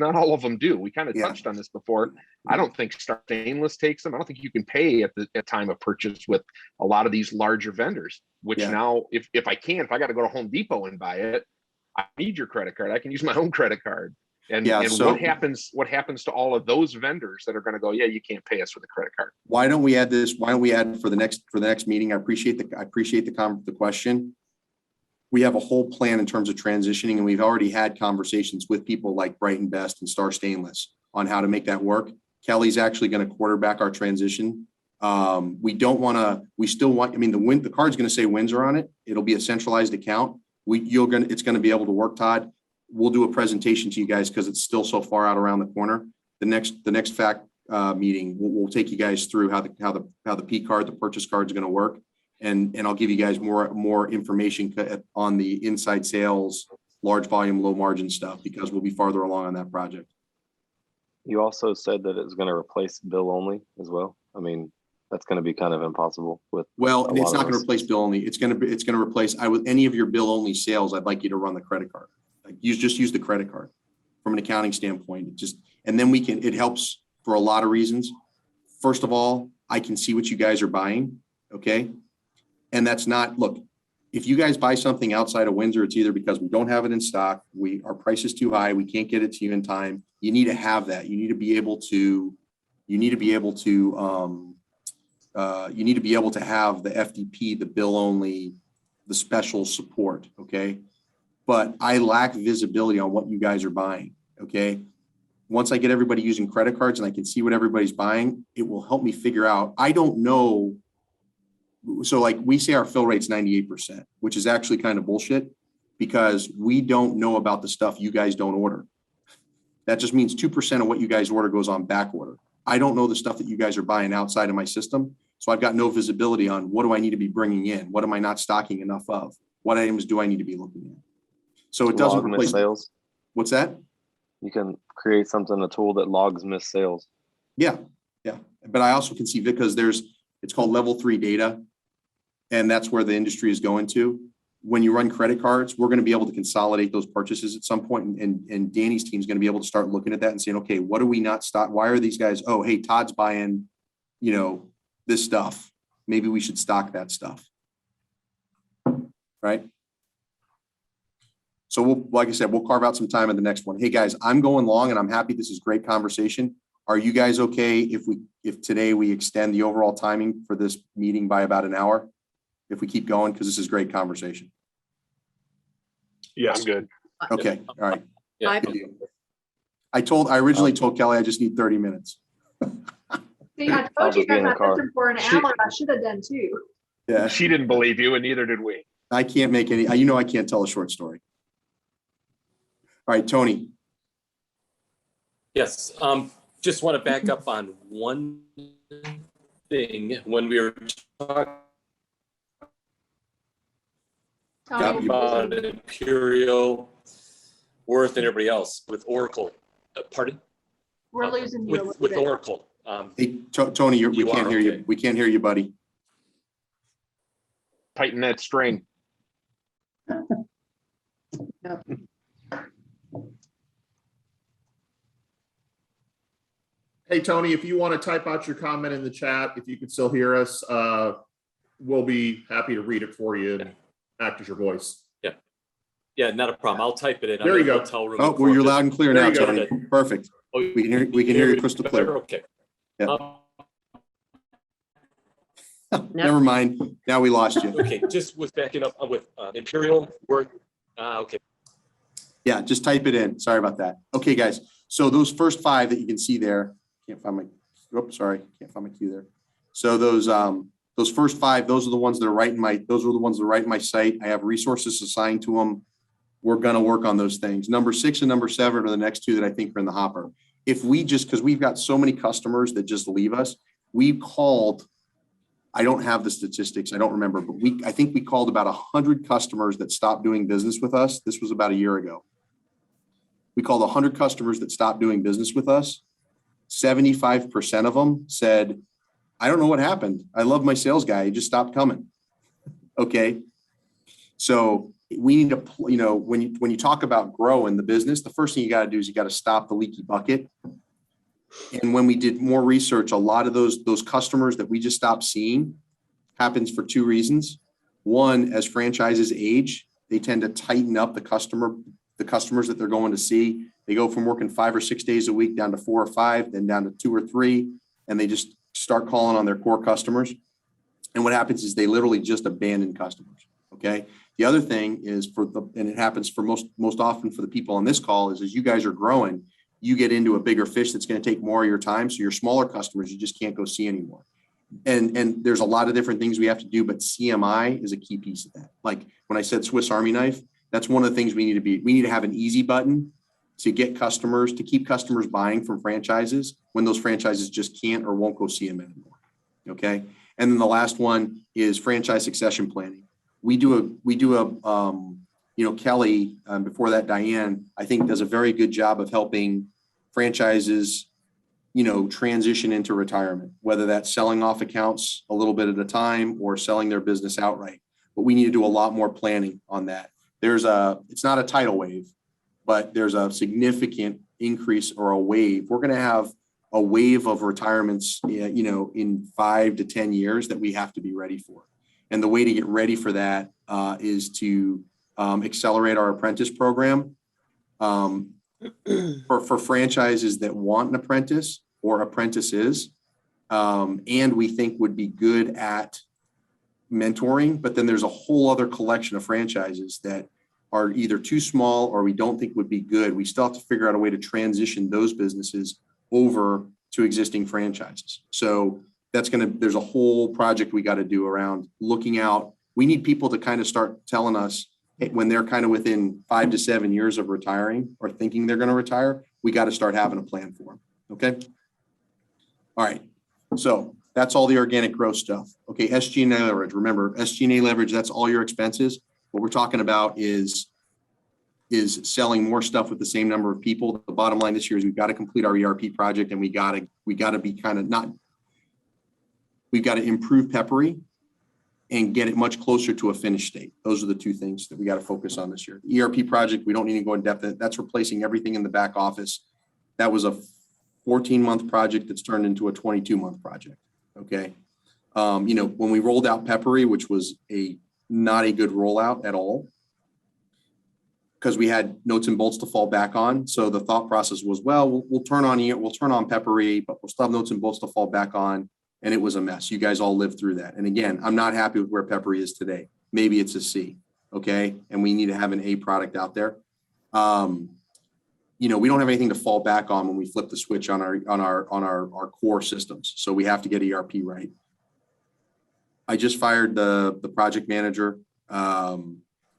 not all of them do. We kind of touched on this before. I don't think Star Stainless takes them. I don't think you can pay at time of purchase with a lot of these larger vendors, which now if I got to go to Home Depot and buy it, I need your credit card. I can use my own credit card. And what happens to all of those vendors that are going to go, yeah, you can't pay us with a credit card? Why don't we add this? Why don't we add for the next meeting? I appreciate the question. We have a whole plan in terms of transitioning, and we've already had conversations with people like Bright & Best and Star Stainless on how to make that work. Kelly's actually going to quarterback our transition. The card's going to say Winzer on it. It'll be a centralized account. It's going to be able to work, Todd. We'll do a presentation to you guys because it's still so far out around the corner. The next FAC meeting, we'll take you guys through how the P card, the purchase card is going to work. And I'll give you guys more information on the inside sales, large volume, low margin stuff, because we'll be farther along on that project. You also said that it's going to replace bill only as well. I mean, that's going to be kind of impossible with. Well, a it's lot not of going to us. replace bill only. It's going to replace, with any of your bill only sales, I'd like you to run the credit card. Like just use the credit card from an accounting standpoint. And then it helps for a lot of reasons. First of all, I can see what you guys are buying. Okay. And that's not, look, if you guys buy something outside of Winzer, it's either because we don't have it in stock, our price is too high, we can't get it to you in time. You need to have that. You need to be able to have the FDP, the bill only, the special support. Okay. But I lack visibility on what you guys are buying. Okay. Once I get everybody using credit cards and I can see what everybody's buying, it will help me figure out. I don't know. So like we say our fill rate's 98%, which is actually kind of bullshit because we don't know about the stuff you guys don't order. That just means 2% of what you guys order goes on back order. I don't know the stuff that you guys are buying outside of my system. So I've got no visibility on what do I need to be bringing in? What am I not stocking enough of? What items do I need to be looking at? So it doesn't Log replace missed sales. What's that? You can create a tool that logs missed sales. Yeah. Yeah. But I also can see because it's called level 3 data. And that's where the industry is going to. When you run credit cards, we're going to be able to consolidate those purchases at some point. And Danny's team is going to be able to start looking at that and saying, okay, what do we not stock? Why are these guys? Oh, hey, Todd's buying, this stuff. Maybe we should stock that stuff. Right. So like I said, we'll carve out some time in the next one. Hey guys, I'm going long and I'm happy. This is great conversation. Are you guys okay if today we extend the overall timing for this meeting by about an hour? If we keep going, because this is great conversation. Yeah, I'm good. Okay, all right. Yeah. Good deal. I originally told Kelly I just need 30 minutes. See, I I'll told you just be in guys the I car. booked them for an hour. I should have done two. Yeah, She didn't believe you and neither did we. I can't make any, I can't tell a short story. All right, Tony. Yes, just want to back up on one thing when we were talking about Imperial, Worth, and everybody else with Oracle. Pardon? We're losing you a little With bit. Oracle. Hey, Tony, we You can't are hear you. okay. We can't hear you, buddy. Tighten that string. Hey, Tony, if you want to type out your comment in the chat, if you can still hear us, we'll be happy to read it for you and act as your voice. Yeah, not a problem. I'll type it in. There you go. Hotel room Oh, well, you're loud and clear There now, you go. Tony. Perfect. Oh, We can hear you crystal clear. Okay. Yeah. Never mind. Now we lost you. Okay, just was backing up with Imperial, Worth. Okay. Yeah, just type it in. Sorry about that. Okay, guys. So those first 5 that you can see there, can't find my cue there. So those first 5, those are the ones that are right in my site. I have resources assigned to them. We're going to work on those things. Number 6 and number 7 are the next 2 that I think are in the hopper. If we because we've got so many customers that just leave us, we called, I don't have the statistics, I don't remember, but I think we called about 100 customers that stopped doing business with us. This was about a year ago. We called 100 customers that stopped doing business with us. 75% of them said, I don't know what happened. I love my sales guy. He just stopped coming. Okay. So we need to, when you talk about growing the business, the first thing you got to do is you got to stop the leaky bucket. And when we did more research, a lot of those customers that we just stopped seeing happens for 2 reasons. One, as franchises age, they tend to tighten up the customers that they're going to see. They go from working 5 or 6 days a week down to 4 or 5, then down to 2 or 3, and they just start calling on their core customers. And what happens is they literally just abandon customers. Okay. The other thing is and it happens for most often for the people on this call is as you guys are growing, you get into a bigger fish that's going to take more of your time. So your smaller customers, you just can't go see anymore. And there's a lot of different things we have to do, but CMI is a key piece of that. Like when I said Swiss Army knife, that's one of the things we need to have an easy button to get customers, to keep customers buying from franchises when those franchises just can't or won't go see them anymore. Okay. And then the last one is franchise succession planning. We do a you know, Kelly, before that, Diane, I think does a very good job of helping franchises, you know, transition into retirement, whether that's selling off accounts a little bit at a time or selling their business outright. But we need to do a lot more planning on that. It's not a tidal wave, but there's a significant increase or a wave. We're going to have a wave of retirements, you know, in 5 to 10 years that we have to be ready for. And the way to get ready for that is to accelerate our apprentice program for franchises that want an apprentice or apprentices, and we think would be good at mentoring. But then there's a whole other collection of franchises that are either too small or we don't think would be good. We still have to figure out a way to transition those businesses over to existing franchises. So there's a whole project we got to do around looking out. We need people to kind of start telling us, hey, when they're kind of within 5 to 7 years of retiring or thinking they're going to retire, we got to start having a plan for them. Okay. All right. So that's all the organic growth stuff. Okay. SG&A leverage. Remember, SG&A leverage, that's all your expenses. What we're talking about is selling more stuff with the same number of people. The bottom line this year is we've got to complete our ERP project, and we got to be kind of not, we've got to improve Peppery and get it much closer to a finished state. Those are the two things that we got to focus on this year. The ERP project, we don't need to go in depth. That's replacing everything in the back office. That was a 14-month project that's turned into a 22-month project. Okay. You know, when we rolled out Peppery, which was not a good rollout at all, because we had nuts and bolts to fall back on. So the thought process was, well, we'll turn on Peppery, but we'll still have nuts and bolts to fall back on. And it was a mess. You guys all lived through that. And again, I'm not happy with where Peppery is today. Maybe it's a C. Okay. And we need to have an A product out there. You know, we don't have anything to fall back on when we flip the switch on our core systems. So we have to get ERP right. I just fired the project manager.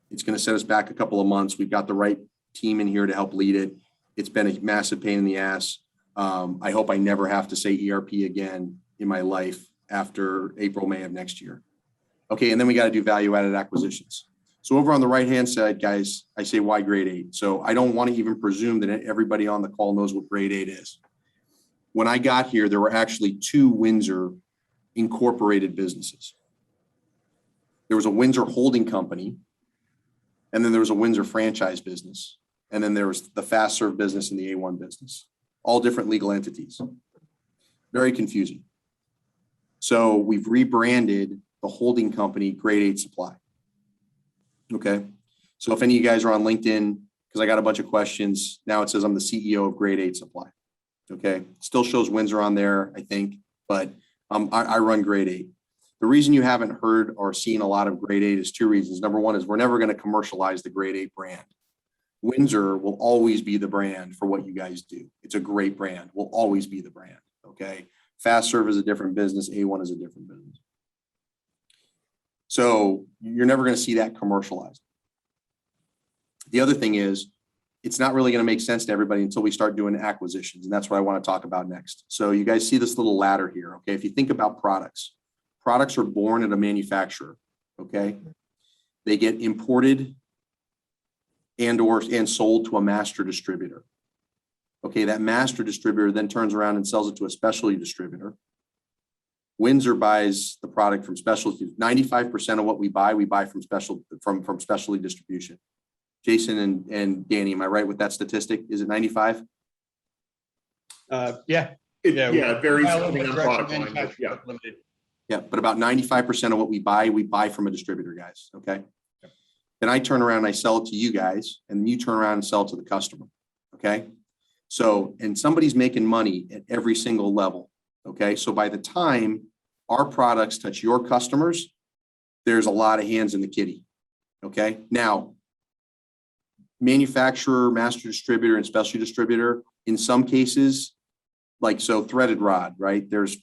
It's going to set us back a couple of months. We've got the right team in here to help lead it. It's been a massive pain in the ass. I hope I never have to say ERP again in my life after April, May of next year. Okay. And then we got to do value-added acquisitions. So over on the right-hand side, guys, I say why grade 8. So I don't want to even presume that everybody on the call knows what grade 8 is. When I got here, there were actually 2 Windsor incorporated businesses. There was a Windsor holding company, and then there was a Windsor franchise business. And then there was the Fast Serve business and the A1 business, all different legal entities. Very confusing. So we've rebranded the holding company Grade 8 Supply. Okay. So if any of you guys are on LinkedIn, because I got a bunch of questions, now it says I'm the CEO of Grade 8 Supply. Okay. Still shows Windsor on there, I think, but I run Grade 8. The reason you haven't heard or seen a lot of Grade 8 is 2 reasons. Number one is we're never going to commercialize the Grade 8 brand. Windsor will always be the brand for what you guys do. It's a great brand. Will always be the brand. Okay. Fast Serve is a different business. A1 is a different business. So you're never going to see that commercialized. The other thing is it's not really going to make sense to everybody until we start doing acquisitions. And that's what I want to talk about next. So you guys see this little ladder here. Okay. If you think about products are born at a manufacturer. Okay. They get imported and sold to a master distributor. Okay. That master distributor then turns around and sells it to a specialty distributor. Windsor buys the product from specialty. 95% of what we buy from specialty distribution. Jason and Danny, am I right with that statistic? Is it 95? Yeah, it varies depending on product line. Yeah. Yeah, but about 95% of what we buy from a distributor, guys. Okay. Then I turn around and I sell it to you guys, and you turn around and sell it to the customer. Okay. So, and somebody's making money at every single level. Okay. So by the time our products touch your customers, there's a lot of hands in the kitty. Okay. Now, manufacturer, master distributor, and specialty distributor, in some cases, like so threaded rod, right? There's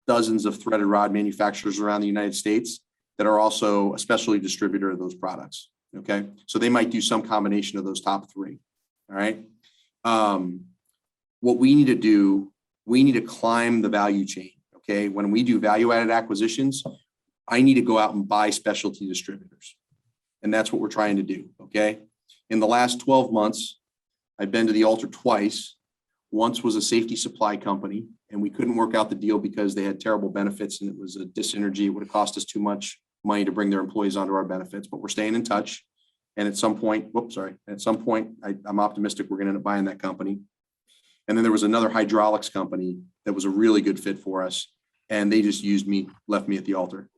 dozens of threaded rod manufacturers around the United States that are also a specialty distributor of those products. Okay. So they might do some combination of those top 3. All right. What we need to do, we need to climb the value chain. okay, when we do value-added acquisitions, I need to go out and buy specialty distributors. And that's what we're trying to do, okay? In the last 12 months, I've been to the altar twice. Once was a safety supply company, and we couldn't work out the deal because they had terrible benefits and it was a dis-synergy. It would have cost us too much money to bring their employees onto our benefits, but we're staying in touch. And at some point, I'm optimistic we're gonna end up buying that company. And then there was another hydraulics company that was a really good fit for us. And they just left me at the altar.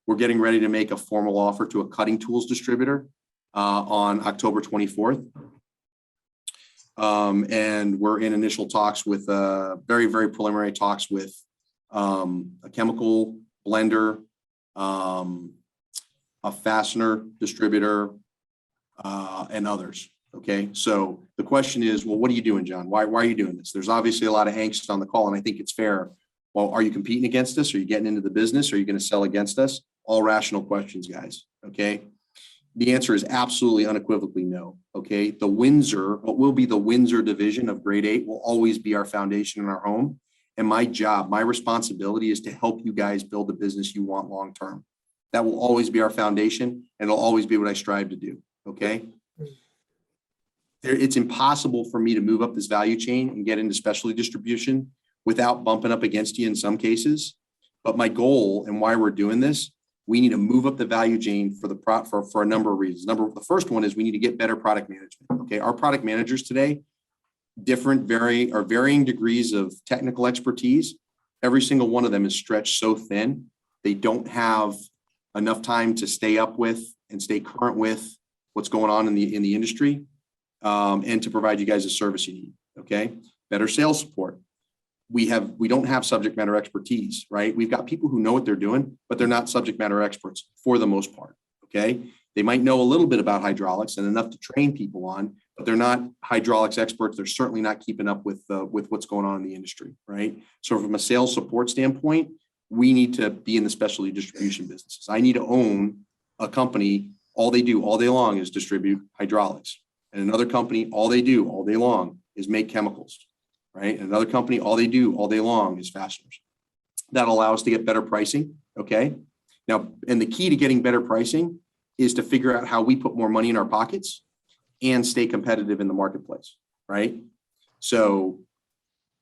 We're getting ready to make a formal offer to a cutting tools distributor on October 24th. And we're in initial talks with very, very preliminary talks with a chemical blender, a fastener distributor, and others. Okay, so the question is, well, what are you doing, John? Why are you doing this? There's obviously a lot of angst on the call, and I think it's fair. Well, are you competing against us? Are you getting into the business? Are you going to sell against us? All rational questions, guys. Okay. The answer is absolutely unequivocally no. Okay. The Winzer, what will be the Winzer division of grade 8 will always be our foundation in our home. And my job, my responsibility is to help you guys build the business you want long-term. That will always be our foundation, and it'll always be what I strive to do. Okay. It's impossible for me to move up this value chain and get into specialty distribution without bumping up against you in some cases. But my goal and why we're doing this, we need to move up the value chain for a number of reasons. The first one is we need to get better product management. Okay, our product managers today, varying degrees of technical expertise. Every single one of them is stretched so thin, they don't have enough time to stay up with and stay current with what's going on in the industry, and to provide you guys the service you need. Okay, better sales support. We don't have subject matter expertise, right? We've got people who know what they're doing, but they're not subject matter experts for the most part. Okay, they might know a little bit about hydraulics and enough to train people on, but they're not hydraulics experts. They're certainly not keeping up with what's going on in the industry, right? So from a sales support standpoint, we need to be in the specialty distribution businesses. I need to own a company. All they do all day long is distribute hydraulics, and another company, all they do all day long is make chemicals. Right? And another company, all they do all day long is fasteners. That allows us to get better pricing. Okay. Now, and the key to getting better pricing is to figure out how we put more money in our pockets and stay competitive in the marketplace. Right? So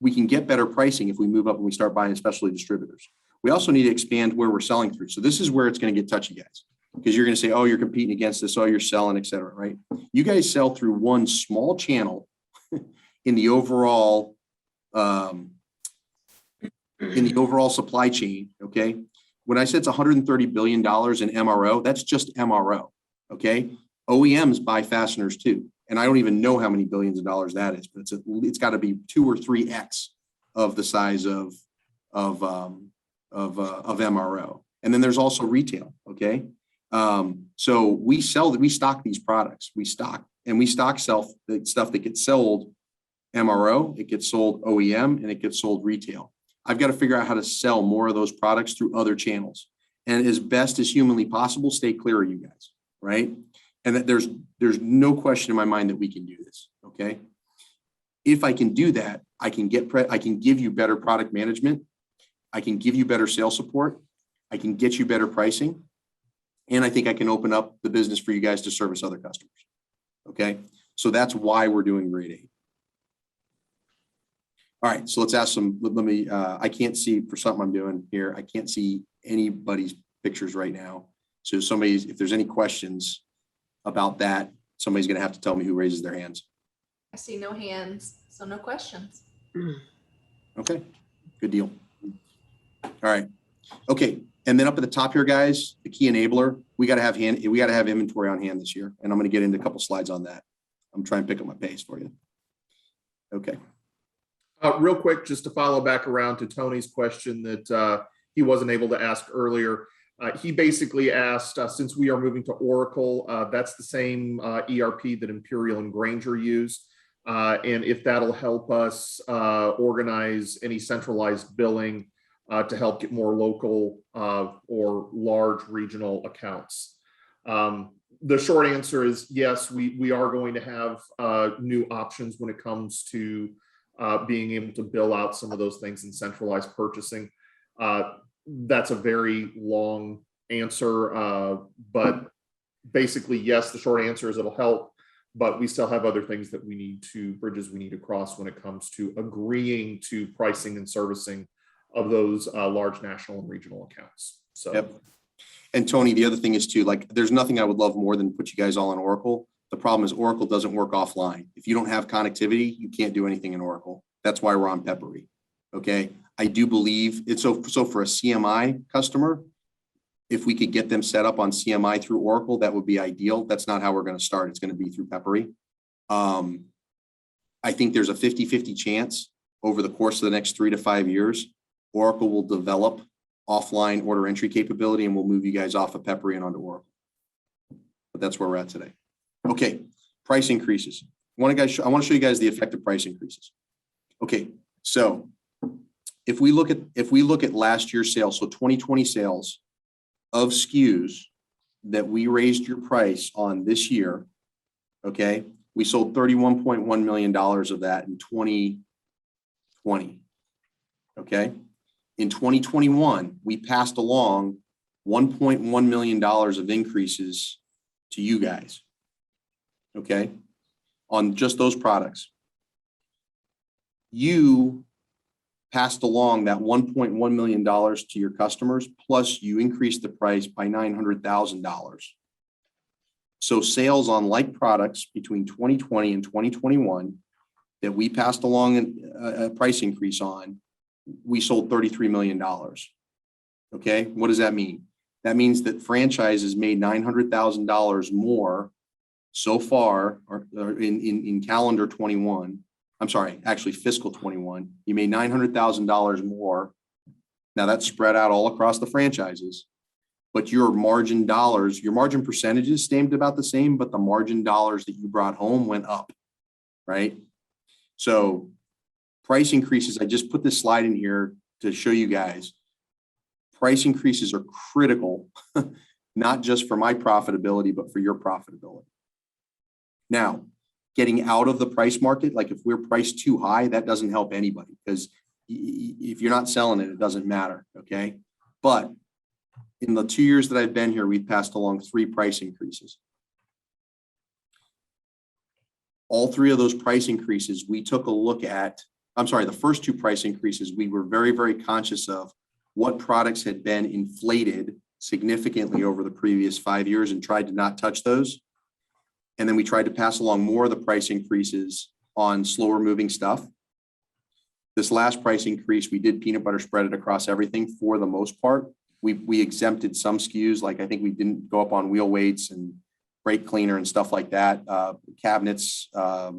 we can get better pricing if we move up and we start buying specialty distributors. We also need to expand where we're selling through. So this is where it's going to get touchy, guys, because you're going to say, oh, you're competing against this, oh, you're selling, et cetera. Right? You guys sell through one small channel in the overall supply chain. Okay. When I said it's $130 billion in MRO, that's just MRO. Okay. OEMs buy fasteners too. And I don't even know how many billions of dollars that is, but it's got to be 2 or 3x of the size of MRO. And then there's also retail. Okay. So we stock these products. We stock the stuff that gets sold MRO, it gets sold OEM, and it gets sold retail. I've got to figure out how to sell more of those products through other channels, and as best as humanly possible, stay clear of you guys, right? And that there's no question in my mind that we can do this. Okay, if I can do that, I can give you better product management, I can give you better sales support, I can get you better pricing, and I think I can open up the business for you guys to service other customers. Okay, so that's why we're doing grade 8. All right, so let's ask I can't see for something I'm doing here. I can't see anybody's pictures right now. So if there's any questions about that, somebody's gonna have to tell me who raises their hands. I see no hands, so no questions. Okay, good deal. All right, okay. And then up at the top here, guys, the key enabler, we gotta have inventory on hand this year. And I'm gonna get into a couple slides on that. I'm trying to pick up my pace for you. Okay. Real quick, just to follow back around to Tony's question that he wasn't able to ask earlier. He basically asked, since we are moving to Oracle, that's the same ERP that Imperial and Grainger use, and if that'll help us organize any centralized billing to help get more local or large regional accounts. The short answer is yes, we are going to have new options when it comes to being able to bill out some of those things in centralized purchasing. That's a very long answer, but basically, yes, the short answer is it'll help, but we still have other things that bridges we need to cross when it comes to agreeing to pricing and servicing of those large national and regional accounts. So. Yep. And Tony, the other thing is too, like, there's nothing I would love more than put you guys all on Oracle. The problem is Oracle doesn't work offline. If you don't have connectivity, you can't do anything in Oracle. That's why we're on Peppery. Okay. I do believe it's so for a CMI customer, if we could get them set up on CMI through Oracle, that would be ideal. That's not how we're going to start. It's going to be through Peppery. I think there's a 50-50 chance over the course of the next 3 to 5 years, Oracle will develop offline order entry capability and we'll move you guys off of Peppery and onto Oracle. But that's where we're at today. Okay, price increases. I want to show you guys the effect of price increases. Okay, so if we look at last year's sales, so 2020 sales of SKUs that we raised your price on this year, okay, we sold $31.1 million of that in 2020. Okay. In 2021, we passed along $1.1 million of increases to you guys. Okay. On just those products. You passed along that $1.1 million to your customers, plus you increased the price by $900,000. So sales on like products between 2020 and 2021 that we passed along a price increase on, we sold $33 million. Okay, what does that mean? That means that franchises made $900,000 more so far or in calendar 21. I'm sorry, actually fiscal 21. You made $900,000 more. Now that's spread out all across the franchises. But your margin dollars, your margin percentages stayed about the same, but the margin dollars that you brought home went up, right? So price increases, I just put this slide in here to show you guys. Price increases are critical, not just for my profitability, but for your profitability. Now, getting out of the price market, like if we're priced too high, that doesn't help anybody because if you're not selling it, it doesn't matter, okay? But in the 2 years that I've been here, we've passed along 3 price increases. All 3 of those price increases, we took a look at, the first 2 price increases, we were very, very conscious of what products had been inflated significantly over the previous 5 years and tried to not touch those. And then we tried to pass along more of the price increases on slower moving stuff. This last price increase, we did peanut butter spread it across everything for the most part. We exempted some SKUs, like I think we didn't go up on wheel weights and brake cleaner and stuff like that. Cabinets,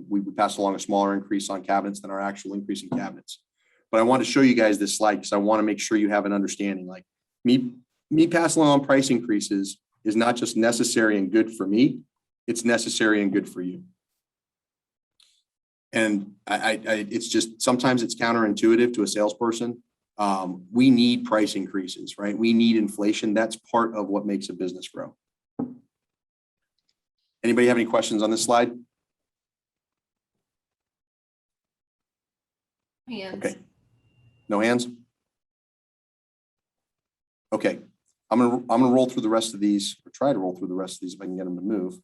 we passed along a smaller increase on cabinets than our actual increase in cabinets. But I want to show you guys this slide because I want to make sure you have an understanding. Like me passing along price increases is not just necessary and good for me, it's necessary and good for you. And it's just, sometimes it's counterintuitive to a salesperson. We need price increases, right? We need inflation. That's part of what makes a business grow. Anybody have any questions on this slide? Hands. Okay. No hands? Okay. I'm gonna roll through the rest of these, or try to roll through the rest of these if I can get them to move.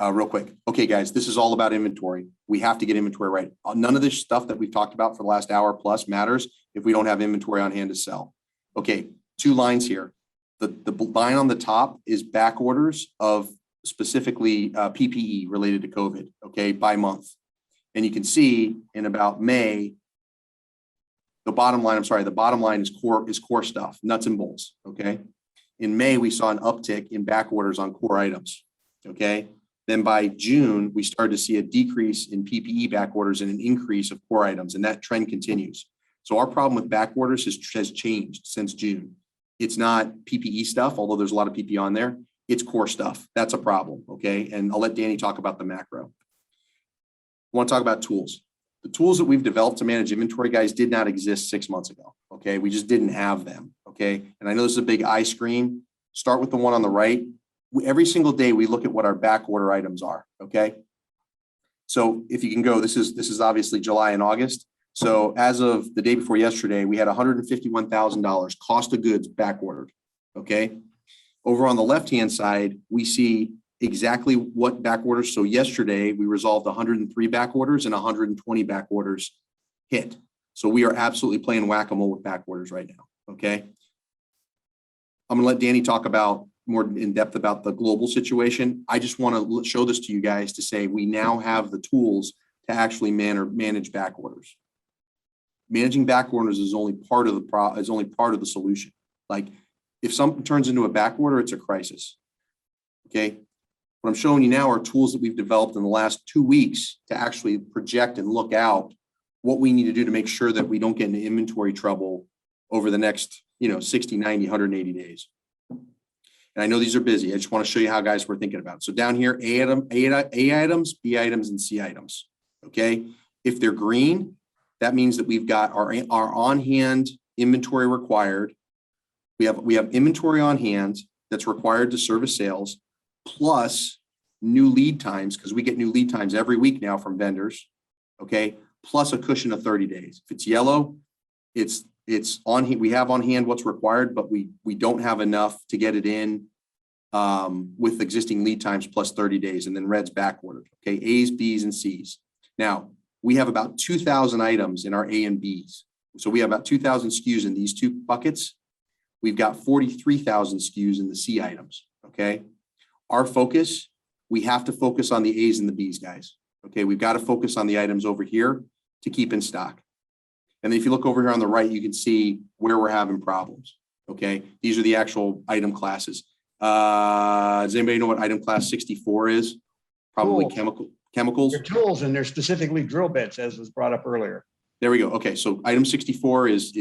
Real quick. Okay, guys, this is all about inventory. We have to get inventory right. None of this stuff that we've talked about for the last hour plus matters if we don't have inventory on hand to sell. Okay, 2 lines here. The line on the top is back orders of specifically PPE related to COVID, okay, by month. And you can see in about May, the bottom line is core stuff, nuts and bolts, okay? In May, we saw an uptick in back orders on core items, okay? Then by June, we started to see a decrease in PPE back orders and an increase of core items, and that trend continues. So our problem with back orders has changed since June. It's not PPE stuff, although there's a lot of PPE on there. It's core stuff. That's a problem, okay? And I'll let Danny talk about the macro. I want to talk about tools. The tools that we've developed to manage inventory, guys, did not exist 6 months ago, okay? We just didn't have them, okay? And I know this is a big eye screen. Start with the one on the right. Every single day we look at what our back order items are, okay? So if you can go, this is obviously July and August. So as of the day before yesterday, we had $151,000 cost of goods back ordered. Okay. Over on the left-hand side, we see exactly what back orders. So yesterday we resolved 103 back orders and 120 back orders hit. So we are absolutely playing whack-a-mole with back orders right now. Okay. I'm going to let Danny talk about more in depth about the global situation. I just want to show this to you guys to say we now have the tools to actually manage back orders. Managing back orders is only part of the solution. Like if something turns into a back order, it's a crisis. Okay. What I'm showing you now are tools that we've developed in the last 2 weeks to actually project and look out what we need to do to make sure that we don't get into inventory trouble over the next, 60, 90, 180 days. And I know these are busy. I just want to show you how guys we're thinking about it. So down here, A items, B items, and C items. Okay. If they're green, that means that we've got our on-hand inventory required. We have inventory on hand that's required to service sales, plus new lead times, because we get new lead times every week now from vendors. Okay. Plus a cushion of 30 days. If it's yellow, it's on here. We have on hand what's required, but we don't have enough to get it in with existing lead times plus 30 days, and then red's back ordered. Okay. A's, B's, and C's. Now we have about 2,000 items in our A and B's. So we have about 2,000 SKUs in these two buckets. We've got 43,000 SKUs in the C items. Okay. Our focus, we have to focus on the A's and the B's, guys. Okay. We've got to focus on the items over here to keep in stock. And then if you look over here on the right, you can see where we're having problems. Okay. These are the actual item classes. Does anybody know what item class 64 is? Probably chemicals. They're tools, and they're specifically drill bits, as was brought up earlier. There we go. Okay. So item 64 is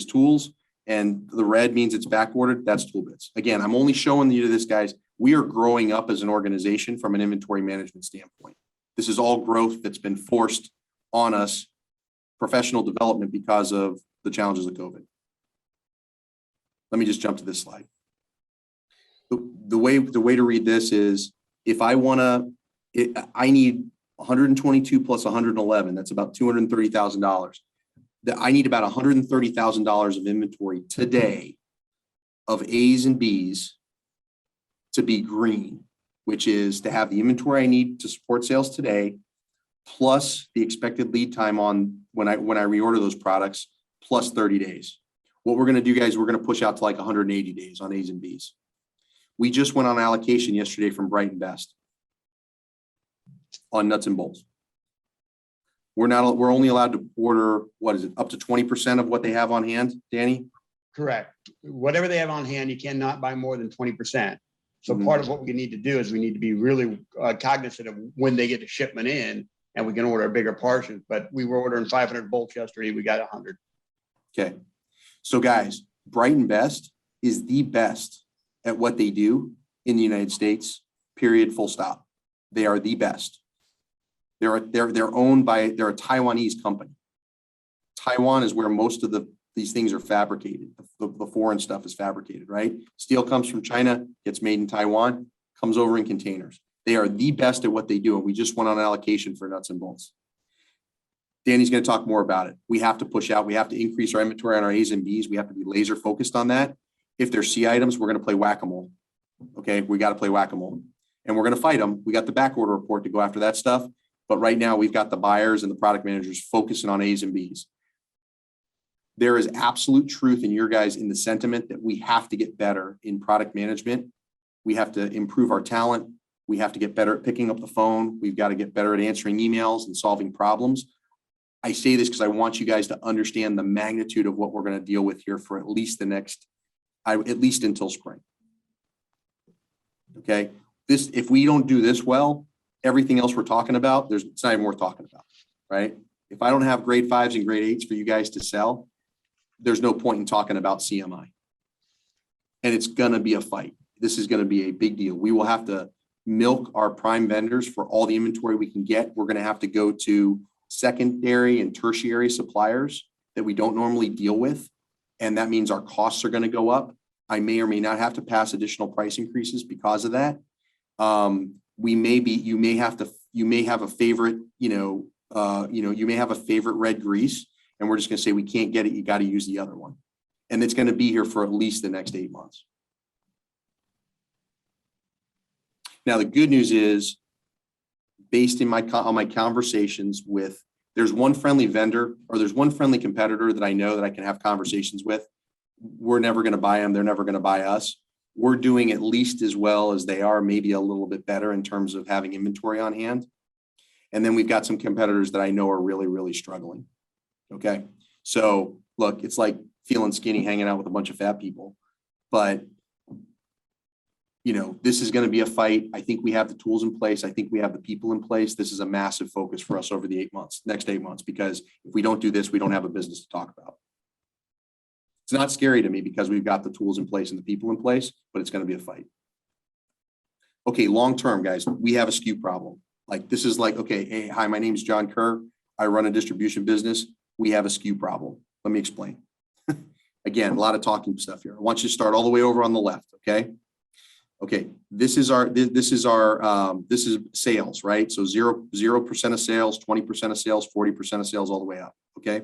tools, and the red means it's back ordered. That's tool bits. Again, I'm only showing you this, guys. We are growing up as an organization from an inventory management standpoint. This is all growth that's been forced on us, professional development, because of the challenges of COVID. Let me just jump to this slide. The way to read this is, if I I need 122 plus 111, that's about $230,000. I need about $130,000 of inventory today of A's and B's to be green, which is to have the inventory I need to support sales today, plus the expected lead time on when I reorder those products, plus 30 days. What we're going to do, guys, we're going to push out to like 180 days on A's and B's. We just went on allocation yesterday from Bright and Best on nuts and bolts. We're only allowed to order, what is it, up to 20% of what they have on hand, Danny? Correct. Whatever they have on hand, you cannot buy more than 20%. So part of what we need to do is we need to be really cognizant of when they get the shipment in, and we can order a bigger portion. But we were ordering 500 bolts yesterday. We got 100. Okay. So guys, Bright and Best is the best at what they do in the United States, period, full stop. They are the best. They're owned by, they're a Taiwanese company. Taiwan is where most of these things are fabricated. The foreign stuff is fabricated, right? Steel comes from China, gets made in Taiwan, comes over in containers. They are the best at what they do. And we just went on allocation for nuts and bolts. Danny's going to talk more about it. We have to push out. We have to increase our inventory on our A's and B's. We have to be laser focused on that. If they're C items, we're going to play whack-a-mole. Okay. We got to play whack-a-mole, and we're going to fight them. We got the back order report to go after that stuff. But right now we've got the buyers and the product managers focusing on A's and B's. There is absolute truth in your guys in the sentiment that we have to get better in product management. We have to improve our talent. We have to get better at picking up the phone. We've got to get better at answering emails and solving problems. I say this because I want you guys to understand the magnitude of what we're going to deal with here for at least until spring. Okay. If we don't do this well, everything else we're talking about, it's not even worth talking about, right? If I don't have grade 5s and grade 8s for you guys to sell, there's no point in talking about CMI. And it's going to be a fight. This is going to be a big deal. We will have to milk our prime vendors for all the inventory we can get. We're going to have to go to secondary and tertiary suppliers that we don't normally deal with. And that means our costs are going to go up. I may or may not have to pass additional price increases because of that. You may have a favorite, You may have a favorite red grease, and we're just gonna say we can't get it, you gotta use the other one. And it's gonna be here for at least the next 8 months. Now, the good news is, based on my conversations with, there's one friendly vendor, or there's one friendly competitor that I know that I can have conversations with. We're never gonna buy them, they're never gonna buy us. We're doing at least as well as they are, maybe a little bit better in terms of having inventory on hand. And then we've got some competitors that I know are really, really struggling. Okay. So look, it's like feeling skinny, hanging out with a bunch of fat people, but this is going to be a fight. I think we have the tools in place. I think we have the people in place. This is a massive focus for us over the next 8 months, because if we don't do this, we don't have a business to talk about. It's not scary to me because we've got the tools in place and the people in place, but it's going to be a fight. Okay. Long-term, guys, we have a SKU problem. Like, this is like, okay, hey, hi, my name is John Kerr. I run a distribution business. We have a SKU problem. Let me explain. Again, a lot of talking stuff here. I want you to start all the way over on the left. Okay. Okay. This is sales, right? So 0% of sales, 20% of sales, 40% of sales, all the way up. Okay.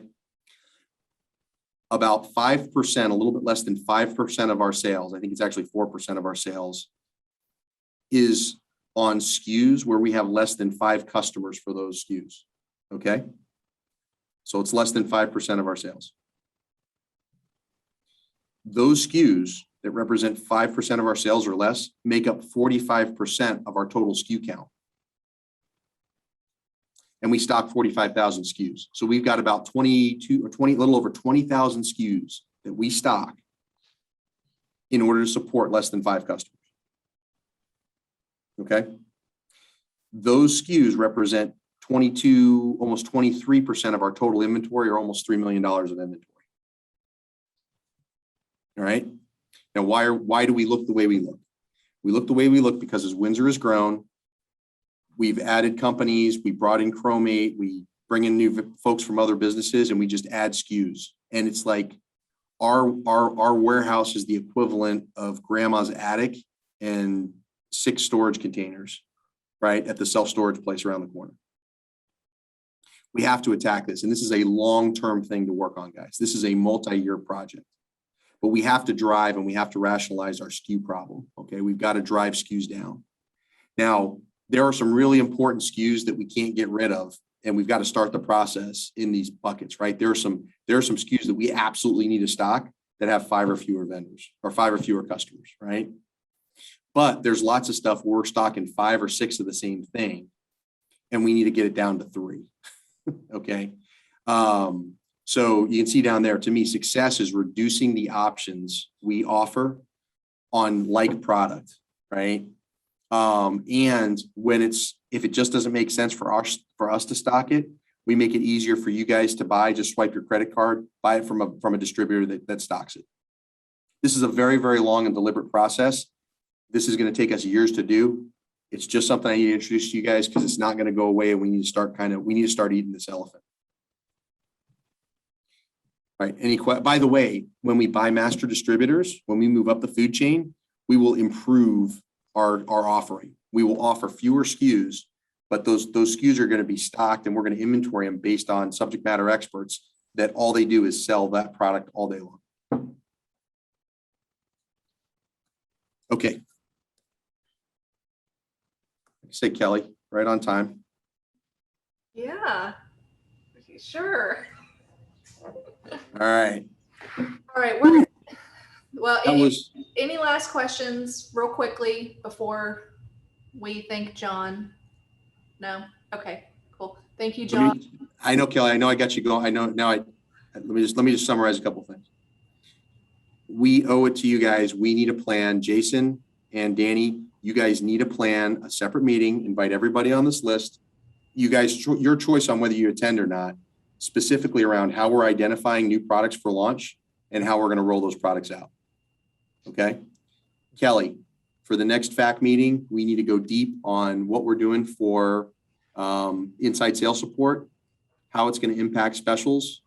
About 5%, a little bit less than 5% of our sales, I think it's actually 4% of our sales, is on SKUs where we have less than 5 customers for those SKUs. Okay. So it's less than 5% of our sales. Those SKUs that represent 5% of our sales or less make up 45% of our total SKU count. And we stock 45,000 SKUs. So we've got about 22 or 20, a little over 20,000 SKUs that we stock in order to support less than 5 customers. Okay. Those SKUs represent 22, almost 23% of our total inventory, or almost $3 million of inventory. All right. Now, why do we look the way we look? We look the way we look because as Winzer has grown, we've added companies, we brought in Chromate, we bring in new folks from other businesses, and we just add SKUs. And it's like our warehouse is the equivalent of grandma's attic and 6 storage containers, right, at the self-storage place around the corner. We have to attack this. And this is a long-term thing to work on, guys. This is a multi-year project. But we have to drive and we have to rationalize our SKU problem. Okay, we've got to drive SKUs down. Now, there are some really important SKUs that we can't get rid of, and we've got to start the process in these buckets, right? There are some SKUs that we absolutely need to stock that have 5 or fewer vendors or 5 or fewer customers, right? But there's lots of stuff where we're stocking 5 or 6 of the same thing, and we need to get it down to 3. Okay. So you can see down there, to me, success is reducing the options we offer on like product, right? And if it just doesn't make sense for us to stock it, we make it easier for you guys to buy. Just swipe your credit card, buy it from a distributor that stocks it. This is a very, very long and deliberate process. This is going to take us years to do. It's just something I need to introduce to you guys because it's not going to go away, and we need to start eating this elephant. Right. By the way, when we buy master distributors, when we move up the food chain, we will improve our offering. We will offer fewer SKUs, but those SKUs are going to be stocked, and we're going to inventory them based on subject matter experts that all they do is sell that product all day long. Okay. Say Kelly, right on time. Yeah, sure. All right. All right. Well, any last questions real quickly before we thank John? No? Okay, cool. Thank you, John. I know, Kelly, I know I got you going. I know now let me just summarize a couple of things. We owe it to you guys. We need a plan. Jason and Danny, you guys need a plan, a separate meeting, invite everybody on this list. You guys, your choice on whether you attend or not, specifically around how we're identifying new products for launch and how we're going to roll those products out. Okay. Kelly, for the next FAC meeting, we need to go deep on what we're doing for inside sales support, how it's going to impact specials,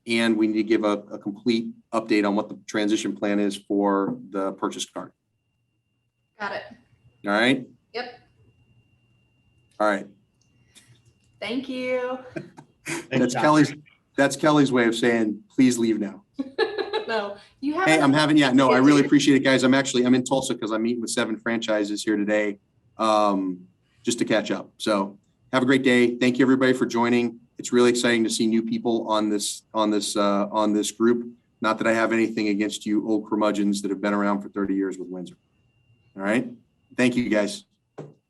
and we need to give a complete update on what the transition plan is for the purchase card. Got it. All right. Yep. All right. Thank you. That's Kelly's way of saying, please leave now. No, you have. Hey, I really appreciate it, guys. I'm in Tulsa because I'm meeting with 7 franchises here today, just to catch up. So have a great day. Thank you, everybody, for joining. It's really exciting to see new people on this group. Not that I have anything against you old curmudgeons that have been around for 30 years with Winzer. All right. Thank you, guys.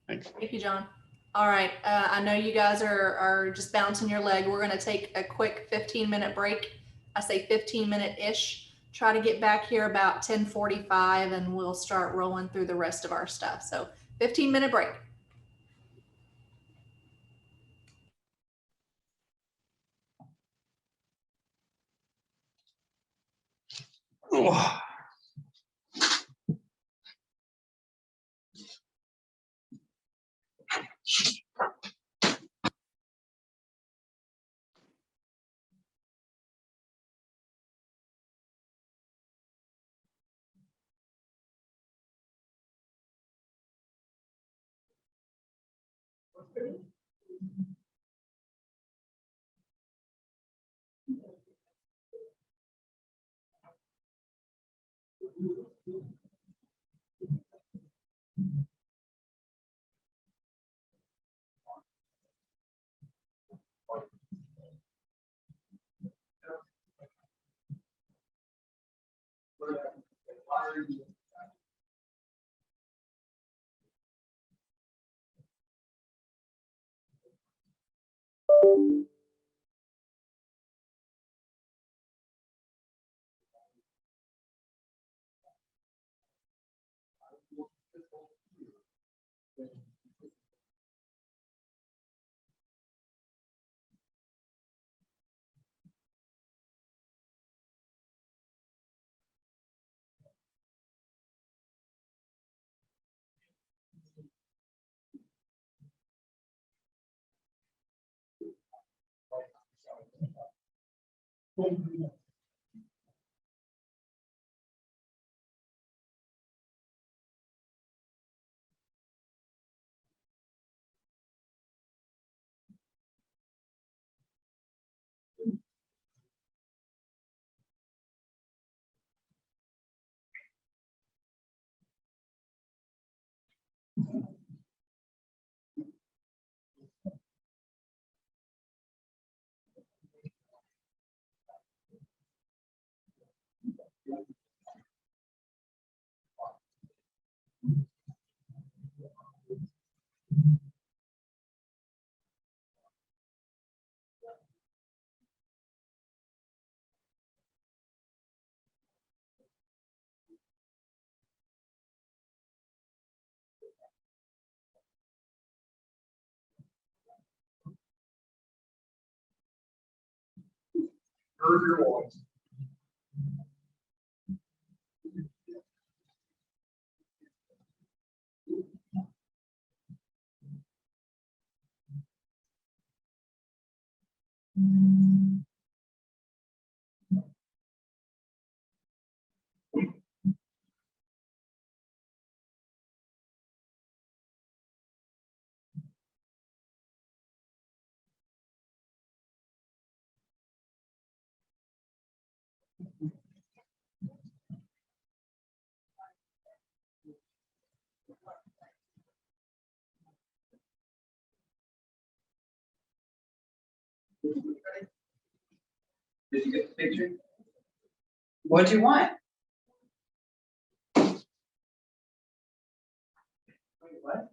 Thanks. Thank you, John. All right. I know you guys are just bouncing your leg. We're going to take a quick 15-minute break. I say 15-minute-ish. Try to get back here about 10:45 and we'll start rolling through the rest of our stuff. So 15-minute break. Oh. Did you get the picture? What do you want? Wait, what?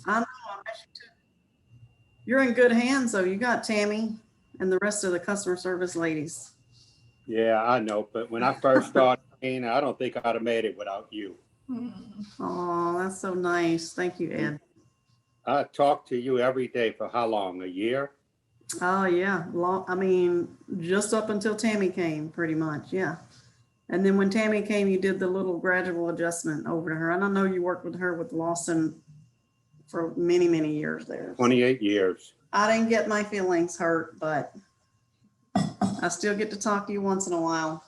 I know, you're in good hands, though. You got Tammy and the rest of the customer service ladies. Yeah, I know, but when I first started, I don't think I'd have made it without you. Oh, that's so nice. Thank you, Ed. I talked to you every day for how long? A year? Oh, yeah. I mean, just up until Tammy came, pretty much. Yeah. And then when Tammy came, you did the little gradual adjustment over to her. And I know you worked with her with Lawson for many, many years there. 28 years. I didn't get my feelings hurt, but I still get to talk to you once in a while.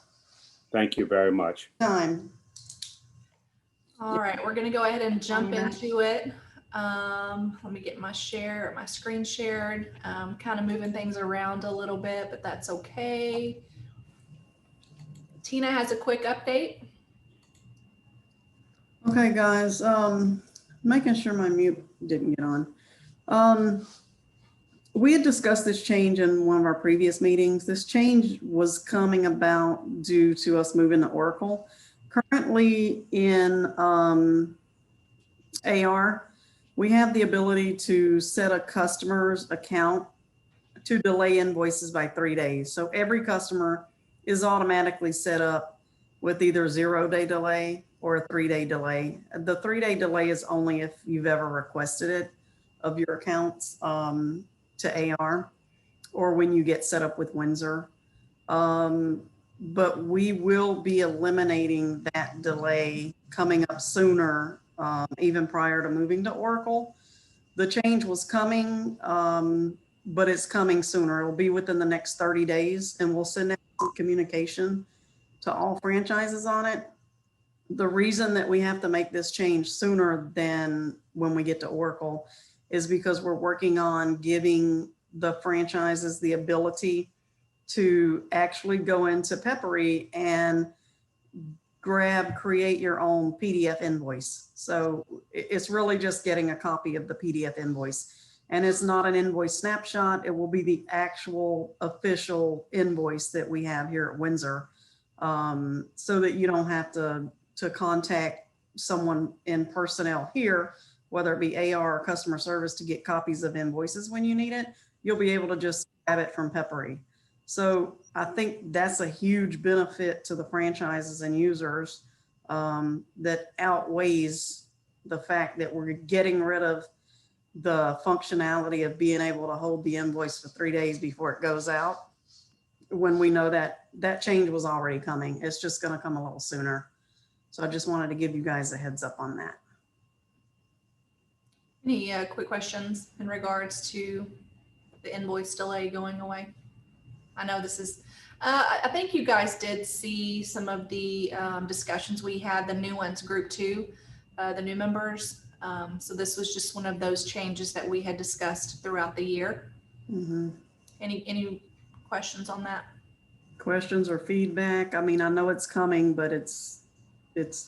Thank you very much. Time. All right, we're gonna go ahead and jump into it. Let me get my screen shared. Kind of moving things around a little bit, but that's okay. Tina has a quick update. Okay, guys, making sure my mute didn't get on. We had discussed this change in one of our previous meetings. This change was coming about due to us moving to Oracle. Currently in AR, we have the ability to set a customer's account to delay invoices by 3 days. So every customer is automatically set up with either 0-day delay or a 3-day delay. The 3-day delay is only if you've ever requested it of your accounts to AR or when you get set up with Winzer. But we will be eliminating that delay coming up sooner, even prior to moving to Oracle. The change was coming, but it's coming sooner. It'll be within the next 30 days, and we'll send out some communication to all franchises on it. The reason that we have to make this change sooner than when we get to Oracle is because we're working on giving the franchises the ability to actually go into Peppery and create your own PDF invoice. So it's really just getting a copy of the PDF invoice. And it's not an invoice snapshot. It will be the actual official invoice that we have here at Winzer, so that you don't have to contact someone in personnel here, whether it be AR or customer service, to get copies of invoices when you need it. You'll be able to just grab it from Peppery. So I think that's a huge benefit to the franchises and users, that outweighs the fact that we're getting rid of the functionality of being able to hold the invoice for 3 days before it goes out, when we know that that change was already coming. It's just going to come a little sooner. So I just wanted to give you guys a heads up on that. Any quick questions in regards to the invoice delay going away? I know this is, I think you guys did see some of the discussions we had, the new ones, group 2, the new members. So this was just one of those changes that we had discussed throughout the year. Mm-hmm. Any questions on that? Questions or feedback? I mean, I know it's coming, but it's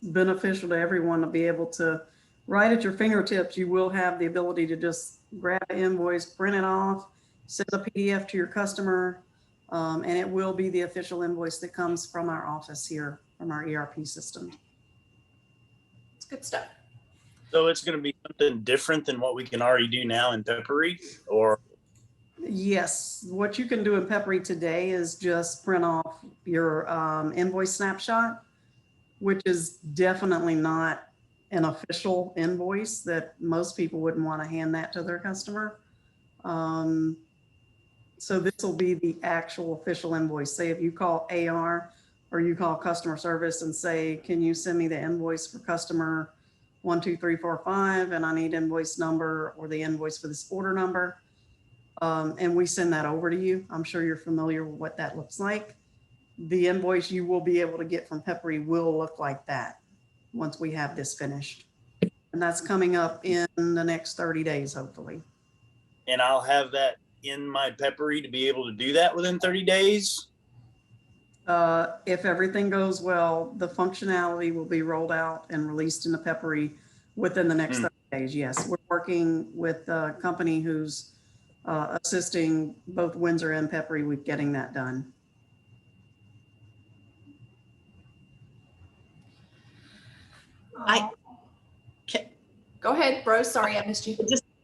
beneficial to everyone to be able to, right at your fingertips, you will have the ability to just grab an invoice, print it off, send a PDF to your customer, and it will be the official invoice that comes from our office here, from our ERP system. It's good stuff. So it's going to be something different than what we can already do now in Peppery, or? Yes, what you can do in Peppery today is just print off your invoice snapshot, which is definitely not an official invoice that most people wouldn't want to hand that to their customer. So this will be the actual official invoice. Say if you call AR or you call customer service and say, can you send me the invoice for customer 12345 and I need invoice number or the invoice for this order number. And we send that over to you. I'm sure you're familiar with what that looks like. The invoice you will be able to get from Peppery will look like that once we have this finished. And that's coming up in the next 30 days, hopefully. And I'll have that in my Peppery to be able to do that within 30 days? If everything goes well, the functionality will be rolled out and released in the Peppery within the next 30 days. Yes, we're working with a company who's assisting both Winzer and Peppery with getting that done. Go ahead, bro. Sorry, I missed you.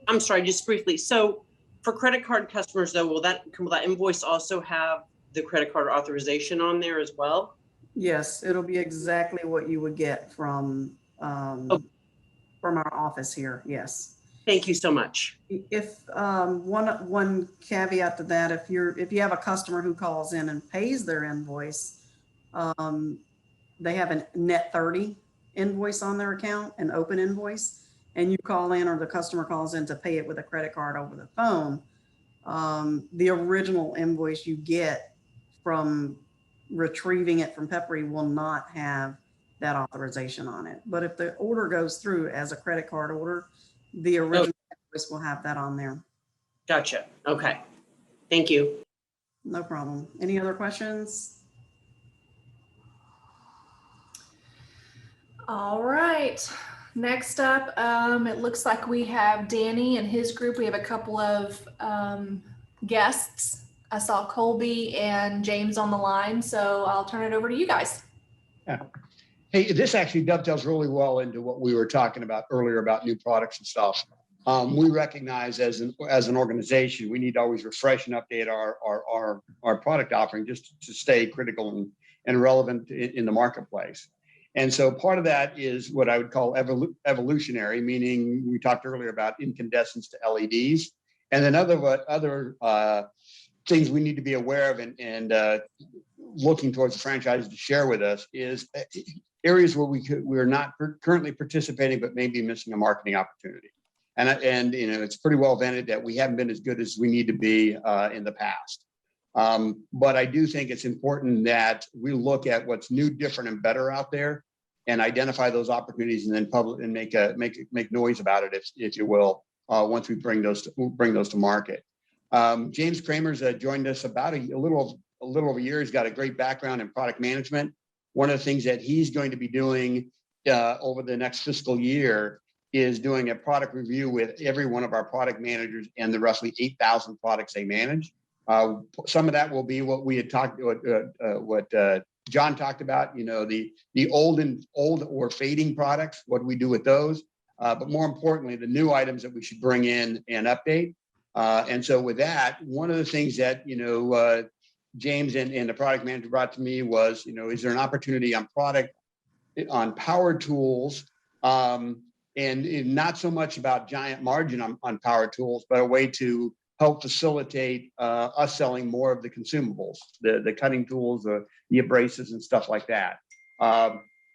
I'm sorry, just briefly. So for credit card customers though, will that invoice also have the credit card authorization on there as well? Yes, it'll be exactly what you would get from our office here. Yes. Thank you so much. If one caveat to that, if you have a customer who calls in and pays their invoice, they have a net 30 invoice on their account, an open invoice, and you call in or the customer calls in to pay it with a credit card over the phone, the original invoice you get from retrieving it from Peppery will not have that authorization on it. But if the order goes through as a credit card order, the original invoice will have that on there. Gotcha. Okay. Thank you. No problem. Any other questions? All right. Next up, it looks like we have Danny and his group. We have a couple of guests. I saw Colby and James on the line, so I'll turn it over to you guys. Yeah. Hey, this actually dovetails really well into what we were talking about earlier about new products and stuff. We recognize as an organization, we need to always refresh and update our product offering just to stay critical and relevant in the marketplace. And so part of that is what I would call evolutionary, meaning we talked earlier about incandescents to LEDs. And then other things we need to be aware of and looking towards the franchise to share with us is areas where we're not currently participating, but maybe missing a marketing opportunity. And you know, it's pretty well vetted that we haven't been as good as we need to be in the past. But I do think it's important that we look at what's new, different, and better out there, and identify those opportunities, and then make noise about it, if you will, once we bring those to market. James Kramer's joined us about a little over a year. He's got a great background in product management. One of the things that he's going to be doing over the next fiscal year is doing a product review with every one of our product managers and the roughly 8,000 products they manage. Some of that will be what we had talked, what John talked about, you know, the old or fading products, what do we do with those? But more importantly, the new items that we should bring in and update. And so with that, one of the things that, you know, James and the product manager brought to me was, you know, is there an opportunity on power tools, and not so much about giant margin on power tools, but a way to help facilitate us selling more of the consumables, the cutting tools, the abrasives and stuff like that.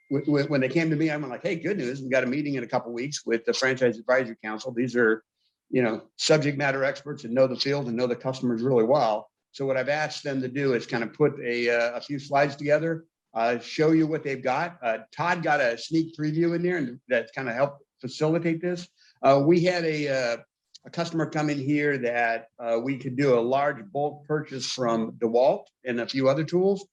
When they came to me, I'm like, hey, good news, we got a meeting in a couple of weeks with the Franchise Advisory Council. These are, you know, subject matter experts and know the field and know the customers really well. So what I've asked them to do is kind of put a few slides together, show you what they've got. Todd got a sneak preview in there, and that kind of helped facilitate this. We had a customer come in here that we could do a large bulk purchase from DeWalt and a few other tools.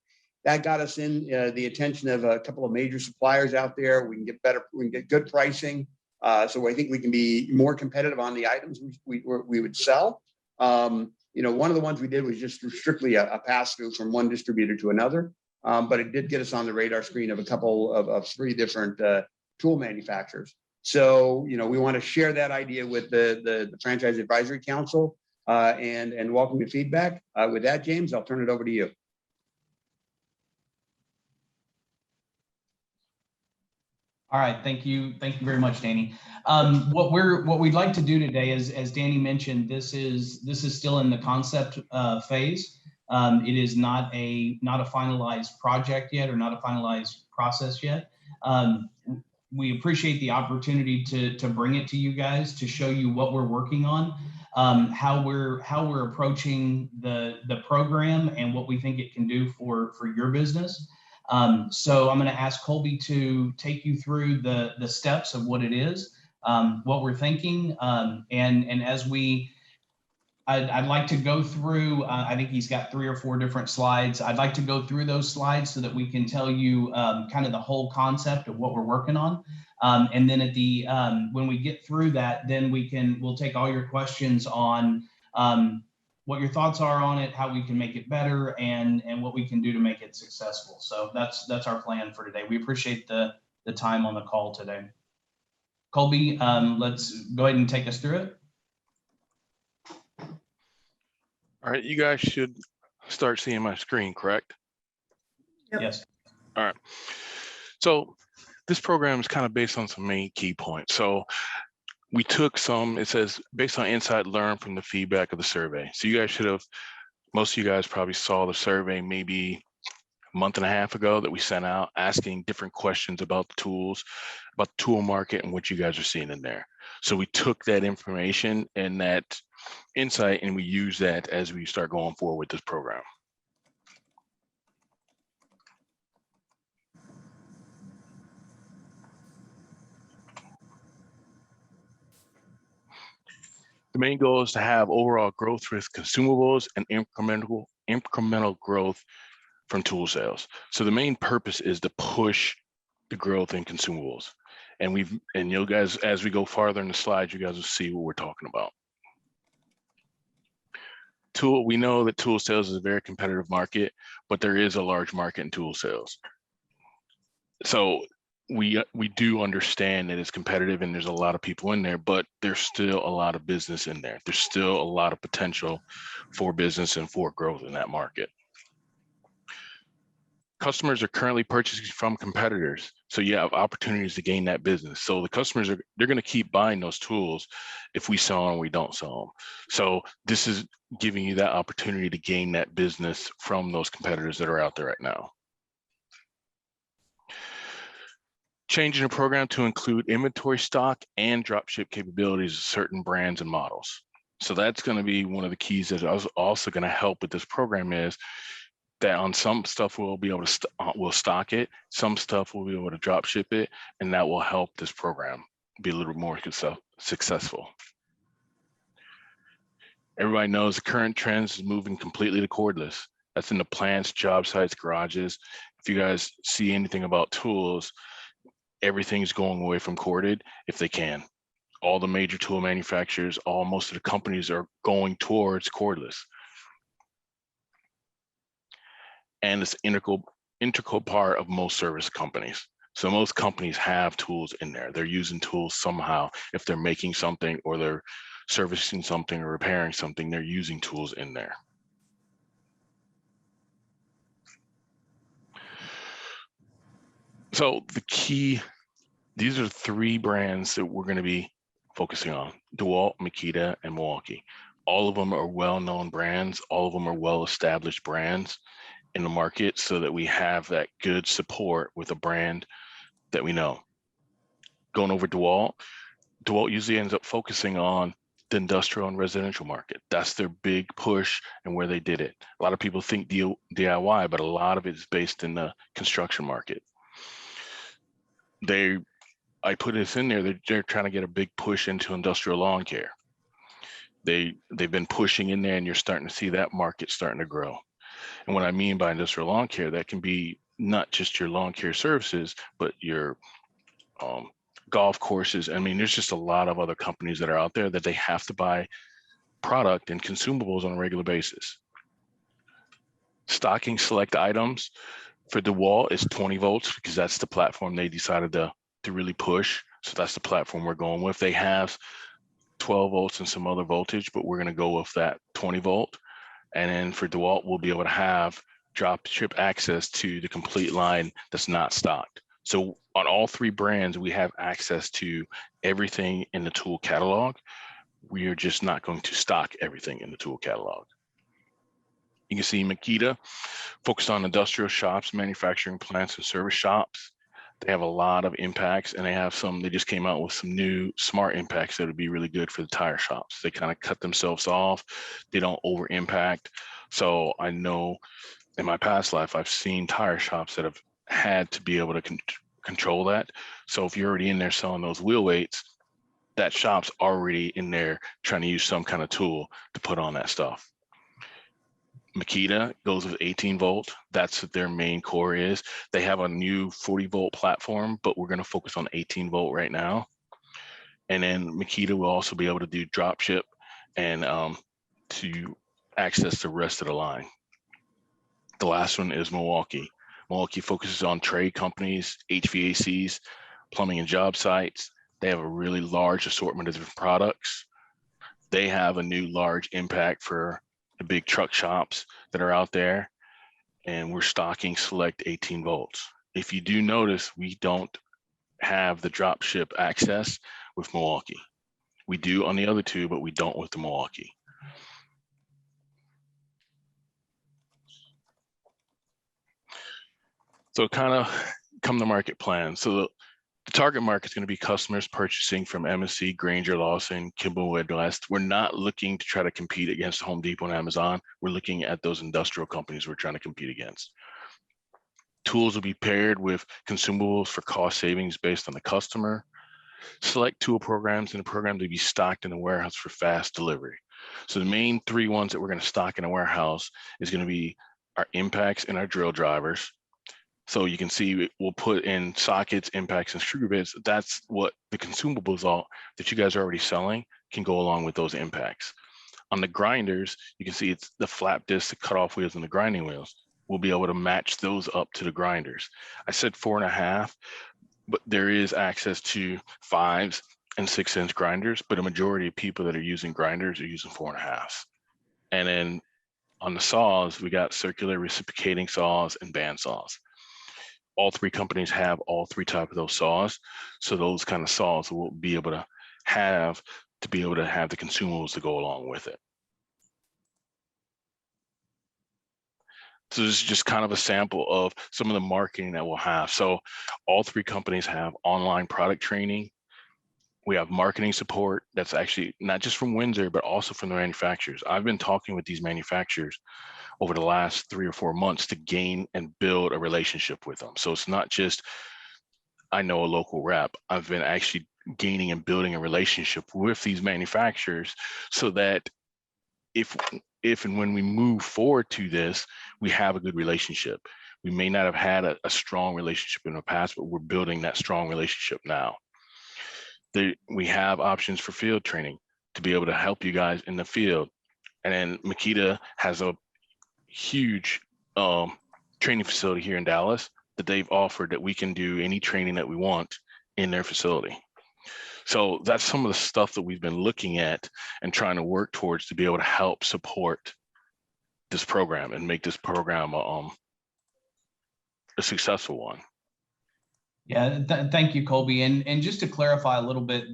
That got us in the attention of a couple of major suppliers out there. We can get good pricing. So I think we can be more competitive on the items we would sell. You know, one of the ones we did was just strictly a pass through from one distributor to another. But it did get us on the radar screen of a couple of 3 different tool manufacturers. So, you know, we want to share that idea with the Franchise Advisory Council and welcome your feedback. With that, James, I'll turn it over to you. All right, thank you very much, Danny. What we'd like to do today is, as Danny mentioned, this is still in the concept phase. It is not a finalized project yet, or not a finalized process yet. We appreciate the opportunity to bring it to you guys, to show you what we're working on, how we're approaching the program, and what we think it can do for your business. So I'm going to ask Colby to take you through the steps of what it is, what we're thinking, and as I'd like to go through, I think he's got 3 or 4 different slides. I'd like to go through those slides so that we can tell you kind of the whole concept of what we're working on. And then at the when we get through that, then we'll take all your questions on what your thoughts are on it, how we can make it better, and what we can do to make it successful. So that's our plan for today. We appreciate the time on the call today. Colby, let's go ahead and take us through it. All right, you guys should start seeing my screen, correct? Yep. Yes. All right. So this program is kind of based on some main key points. So we took it says, based on insight learned from the feedback of the survey. So you guys most of you guys probably saw the survey maybe a month and a half ago that we sent out, asking different questions about the tools, about the tool market, and what you guys are seeing in there. So we took that information and that insight, and we use that as we start going forward with this program. The main goal is to have overall growth with consumables and incremental growth from tool sales. So the main purpose is to push the growth in consumables. And you guys, as we go farther in the slides, you guys will see what we're talking about. We know that tool sales is a very competitive market, but there is a large market in tool sales. So we do understand that it's competitive and there's a lot of people in there, but there's still a lot of business in there. There's still a lot of potential for business and for growth in that market. Customers are currently purchasing from competitors, so you have opportunities to gain that business. So the customers they're going to keep buying those tools if we sell them or we don't sell them. So this is giving you that opportunity to gain that business from those competitors that are out there right now. Changing the program to include inventory stock and dropship capabilities of certain brands and models. So that's going to be one of the keys that is also going to help with this program, is that on some stuff we'll be able to we'll stock it, some stuff we'll be able to drop ship it, and that will help this program be a little more successful. Everybody knows the current trends is moving completely to cordless. That's in the plants, job sites, garages. If you guys see anything about tools, everything's going away from corded if they can. All the major tool manufacturers, most of the companies are going towards cordless. And it's integral part of most service companies. So most companies have tools in there. They're using tools somehow. If they're making something or they're servicing something or repairing something, they're using tools in there. So these are 3 brands that we're going to be focusing on: DeWalt, Makita, and Milwaukee. All of them are well-known brands. All of them are well-established brands in the market, so that we have that good support with a brand that we know. Going over DeWalt usually ends up focusing on the industrial and residential market. That's their big push and where they did it. A lot of people think DIY, but a lot of it is based in the construction market. I put this in there, they're trying to get a big push into industrial lawn care. They've been pushing in there, and you're starting to see that market starting to grow. And what I mean by industrial lawn care, that can be not just your lawn care services, but your golf courses. I mean, there's just a lot of other companies that are out there that they have to buy product and consumables on a regular basis. Stocking select items for DeWalt is 20 volts because that's the platform they decided to really push. So that's the platform we're going with. They have 12 volts and some other voltage, but we're going to go with that 20 volt. And then for DeWalt, we'll be able to have drop ship access to the complete line that's not stocked. So on all 3 brands, we have access to everything in the tool catalog. We are just not going to stock everything in the tool catalog. You can see Makita focused on industrial shops, manufacturing plants, and service shops. They have a lot of impacts, and they just came out with some new smart impacts that would be really good for the tire shops. They kind of cut themselves off. They don't over impact. So I know in my past life, I've seen tire shops that have had to be able to control that. So if you're already in there selling those wheel weights, that shop's already in there trying to use some kind of tool to put on that stuff. Makita goes with 18 volt. That's what their main core is. They have a new 40 volt platform, but we're going to focus on 18 volt right now. And then Makita will also be able to do drop ship and to access the rest of the line. The last one is Milwaukee. Milwaukee focuses on trade companies, HVACs, plumbing and job sites. They have a really large assortment of different products. They have a new large impact for the big truck shops that are out there, and we're stocking select 18 volts. If you do notice, we don't have the drop ship access with Milwaukee. We do on the other 2, but we don't with the Milwaukee. So kind of come to market plan. So the target market is going to be customers purchasing from MSC, Grainger, Lawson, Kimball, Midwest. We're not looking to try to compete against Home Depot and Amazon. We're looking at those industrial companies we're trying to compete against. Tools will be paired with consumables for cost savings based on the customer. Select tool programs in a program to be stocked in the warehouse for fast delivery. So the main 3 ones that we're going to stock in a warehouse is going to be our impacts and our drill drivers. So you can see we'll put in sockets, impacts, and screw bits. That's what the consumables are that you guys are already selling can go along with those impacts. On the grinders, you can see it's the flap disc, the cutoff wheels, and the grinding wheels. We'll be able to match those up to the grinders. I said 4.5, but there is access to 5s and 6-inch grinders, but a majority of people that are using grinders are using 4.5. And then on the saws, we got circular reciprocating saws and band saws. All three companies have all three types of those saws. So those kind of saws will be able to have the consumables to go along with it. So this is just kind of a sample of some of the marketing that we'll have. So all three companies have online product training. We have marketing support that's actually not just from Winzer, but also from the manufacturers. I've been talking with these manufacturers over the last 3 or 4 months to gain and build a relationship with them. So it's not just, I know a local rep. I've been actually gaining and building a relationship with these manufacturers so that if and when we move forward to this, we have a good relationship. We may not have had a strong relationship in the past, but we're building that strong relationship now. We have options for field training to be able to help you guys in the field. And then Makita has a huge training facility here in Dallas that they've offered that we can do any training that we want in their facility. So that's some of the stuff that we've been looking at and trying to work towards to be able to help support this program and make this program a successful one. Yeah, thank you, Colby. And just to clarify a little bit,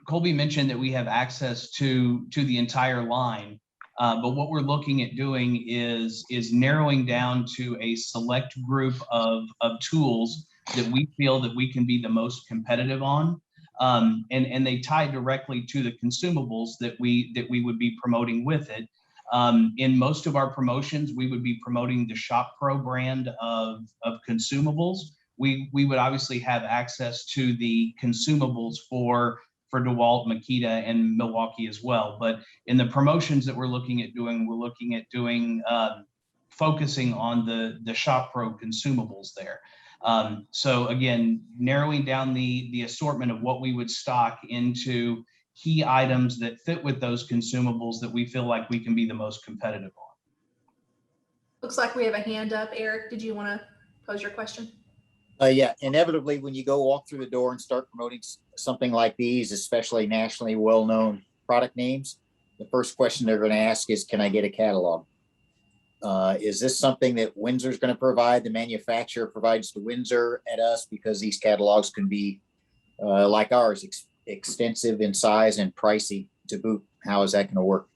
Colby mentioned that we have access to the entire line, but what we're looking at doing is narrowing down to a select group of tools that we feel that we can be the most competitive on. And they tie directly to the consumables that we would be promoting with it. In most of our promotions, we would be promoting the Shop Pro brand of consumables. We would obviously have access to the consumables for DeWalt, Makita, and Milwaukee as well. But in the promotions that we're looking at doing, focusing on the Shop Pro consumables there. So again, narrowing down the assortment of what we would stock into key items that fit with those consumables that we feel like we can be the most competitive on. Looks like we have a hand up. Eric, did you want to pose your question? Yeah, inevitably, when you go walk through the door and start promoting something like these, especially nationally well-known product names, the first question they're going to ask is, can I get a catalog? Is this something that Winzer is going to provide? The manufacturer provides to Winzer at us, because these catalogs can be like ours, extensive in size and pricey to boot. How is that going to work?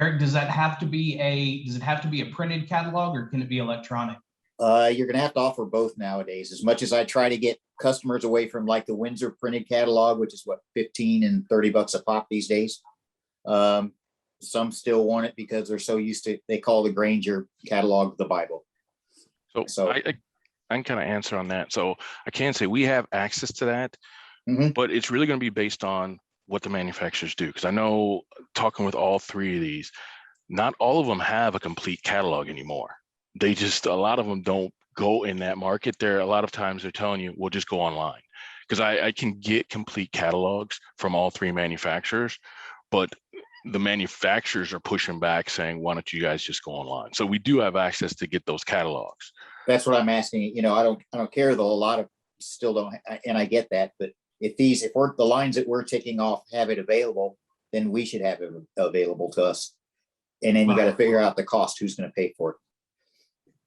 Eric, does it have to be a printed catalog, or can it be electronic? You're going to have to offer both nowadays. As much as I try to get customers away from like the Winzer printed catalog, which is what, $15 and $30 a pop these days. Some still want it because they're so used to, they call the Granger catalog the Bible. So I can kind of answer on that. So I can say we have access to that, but it's really going to be based on what the manufacturers do. Because I know, talking with all three of these, not all of them have a complete catalog anymore. They just, a lot of them don't go in that market. There, a lot of times they're telling you, we'll just go online. Because I can get complete catalogs from all three manufacturers, but the manufacturers are pushing back saying, why don't you guys just go online? So we do have access to get those catalogs. That's what I'm asking. You know, I don't care though. A lot of still don't, and I get that. But if the lines that we're ticking off have it available, then we should have it available to us. And then you got to figure out the cost. Who's going to pay for it?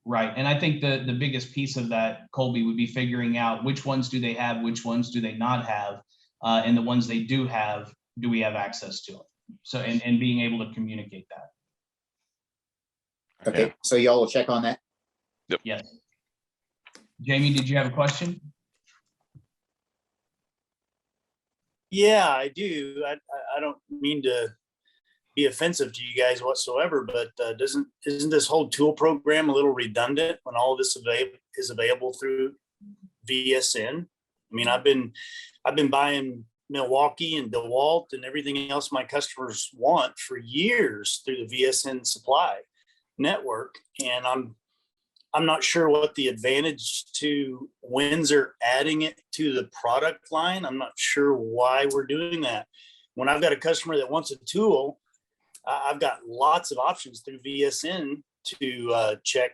Right. And I think the biggest piece of that, Colby, would be figuring out which ones do they have, which ones do they not have, and the ones they do have, do we have access to it? So, and being able to communicate that. Okay, so y'all will check on that? Yep. Yes. Jamie, did you have a question? Yeah, I do. I don't mean to be offensive to you guys whatsoever, but isn't this whole tool program a little redundant when all of this is available through VSN? I mean, I've been buying Milwaukee and DeWalt and everything else my customers want for years through the VSN supply network, and I'm not sure what the advantage to Winzer adding it to the product line. I'm not sure why we're doing that. When I've got a customer that wants a tool, I've got lots of options through VSN to check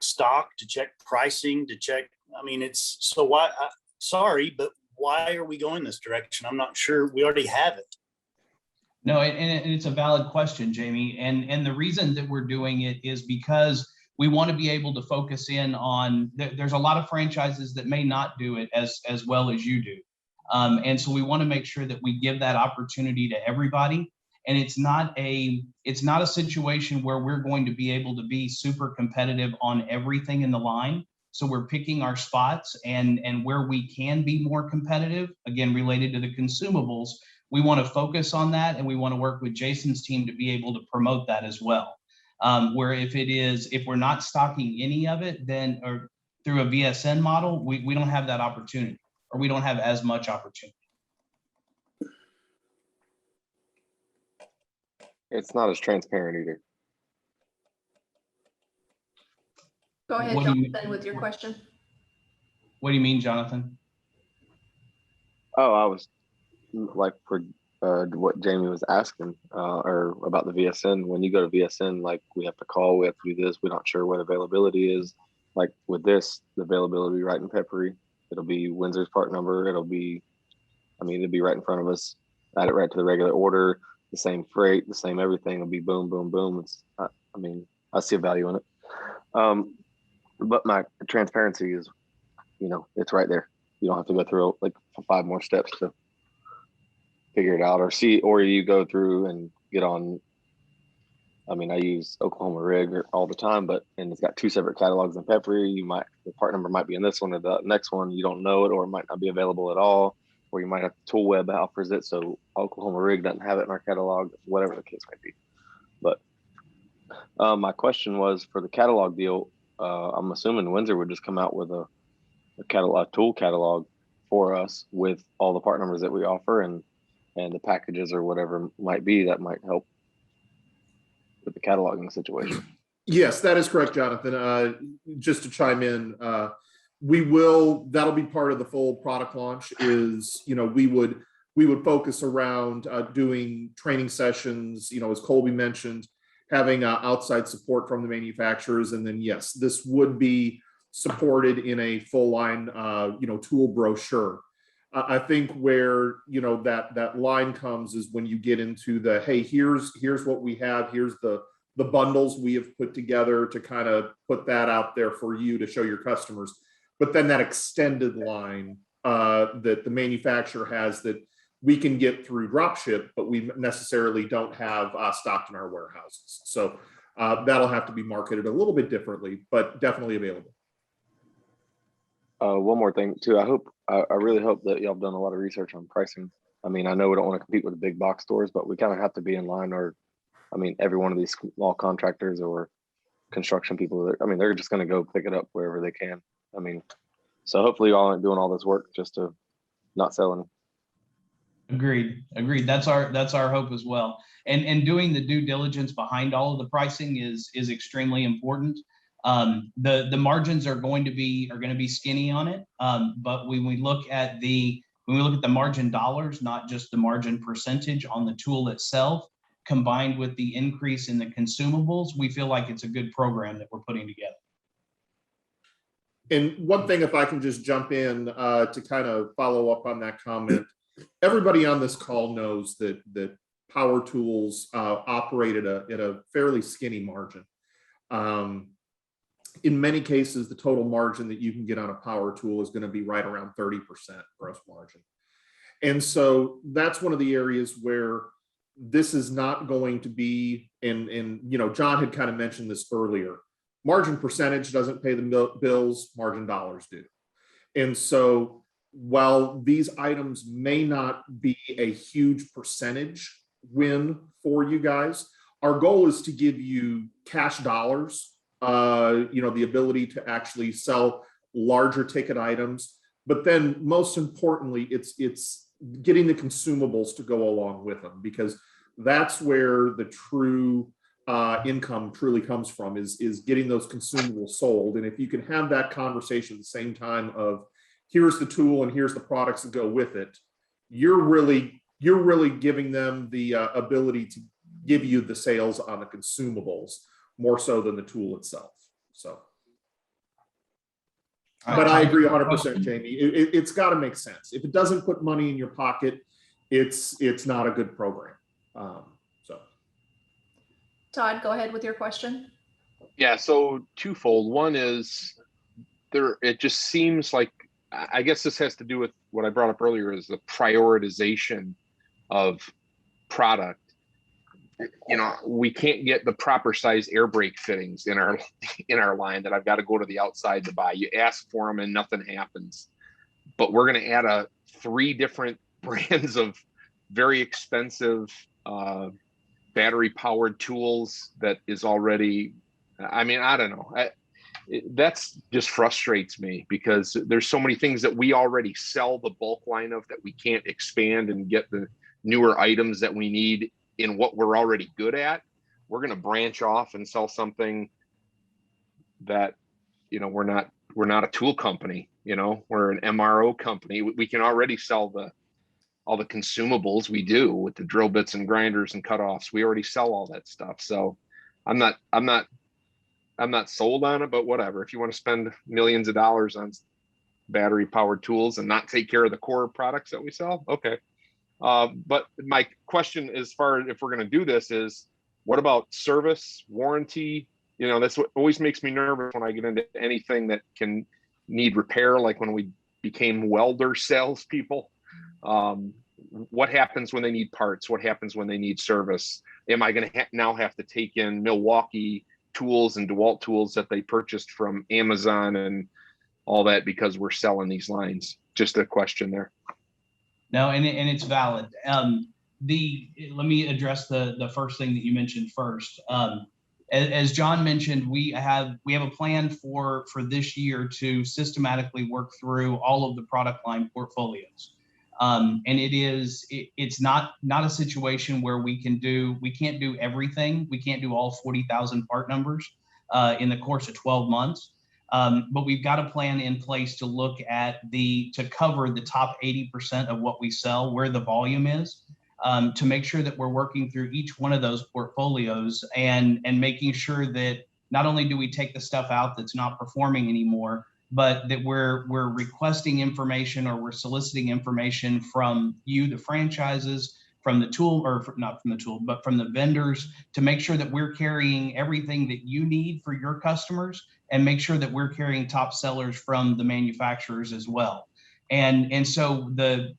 stock, to check pricing, to check. I mean, it's so why. Sorry, but why are we going this direction? I'm not sure. We already have it. No, and it's a valid question, Jamie. And the reason that we're doing it is because we want to be able to focus in on, there's a lot of franchises that may not do it as well as you do. And so we want to make sure that we give that opportunity to everybody. And it's not a situation where we're going to be able to be super competitive on everything in the line. So we're picking our spots, and where we can be more competitive, again, related to the consumables, we want to focus on that, and we want to work with Jason's team to be able to promote that as well. Where if we're not stocking any of it, then, or through a VSN model, we don't have that opportunity, or we don't have as much opportunity. It's not as transparent either. Go ahead, What do you Jonathan, with your question. What do you mean, Jonathan? Oh, I was like for what Jamie was asking, or about the VSN. When you go to VSN, like we have to call, we have to do this. We're not sure what availability is. Like with this, the availability right in Peppery. It'll be Winzer's part number. It'll be right in front of us. Add it right to the regular order. The same freight, the same everything. It'll be boom, boom, boom. It's, I see a value in it. But my transparency is, it's right there. You don't have to go through like 5 more steps to figure it out, or you go through and get on. I use Oklahoma Rig all the time, and it's got 2 separate catalogs in Peppery. The part number might be in this one or the next one. You don't know it, or it might not be available at all, or you might have Tool Web offers it, so Oklahoma Rig doesn't have it in our catalog, whatever the case may be. But my question was for the catalog deal. I'm assuming Winzer would just come out with a tool catalog for us with all the part numbers that we offer and the packages or whatever might be that might help with the cataloging situation. Yes, that is correct, Jonathan. Just to chime in, that'll be part of the full product launch is, we would focus around doing training sessions, as Colby mentioned, having outside support from the manufacturers. And then, yes, this would be supported in a full line, tool brochure. I think where, that line comes is when you get into the, hey, here's what we have. Here's the bundles we have put together to kind of put that out there for you to show your customers. But then that extended line that the manufacturer has that we can get through dropship, but we necessarily don't have stocked in our warehouses. So that'll have to be marketed a little bit differently, but definitely available. One more thing too. I really hope that y'all have done a lot of research on pricing. I know we don't want to compete with the big box stores, but we kind of have to be in line, or, every one of these small contractors or construction people, they're just going to go pick it up wherever they can. So hopefully y'all aren't doing all this work just to not sell any. Agreed. That's our hope as well. And doing the due diligence behind all of the pricing is extremely important. The margins are going to be skinny on it. But when we look at the margin dollars, not just the margin percentage on the tool itself, combined with the increase in the consumables, we feel like it's a good program that we're putting together. And one thing, if I can just jump in to kind of follow up on that comment, everybody on this call knows that power tools operate at a fairly skinny margin. In many cases, the total margin that you can get on a power tool is going to be right around 30% gross margin. And so that's one of the areas where this is not going to be, and John had kind of mentioned this earlier, margin percentage doesn't pay the bills, margin dollars do. And so while these items may not be a huge percentage win for you guys, our goal is to give you cash dollars, the ability to actually sell larger ticket items. But then most importantly, it's getting the consumables to go along with them, because that's where the true income truly comes from is getting those consumables sold. And if you can have that conversation at the same time of here's the tool and here's the products that go with it, you're really giving them the ability to give you the sales on the consumables more so than the tool itself. So, but I agree 100%, Jamie. It's got to make sense. If it doesn't put money in your pocket, it's not a good program. Todd, go ahead with your question. Yeah, so twofold. One is it just seems like, I guess this has to do with what I brought up earlier, is the prioritization of product. You know, we can't get the proper size air brake fittings in our line that I've got to go to the outside to buy. You ask for them and nothing happens. But we're going to add 3 different brands of very expensive battery powered tools that is already, I mean, I don't know. That's just frustrates me because there's so many things that we already sell the bulk line of that we can't expand and get the newer items that we need in what we're already good at. We're going to branch off and sell something that, you know, we're not a tool company, you know, we're an MRO company. We can already sell all the consumables we do with the drill bits and grinders and cutoffs. We already sell all that stuff. So I'm not sold on it, but whatever. If you want to spend millions of dollars on battery powered tools and not take care of the core products that we sell, okay. But my question as far as if we're going to do this is, what about service, warranty? You know, that's what always makes me nervous when I get into anything that can need repair, like when we became welder salespeople. What happens when they need parts? What happens when they need service? Am I going to now have to take in Milwaukee tools and DeWalt tools that they purchased from Amazon and all that because we're selling these lines? Just a question there. No, and it's valid. Let me address the first thing that you mentioned first. As John mentioned, we have a plan for this year to systematically work through all of the product line portfolios. And it's not a situation where we can't do everything. We can't do all 40,000 part numbers in the course of 12 months. But we've got a plan in place to look at to cover the top 80% of what we sell, where the volume is, to make sure that we're working through each one of those portfolios and making sure that not only do we take the stuff out that's not performing anymore, but that we're requesting information or we're soliciting information from you, the franchises, from the tool, or not from the tool, but from the vendors, to make sure that we're carrying everything that you need for your customers and make sure that we're carrying top sellers from the manufacturers as well. And so the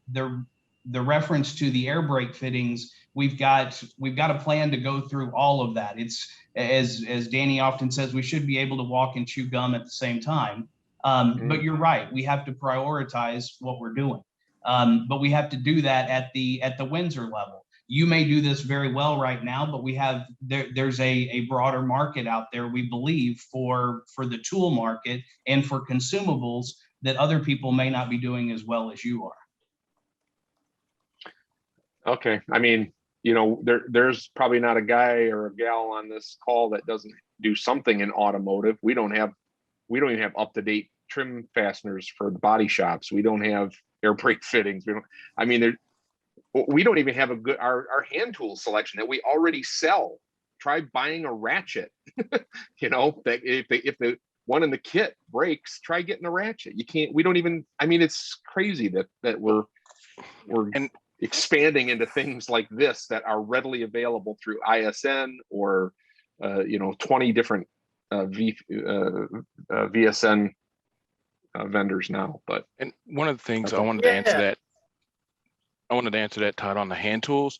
reference to the air brake fittings, we've got a plan to go through all of that. It's as Danny often says, we should be able to walk and chew gum at the same time. But you're right, we have to prioritize what we're doing. But we have to do that at the Winzer level. You may do this very well right now, but there's a broader market out there, we believe, for the tool market and for consumables that other people may not be doing as well as you are. Okay, I mean, you know, there's probably not a guy or a gal on this call that doesn't do something in automotive. We don't even have up-to-date trim fasteners for the body shops. We don't have air brake fittings. We don't even have our hand tool selection that we already sell. Try buying a ratchet. You know, that if the one in the kit breaks, try getting a ratchet. You can't. We don't even. I mean, it's crazy that we're expanding into things like this that are readily available through ISN or 20 different VSN vendors now. But and one of the things I wanted to answer that, Todd, on the hand tools.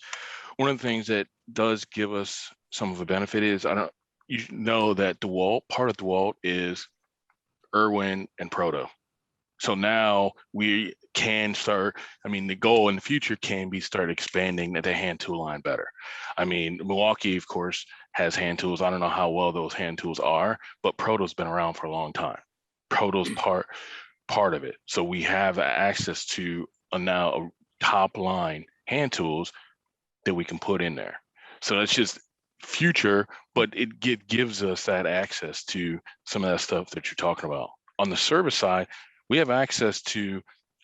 One of the things that does give us some of the benefit is you know that part of DeWalt is Irwin and Proto. So now we can start, the goal in the future can be start expanding the hand tool line better. Milwaukee, of course, has hand tools. I don't know how well those hand tools are, but Proto's been around for a long time. Proto's part of it. So we have access to now a top line hand tools that we can put in there. So that's just future, but it gives us that access to some of that stuff that you're talking about. On the service side, we have access to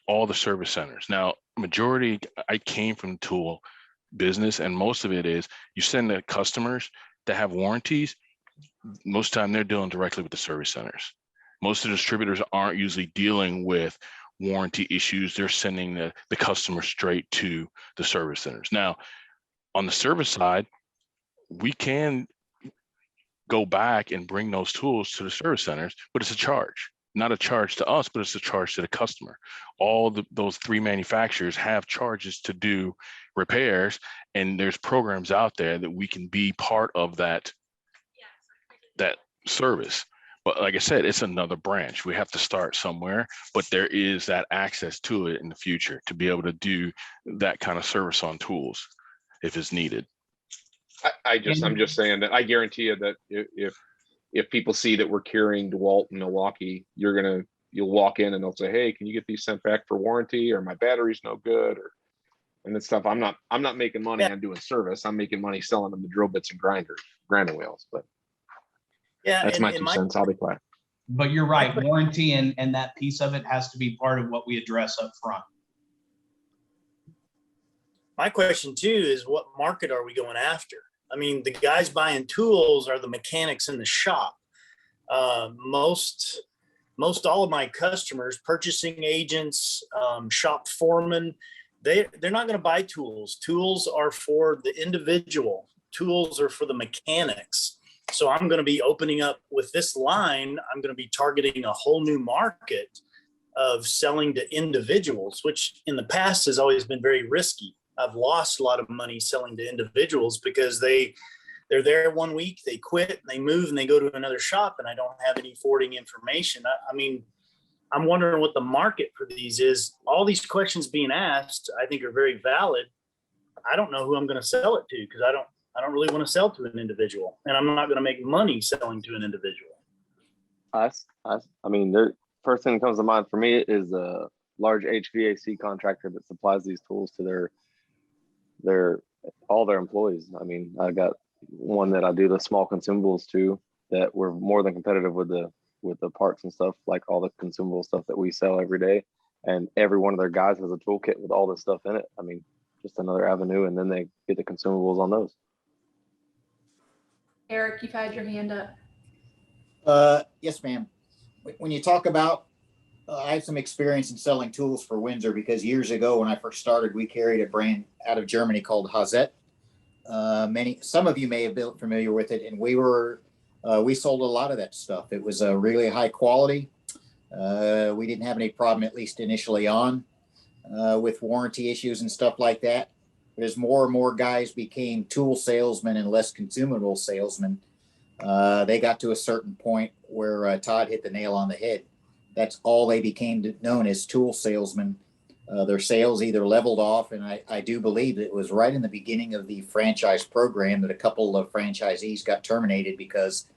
all the service centers. Now, majority, I came from tool business, and most of it is you send the customers that have warranties. Most of the time they're dealing directly with the service centers. Most of the distributors aren't usually dealing with warranty issues. They're sending the customer straight to the service centers. Now, on the service side, we can go back and bring those tools to the service centers, but it's a charge. Not a charge to us, but it's a charge to the customer. Those three manufacturers have charges to do repairs, and there's programs out there that we can be part of that service. But like I said, it's another branch. We have to start somewhere, but there is that access to it in the future to be able to do that kind of service on tools if it's needed. I'm just saying that I guarantee you that if people see that we're carrying DeWalt in Milwaukee, you'll walk in and they'll say, "Hey, can you get these sent back for warranty?" Or "My battery's no good," and that stuff. I'm not making money on doing service. I'm making money selling them the drill bits and grinding wheels. But yeah, that's my 2 cents. I'll be quiet. But you're right. Warranty and that piece of it has to be part of what we address up front. My question too is, what market are we going after? I mean, the guys buying tools are the mechanics in the shop. Most all of my customers, purchasing agents, shop foremen, they're not going to buy tools. Tools are for the individual. Tools are for the mechanics. So I'm going to be opening up with this line. I'm going to be targeting a whole new market of selling to individuals, which in the past has always been very risky. I've lost a lot of money selling to individuals because they're there 1 week, they quit, and they move, and they go to another shop, and I don't have any forwarding information. I mean, I'm wondering what the market for these is. All these questions being asked, I think, are very valid. I don't know who I'm going to sell it to because I don't really want to sell to an individual, and I'm not going to make money selling to an individual. I mean, the first thing that comes to mind for me is a large HVAC contractor that supplies these tools to all their employees. I mean, I got one that I do the small consumables to that we're more than competitive with the parts and stuff, like all the consumable stuff that we sell every day. And every one of their guys has a toolkit with all this stuff in it. I mean, just another avenue, and then they get the consumables on those. Eric, you've had your hand up. Yes, ma'am. When you talk about, I have some experience in selling tools for Winzer because years ago when I first started, we carried a brand out of Germany called Hazet. Some of you may have been familiar with it, and we sold a lot of that stuff. It was really high quality. We didn't have any problem, at least initially on, with warranty issues and stuff like that. But as more and more guys became tool salesmen and less consumable salesmen, they got to a certain point where Todd hit the nail on the head. That's all they became known as, tool salesmen. Their sales either leveled off, and I do believe it was right in the beginning of the franchise program that a couple of franchisees got terminated because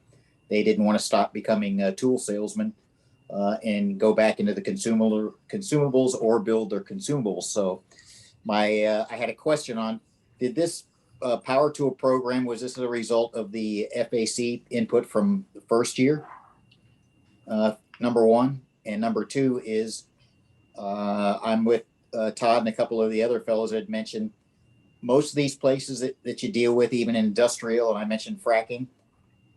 they didn't want to stop becoming tool salesmen and go back into the consumables or build their consumables. So I had a question on, did this power tool program, was this a result of the FAC input from the first year? Number one. And number two is, I'm with Todd and a couple of the other fellows that had mentioned, most of these places that you deal with, even industrial, and I mentioned fracking,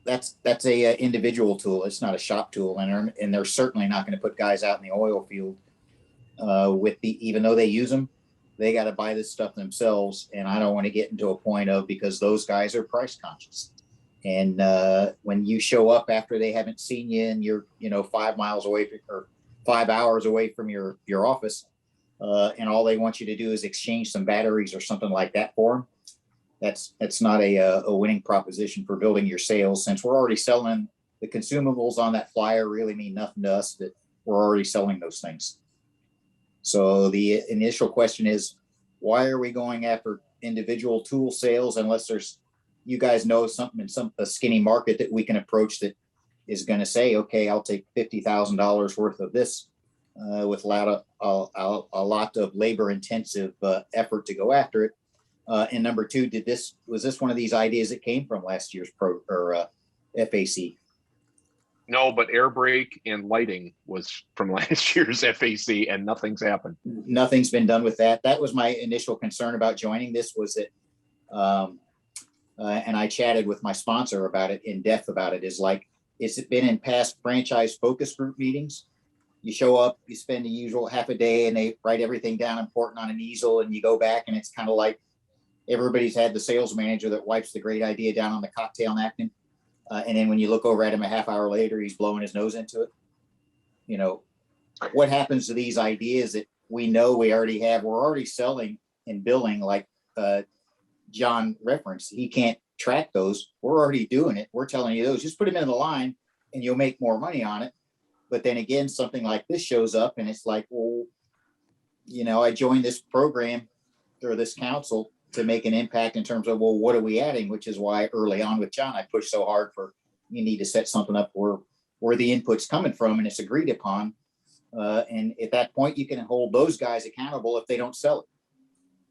that's a individual tool. It's not a shop tool, and they're certainly not going to put guys out in the oil field even though they use them, they got to buy this stuff themselves. And I don't want to get into a point of, because those guys are price conscious. And when you show up after they haven't seen you and you're 5 miles away or 5 hours away from your office, and all they want you to do is exchange some batteries or something like that for them, that's not a winning proposition for building your sales. Since we're already selling, the consumables on that flyer really mean nothing to us, that we're already selling those things. So the initial question is, why are we going after individual tool sales unless you guys know something in a skinny market that we can approach that is going to say, okay, I'll take $50,000 worth of this with a lot of labor intensive effort to go after it. And number two, was this one of these ideas that came from last year's FAC? No, but air brake and lighting was from last year's FAC, and nothing's happened. Nothing's been done with that. That was my initial concern about joining this, was that, and I chatted with my sponsor about it in depth about it, is like, it's been in past franchise focus group meetings. You show up, you spend the usual half a day, and they write everything down important on an easel, and you go back, and it's kind of like everybody's had the sales manager that wipes the great idea down on the cocktail napkin. And then when you look over at him a half hour later, he's blowing his nose into it. You know, what happens to these ideas that we know we already have? We're already selling and billing, like John referenced. He can't track those. We're already doing it. We're telling you those. Just put them in the line and you'll make more money on it. But then again, something like this shows up and it's like, well, you know, I joined this program or this council to make an impact in terms of, well, what are we adding? Which is why early on with John, I pushed so hard for, you need to set something up where the input's coming from and it's agreed upon. And at that point, you can hold those guys accountable if they don't sell it.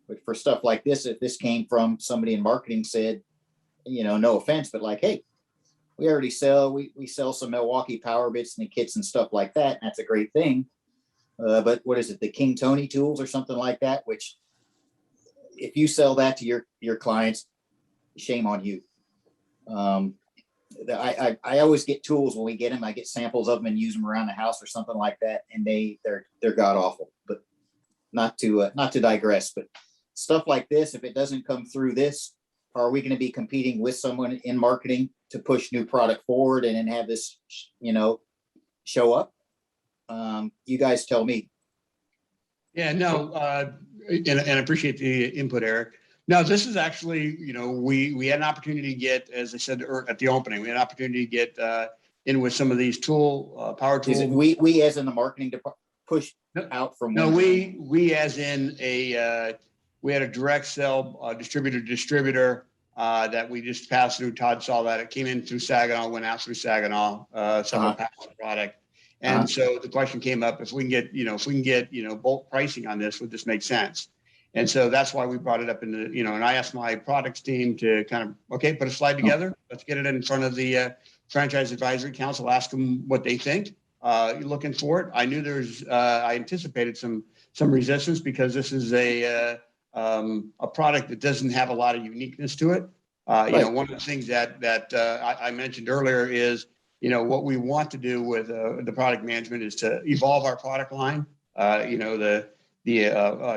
But for stuff like this, if this came from somebody in marketing said, you know, no offense, but like, hey, we already sell, we sell some Milwaukee power bits and the kits and stuff like that. And that's a great thing. But what is it? The King Tony tools or something like that, which if you sell that to your clients, shame on you. I always get tools when we get them. I get samples of them and use them around the house or something like that. And they're god awful, but not to digress, but stuff like this, if it doesn't come through this, are we going to be competing with someone in marketing to push new product forward and then have this, you know, show up? You guys tell me. Yeah, no, and I appreciate the input, Eric. No, this is actually, you know, we had an opportunity to get, as I said at the opening, we had an opportunity to get in with some of these power tools. Is it we as in the marketing department push out from? No, we as in we had a direct sell distributor to distributor that we just passed through. Todd saw that it came in through Saginaw, went out through Saginaw, someone passed the product. And so the question came up, if we can get, bulk pricing on this, would this make sense? And so that's why we brought it up in the, and I asked my products team to kind of, okay, put a slide together. Let's get it in front of the Franchise Advisory Council, ask them what they think. You're looking for it. I knew I anticipated some resistance because this is a product that doesn't have a lot of uniqueness to it. One of the things that I mentioned earlier is, what we want to do with the product management is to evolve our product line. The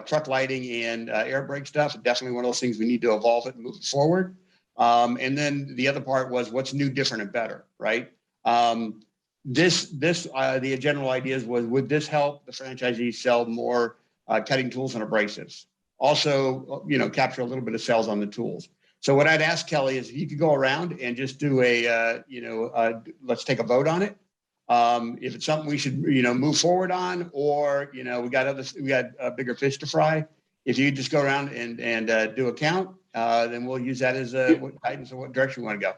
truck lighting and air brake stuff, definitely one of those things we need to evolve it and move it forward. And then the other part was what's new, different, and better, right? The general ideas was, would this help the franchisees sell more cutting tools and abrasives? Also, capture a little bit of sales on the tools. So what I'd ask Kelly is if you could go around and just do let's take a vote on it. If it's something we should, move forward on, or, we got bigger fish to fry. If you just go around and do a count, then we'll use that as what guidance of what direction we want to go.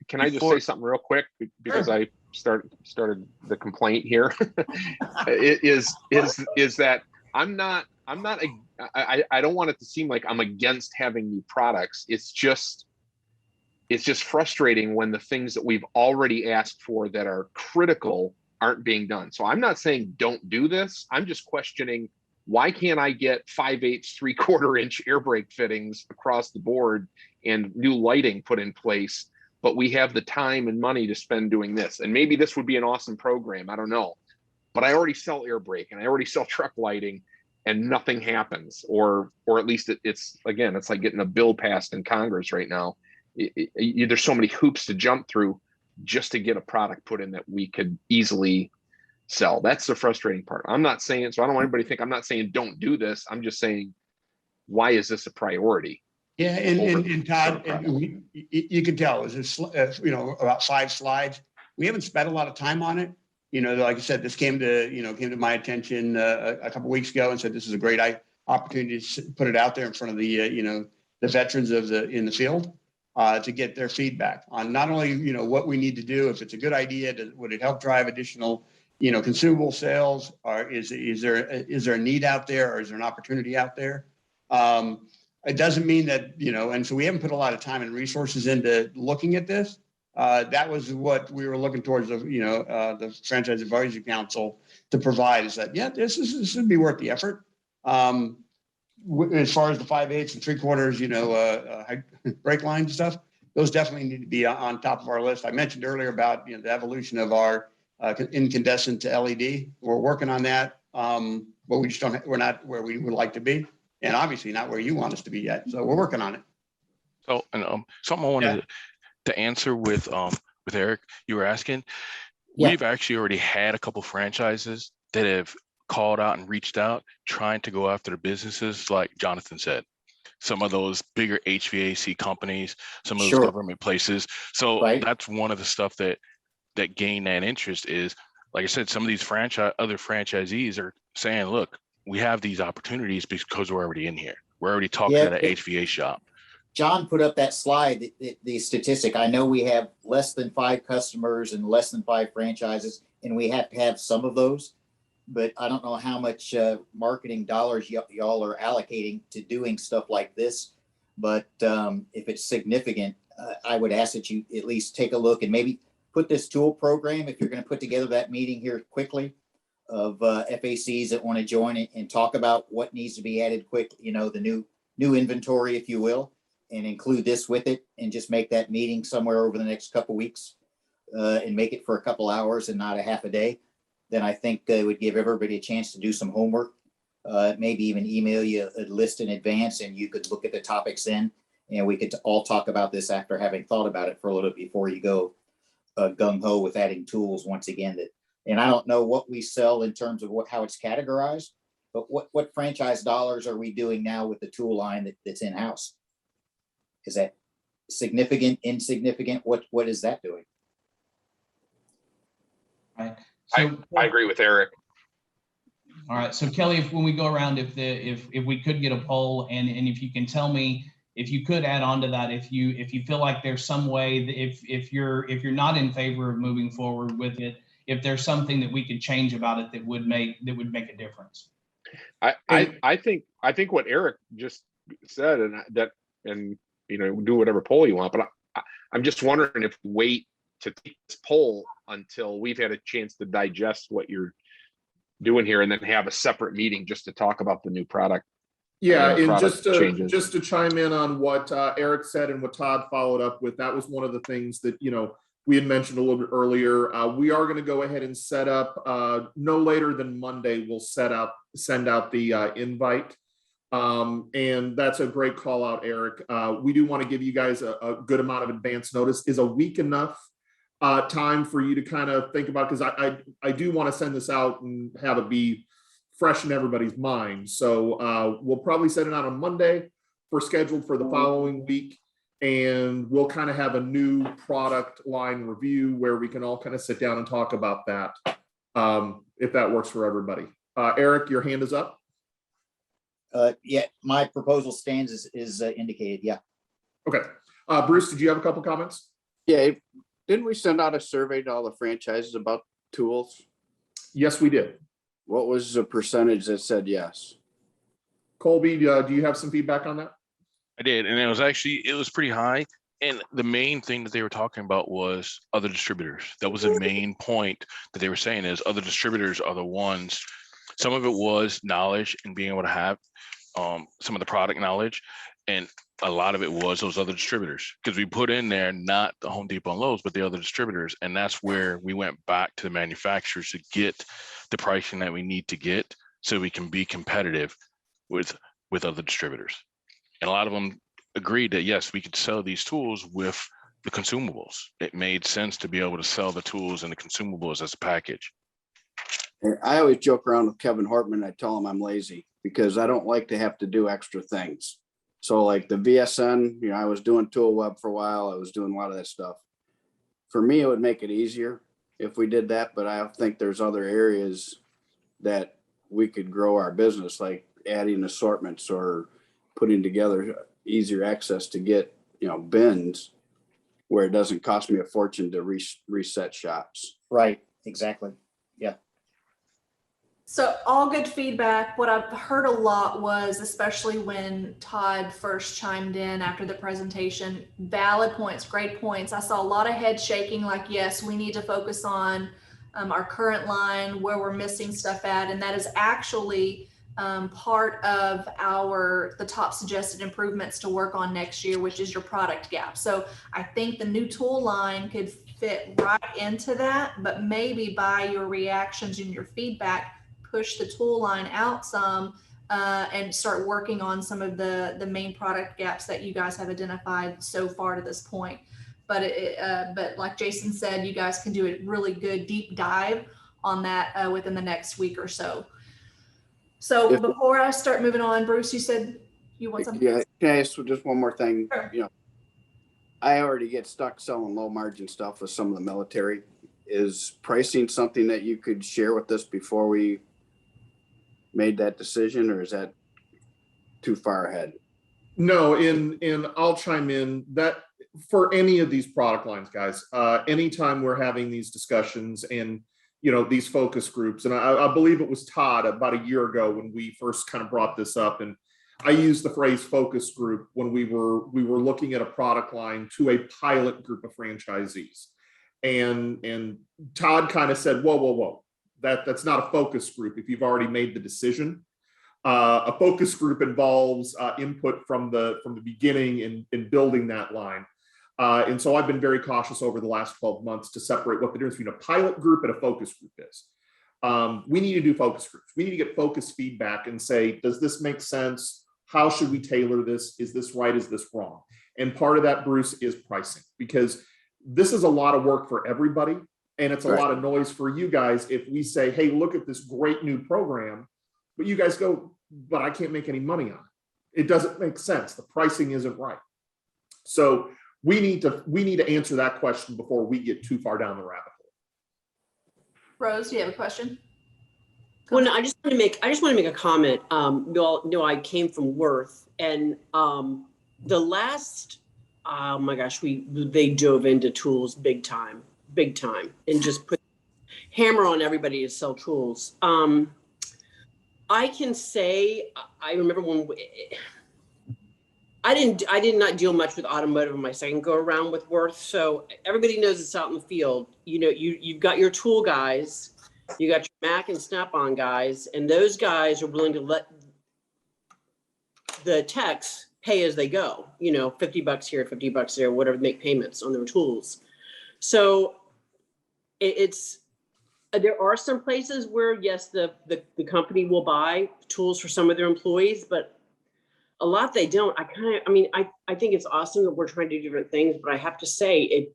Can I just say something real quick because Sure. I started the complaint here? is that I don't want it to seem like I'm against having new products. It's just frustrating when the things that we've already asked for that are critical aren't being done. So I'm not saying don't do this. I'm just questioning, why can't I get 5/8, 3/4 inch air brake fittings across the board and new lighting put in place, but we have the time and money to spend doing this? And maybe this would be an awesome program. I don't know, but I already sell air brake and I already sell truck lighting and nothing happens, or at least it's like getting a bill passed in Congress right now. There's so many hoops to jump through just to get a product put in that we could easily sell. That's the frustrating part. I'm not saying, so I don't want anybody to think I'm not saying don't do this. I'm just saying, why is this a priority? Yeah, and Todd, you can tell it's about 5 slides. We haven't spent a lot of time on it. Like I said, this came to my attention a couple weeks ago and said this is a great opportunity to put it out there in front of the veterans in the field. To get their feedback on not only what we need to do, if it's a good idea, would it help drive additional consumable sales, or is there a need out there, or is there an opportunity out there? It doesn't mean that, and so we haven't put a lot of time and resources into looking at this. That was what we were looking towards, the Franchise Advisory Council to provide, is that, this would be worth the effort. As far as the 5/8 and 3/4, brake line stuff, those definitely need to be on top of our list. I mentioned earlier about, the evolution of our incandescent to LED. We're working on that, but we're not where we would like to be, and obviously not where you want us to be yet. So we're working on it. So, and something I wanted to answer with Eric, you were asking. We've actually already had a couple franchises that have called out and reached out, trying to go after the businesses, like Jonathan said. Some of those bigger HVAC companies, some of those government places. So that's one of the stuff that gained that interest is, like I said, some of these other franchisees are saying, look, we have these opportunities because we're already in here. We're already talking to the HVAC shop. John put up that slide, the statistic. I know we have less than 5 customers and less than 5 franchises, and we have to have some of those. But I don't know how much marketing dollars y'all are allocating to doing stuff like this. But if it's significant, I would ask that you at least take a look and maybe put this tool program, if you're going to put together that meeting here quickly, of FACs that want to join it and talk about what needs to be added quick, the new inventory, if you will, and include this with it, and just make that meeting somewhere over the next couple weeks and make it for a couple hours and not a half a day. Then I think it would give everybody a chance to do some homework, maybe even email you a list in advance, and you could look at the topics in, and we could all talk about this after having thought about it for a little bit before you go gung-ho with adding tools once again. And I don't know what we sell in terms of how it's categorized, but what franchise dollars are we doing now with the tool line that's in-house? Is that significant, insignificant? What is that doing? Right. So I agree with Eric. All right. So Kelly, when we go around, if we could get a poll, and if you can tell me, if you could add on to that, if you feel like there's some way that if you're not in favor of moving forward with it, if there's something that we could change about it that would make a difference. I think what Eric just said, and do whatever poll you want, but I'm just wondering if we wait to take this poll until we've had a chance to digest what you're doing here, and then have a separate meeting just to talk about the new product. Yeah, and just to chime in on what Eric said and what Todd followed up with, that was one of the things that we had mentioned a little bit earlier. We are going to go ahead and set up no later than Monday. We'll send out the invite, and that's a great call out, Eric. We do want to give you guys a good amount of advance notice. Is a week enough time for you to kind of think about? Because I do want to send this out and have it be fresh in everybody's mind. So we'll probably send it out on Monday. We're scheduled for the following week, and we'll kind of have a new product line review where we can all kind of sit down and talk about that, if that works for everybody. Eric, your hand is up. Yeah, my proposal stands is indicated. Yeah. Okay. Bruce, did you have a couple comments? Yeah. Didn't we send out a survey to all the franchises about tools? Yes, we did. What was the percentage that said yes? Colby, do you have some feedback on that? I did, and it was pretty high. And the main thing that they were talking about was other distributors. That was the main point that they were saying, is other distributors are the ones. Some of it was knowledge and being able to have some of the product knowledge, and a lot of it was those other distributors, because we put in there not the Home Depot and Lowe's, but the other distributors. And that's where we went back to the manufacturers to get the pricing that we need to get so we can be competitive with other distributors. And a lot of them agreed that, yes, we could sell these tools with the consumables. It made sense to be able to sell the tools and the consumables as a package. I always joke around with Kevin Hartman. I tell him I'm lazy because I don't like to have to do extra things. So like the VSN, I was doing Tool Web for a while. I was doing a lot of that stuff. For me, it would make it easier if we did that, but I think there's other areas that we could grow our business, like adding assortments or putting together easier access to get, bins where it doesn't cost me a fortune to reset shops. Right. Exactly. Yeah. So all good feedback. What I've heard a lot was, especially when Todd first chimed in after the presentation, valid points, great points. I saw a lot of head shaking like, yes, we need to focus on our current line, where we're missing stuff at. And that is actually part of the top suggested improvements to work on next year, which is your product gap. So I think the new tool line could fit right into that, but maybe by your reactions and your feedback, push the tool line out some and start working on some of the main product gaps that you guys have identified so far to this point. But but like Jason said, you guys can do a really good deep dive on that within the next week or so. So before I start moving on, Bruce, you said you want something? Yeah, can I ask just one more thing? Sure. You know, I already get stuck selling low margin stuff with some of the military. Is pricing something that you could share with us before we made that decision, or is that too far ahead? No, I'll chime in that for any of these product lines, guys, anytime we're having these discussions and, you know, these focus groups, and I believe it was Todd about a year ago when we first kind of brought this up, and I used the phrase focus group when we were looking at a product line to a pilot group of franchisees. And Todd kind of said, whoa, that's not a focus group if you've already made the decision. A focus group involves input from the beginning in building that line. And so I've been very cautious over the last 12 months to separate what the difference between a pilot group and a focus group is. We need to do focus groups. We need to get focus feedback and say, does this make sense? How should we tailor this? Is this right? Is this wrong? And part of that, Bruce, is pricing, because this is a lot of work for everybody. And it's a lot of noise for you guys if we say, hey, look at this great new program, but you guys go, but I can't make any money on it. It doesn't make sense. The pricing isn't right. So we need to answer that question before we get too far down the rabbit hole. Rose, do you have a question? Well, no, I just want to make a comment. You all know I came from Worth, and the last, oh my gosh, they dove into tools big time, and just put hammer on everybody to sell tools. I can say I remember when I did not deal much with automotive in my second go around with Worth. So everybody knows it's out in the field. You know, you've got your tool guys, you got your Mac and Snap-on guys, and those guys are willing to let the techs pay as they go, you know, $50 here, $50 there, whatever, make payments on their tools. So there are some places where, yes, the company will buy tools for some of their employees, but a lot they don't. I think it's awesome that we're trying to do different things, but I have to say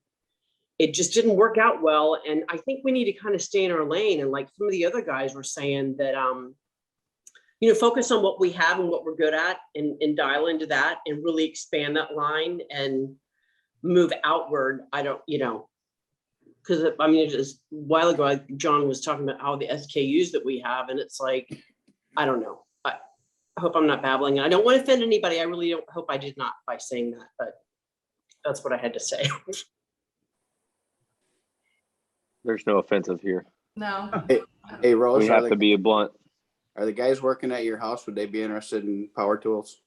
it just didn't work out well. And I think we need to kind of stay in our lane. And like some of the other guys were saying that, you know, focus on what we have and what we're good at and dial into that and really expand that line and move outward. I don't, you know, because I mean, just a while ago, John was talking about all the SKUs that we have, and it's like, I don't know. I hope I'm not babbling. I don't want to offend anybody. I really don't hope I did not by saying that, but that's what I had to say. There's no offensive here. No. Hey, Rose, we have to be blunt. Are the guys working at your house, would they be interested in power tools?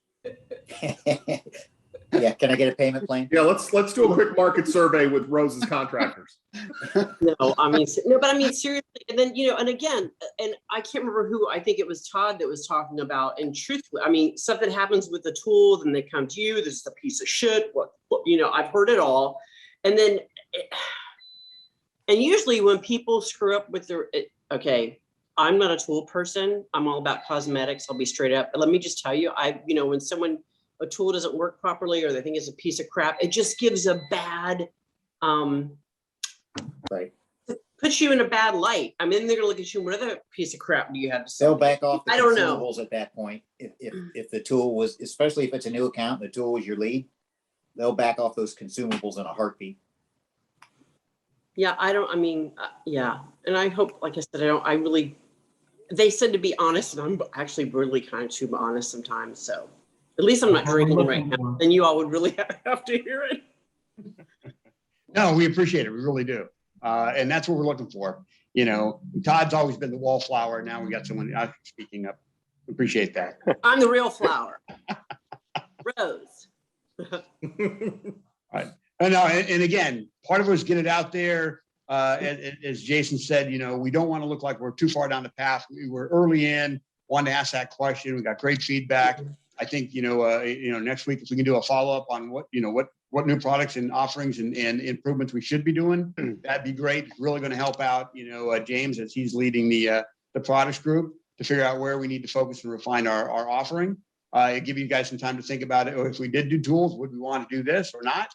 Yeah, can I get a payment plan? Yeah, let's do a quick market survey with Rose's contractors. No, but I mean, seriously. And then, you know, and again, and I can't remember who, I think it was Todd that was talking about, and truthfully, I mean, stuff that happens with the tool, then they come to you, this is a piece of shit, what you know, I've heard it all. And then, and usually when people screw up with their, okay, I'm not a tool person. I'm all about cosmetics. I'll be straight up. But let me just tell you, you know, when a tool doesn't work properly or they think it's a piece of crap, it just gives a bad, right. Puts you in a bad light. I mean, they're gonna look at you. What other piece of crap do you have to sell? They'll back off the I don't know. consumables at that point. If the tool was, especially if it's a new account, and the tool was your lead, they'll back off those consumables in a heartbeat. Yeah, yeah. And I hope, like I said, they said to be honest, and I'm actually really kind of too honest sometimes. So at least I'm not drinking right now. And you all would really have to hear it. No, we appreciate it. We really do. And that's what we're looking for. You know, Todd's always been the wallflower. Now we got someone speaking up. Appreciate that. I'm the real flower. Rose. Right. And again, part of it was get it out there. As Jason said, you know, we don't want to look like we're too far down the path. We were early in, wanted to ask that question. We got great feedback. I think, next week, if we can do a follow-up on what new products and offerings and improvements we should be doing, that'd be great. It's really going to help out, James, as he's leading the products group to figure out where we need to focus and refine our offering. Give you guys some time to think about it. Or if we did do tools, would we want to do this or not?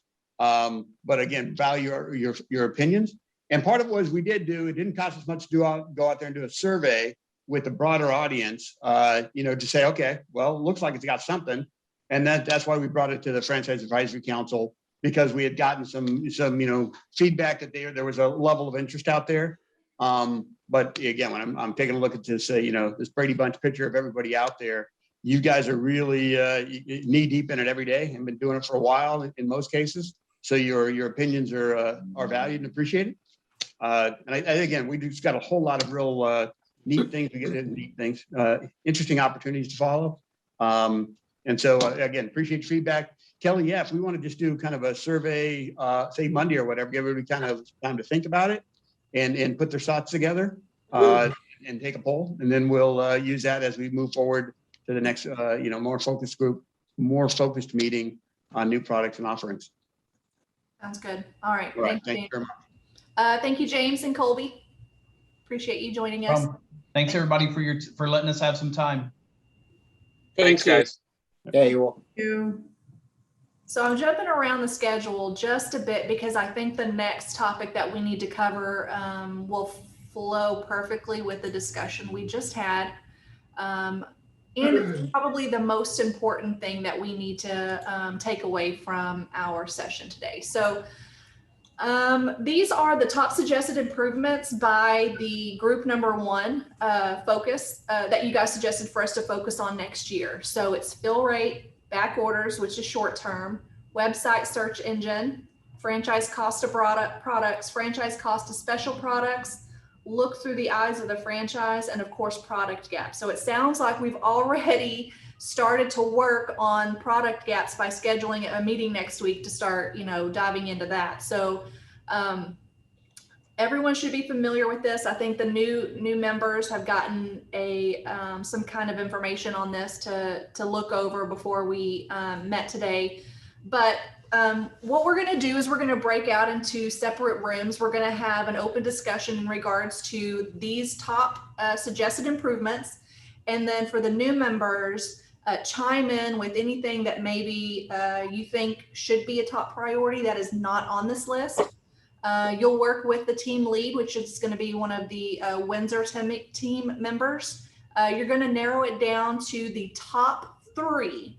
But again, value your opinions. And part of what we did do, it didn't cost us much to go out there and do a survey with a broader audience, to say, okay, well, it looks like it's got something. And that's why we brought it to the Franchise Advisory Council, because we had gotten some feedback that there was a level of interest out there. But again, when I'm taking a look at this, this Brady Bunch picture of everybody out there, you guys are really knee deep in it every day and been doing it for a while in most cases. So your opinions are valued and appreciated. And again, we just got a whole lot of real neat things to get into, interesting opportunities to follow. And so again, appreciate your feedback. Kelly, yeah, if we want to just do kind of a survey, say Monday or whatever, give everybody kind of time to think about it and put their thoughts together and take a poll. And then we'll use that as we move forward to the next, more focused meeting on new products and offerings. Sounds good. All right. Right. Thank you, Thank you very much. Thank you, James and Colby. Appreciate you joining us. Thanks everybody for letting us have some time. Thanks, guys. Yeah, you're welcome. Thank you. So I'm jumping around the schedule just a bit because I think the next topic that we need to cover will flow perfectly with the discussion we just had. And it's probably the most important thing that we need to take away from our session today. So these are the top suggested improvements by the group number 1 focus that you guys suggested for us to focus on next year. So it's fill rate, back orders, which is short term, website search engine, franchise cost of products, franchise cost of special products, look through the eyes of the franchise, and of course, product gaps. So it sounds like we've already started to work on product gaps by scheduling a meeting next week to start, diving into that. So everyone should be familiar with this. I think the new members have gotten some kind of information on this to look over before we met today. But what we're going to do is we're going to break out into separate rooms. We're going to have an open discussion in regards to these top suggested improvements. And then for the new members, chime in with anything that maybe you think should be a top priority that is not on this list. You'll work with the team lead, which is going to be one of the Winzer team members. You're going to narrow it down to the top three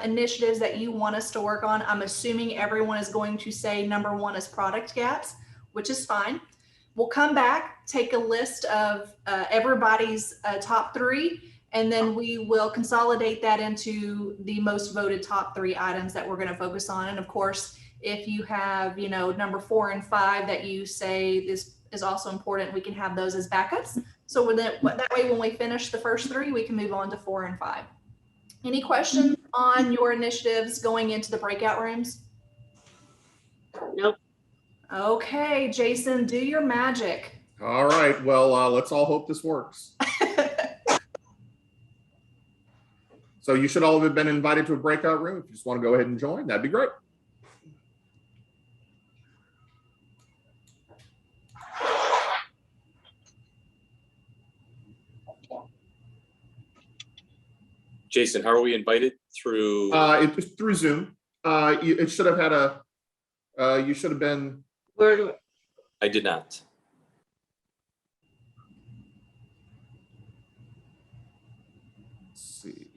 initiatives that you want us to work on. I'm assuming everyone is going to say number 1 is product gaps, which is fine. We'll come back, take a list of everybody's top 3, and then we will consolidate that into the most voted top 3 items that we're going to focus on. And of course, if you have, number 4 and 5 that you say this is also important, we can have those as backups. So that way, when we finish the first 3, we can move on to 4 and 5. Any questions on your initiatives going into the breakout rooms? Nope. Okay, Jason, do your magic. All right. Well, let's all hope this works. So you should all have been invited to a breakout room. If you just want to go ahead and join, that'd be great. Jason, how are we invited through? It's through Zoom. It should have had you should have been. Where do I did not. Let's see.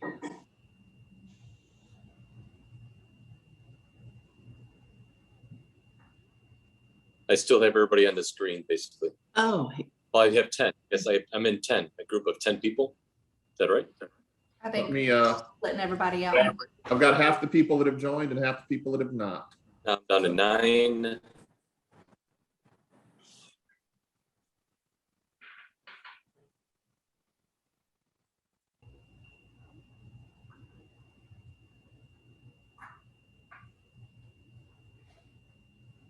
I still have everybody on the screen, basically. Oh. Well, I have 10. Yes, I'm in 10, a group of 10 people. Is that right? I think splitting everybody out. I've got half the people that have joined and half the people that have not. Now I'm down to 9.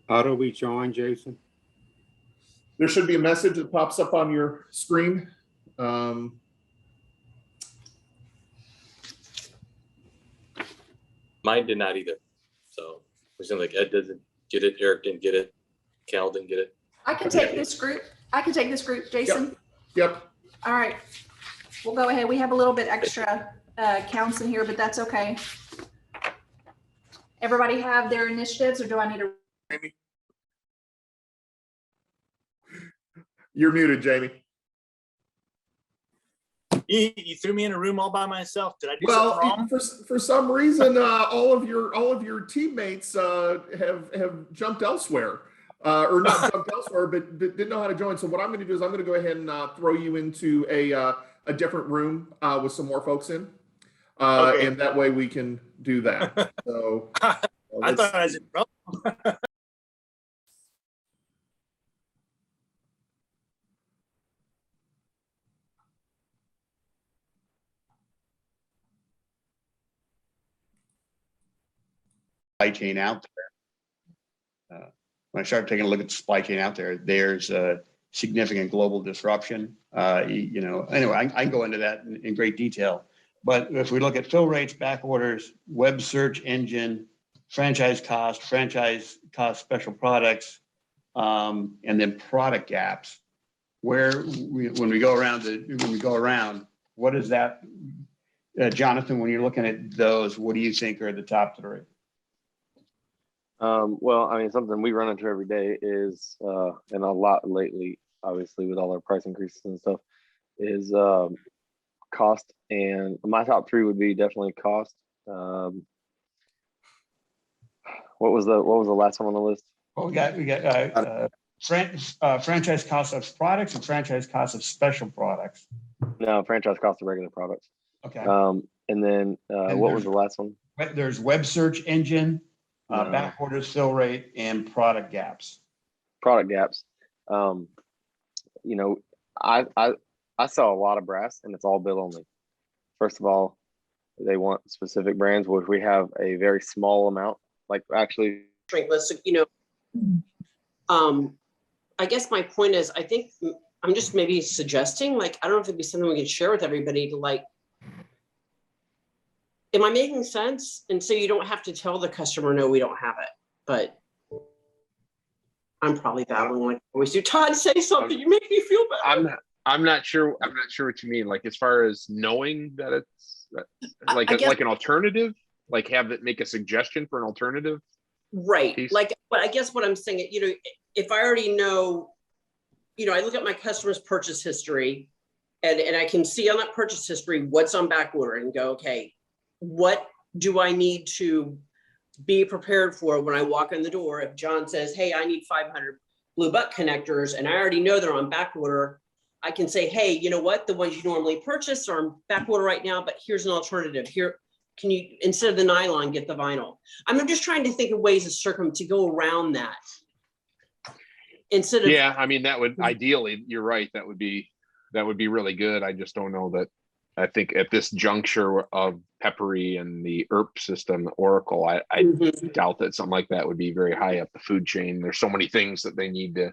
How do we join, Jason? There should be a message that pops up on your screen. Mine did not either. So it was like Ed doesn't get it, Eric didn't get it, Cal didn't get it. I can take this group. I can take this group, Jason. Yep. All right. We'll go ahead. We have a little bit extra counts in here, but that's okay. Everybody have their initiatives, or do I need to? You're muted, Jamie. You threw me in a room all by myself. Did I do Well, something wrong? for some reason, all of your teammates have jumped elsewhere, or not jumped elsewhere, but didn't know how to join. So what I'm going to do is I'm going to go ahead and throw you into a different room with some more folks in, Okay. and that way we can do that. So I thought I was in trouble. Supply chain out there. When I started taking a look at the supply chain out there, there's a significant global disruption. Anyway, I can go into that in great detail. But if we look at fill rates, back orders, web search engine, franchise cost, special products, and then product gaps, when we go around, what is that, Jonathan? When you're looking at those, what do you think are the top three? Well, I mean, something we run into every day is, and a lot lately, obviously with all our price increases and stuff, is cost. And my top three would be definitely cost. What was the last one on the list? Well, we got franchise cost of products and franchise cost of special products. No, franchise cost of regular products. Okay. And then what was the last one? There's web search engine, back orders, fill rate, and product gaps. Product gaps. I sell a lot of brass, and it's all bill only. First of all, they want specific brands, which we have a very small amount. Like actually, Drink list, I guess my point is, I think I'm just maybe suggesting, like, I don't know if it'd be something we can share with everybody to like, am I making sense? And so you don't have to tell the customer, no, we don't have it, but I'm probably babbling like I always do. Todd, say something. You make me feel better. I'm not sure what you mean. Like, as far as knowing that it's like an alternative, like have it make a suggestion for an alternative. Right. Piece? Like, but I guess what I'm saying, if I already know, I look at my customer's purchase history and I can see on that purchase history, what's on back order and go, okay, what do I need to be prepared for when I walk in the door? If John says, hey, I need 500 blue butt connectors, and I already know they're on back order, I can say, hey, you know what? The ones you normally purchase are on back order right now, but here's an alternative. Here, can you, instead of the nylon, get the vinyl? I'm just trying to think of ways to go around that. Instead of, yeah, I mean, that would ideally, you're right, that would be really good. I just don't know that. I think at this juncture of Peppery and the ERP system, Oracle, I doubt that something like that would be very high up the food chain. There's so many things that they need to.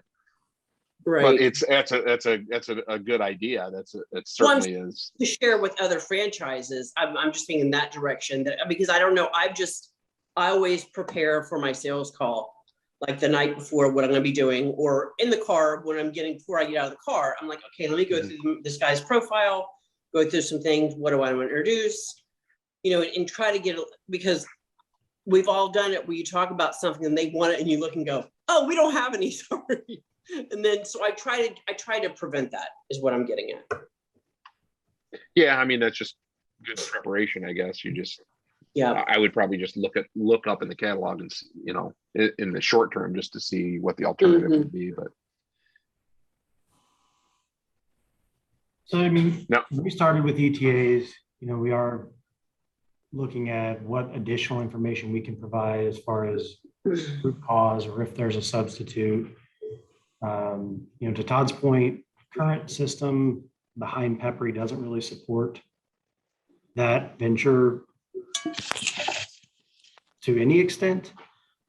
Right. But that's a good idea. It certainly is to share with other franchises. I'm just thinking that direction, because I don't know. I always prepare for my sales call, like the night before, what I'm going to be doing, or in the car before I get out of the car. I'm like, okay, let me go through this guy's profile, go through some things. What do I want to introduce? And try to get, because we've all done it where you talk about something and they want it and you look and go, oh, we don't have any, sorry. And then, so I try to prevent that, is what I'm getting at. Yeah, I mean, that's just good preparation, I guess. I would probably just look up in the catalog and, in the short term, just to see what the alternative would be. But so, I mean, we started with ETAs, we are looking at what additional information we can provide as far as root cause, or if there's a substitute. To Todd's point, current system behind Peppery doesn't really support that venture to any extent.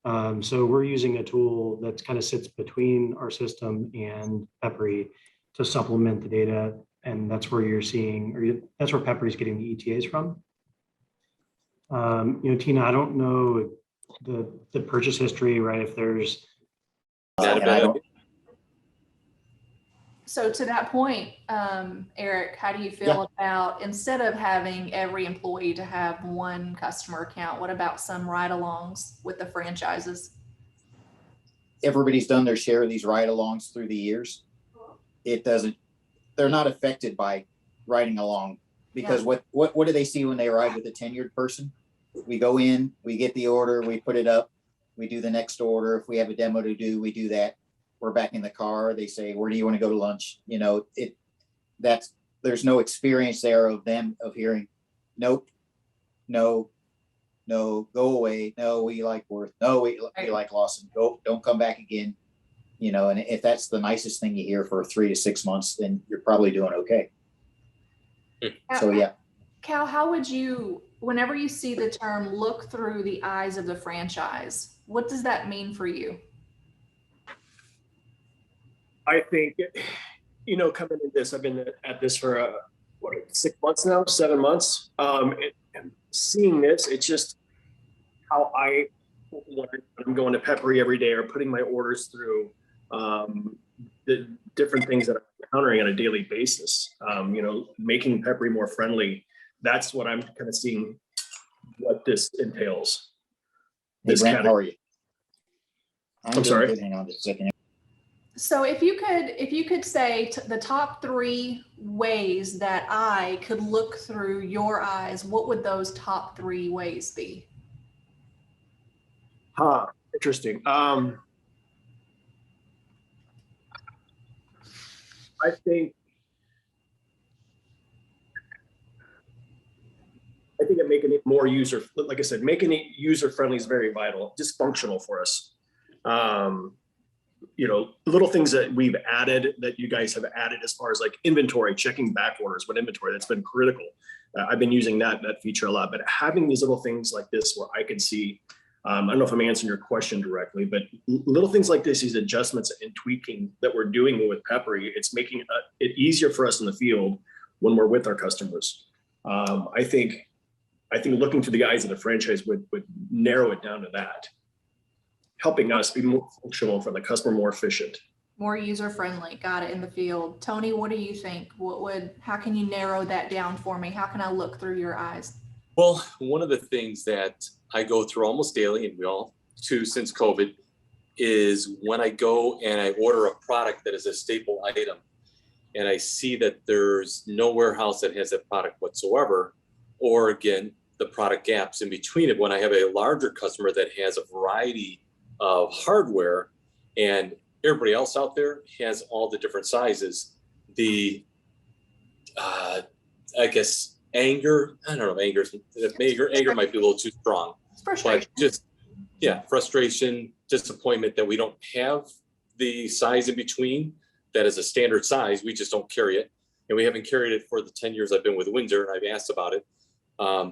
So we're using a tool that kind of sits between our system and Peppery to supplement the data. And that's where you're seeing, that's where Peppery is getting the ETAs from. Tina, I don't know the purchase history, right? If there's. So to that point, Eric, how do you feel about, instead of having every employee to have one customer account, what about some ride-alongs with the franchises? Everybody's done their share of these ride-alongs through the years. They're not affected by riding along, because what do they see when they ride with a tenured person? We go in, we get the order, we put it up, we do the next order. If we have a demo to do, we do that. We're back in the car. They say, where do you want to go to lunch? You know, there's no experience there of them of hearing, nope, no, go away. No, we like Worth. No, we like Lawson. Don't come back again. You know, and if that's the nicest thing you hear for 3 to 6 months, then you're probably doing okay. So yeah. Cal, how would you, whenever you see the term look through the eyes of the franchise, what does that mean for you? I think, you know, coming into this, I've been at this for 6 months now, 7 months. And seeing this, it's just how when I'm going to Peppery every day or putting my orders through, the different things that I'm encountering on a daily basis, you know, making Peppery more friendly. That's what I'm kind of seeing what this entails. Hey, Brent, how are you? I'm sorry. Good. Hang on just a second. So if you could say the top 3 ways that I could look through your eyes, what would those top 3 ways be? Interesting. I think making it more like I said, making it user friendly is very vital, just functional for us. You know, little things that we've added that you guys have added as far as like inventory, checking back orders with inventory, that's been critical. I've been using that feature a lot, but having these little things like this where I can see, I don't know if I'm answering your question directly, but little things like this, these adjustments and tweaking that we're doing with Peppery, it's making it easier for us in the field when we're with our customers. I think looking through the eyes of the franchise would narrow it down to that, helping us be more functional for the customer, more efficient. More user friendly. Got it, in the field. Tony, what do you think? How can you narrow that down for me? How can I look through your eyes? Well, one of the things that I go through almost daily, and we all too since COVID, is when I go and I order a product that is a staple item and I see that there's no warehouse that has that product whatsoever, or again, the product gaps in between it. When I have a larger customer that has a variety of hardware and everybody else out there has all the different sizes, I guess anger might be a little too strong, but just frustration, disappointment that we don't have the size in between that is a standard size. We just don't carry it, and we haven't carried it for the 10 years I've been with Winzer, and I've asked about it.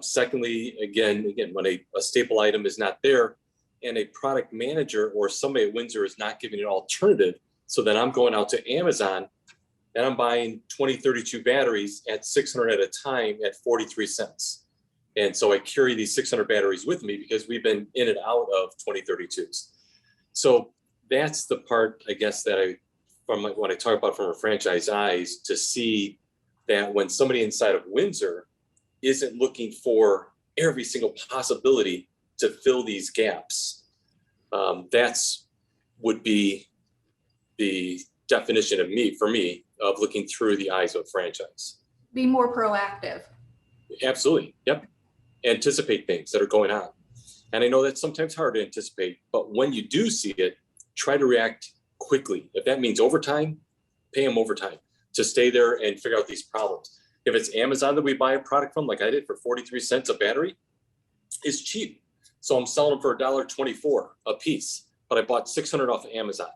Secondly, again, when a staple item is not there and a product manager or somebody at Winzer is not giving an alternative, so then I'm going out to Amazon and I'm buying 2032 batteries at 600 at a time at 43 cents. And so I carry these 600 batteries with me because we've been in and out of 2032s. So that's the part, I guess, that when I talk about from a franchise eyes, to see that when somebody inside of Winzer isn't looking for every single possibility to fill these gaps, that's would be the definition for me of looking through the eyes of a franchise. Be more proactive. Absolutely. Yep. Anticipate things that are going on. And I know that's sometimes hard to anticipate, but when you do see it, try to react quickly. If that means overtime, pay them overtime to stay there and figure out these problems. If it's Amazon that we buy a product from, like I did for 43 cents a battery, it's cheap. So I'm selling them for $1.24 a piece, but I bought 600 off of Amazon.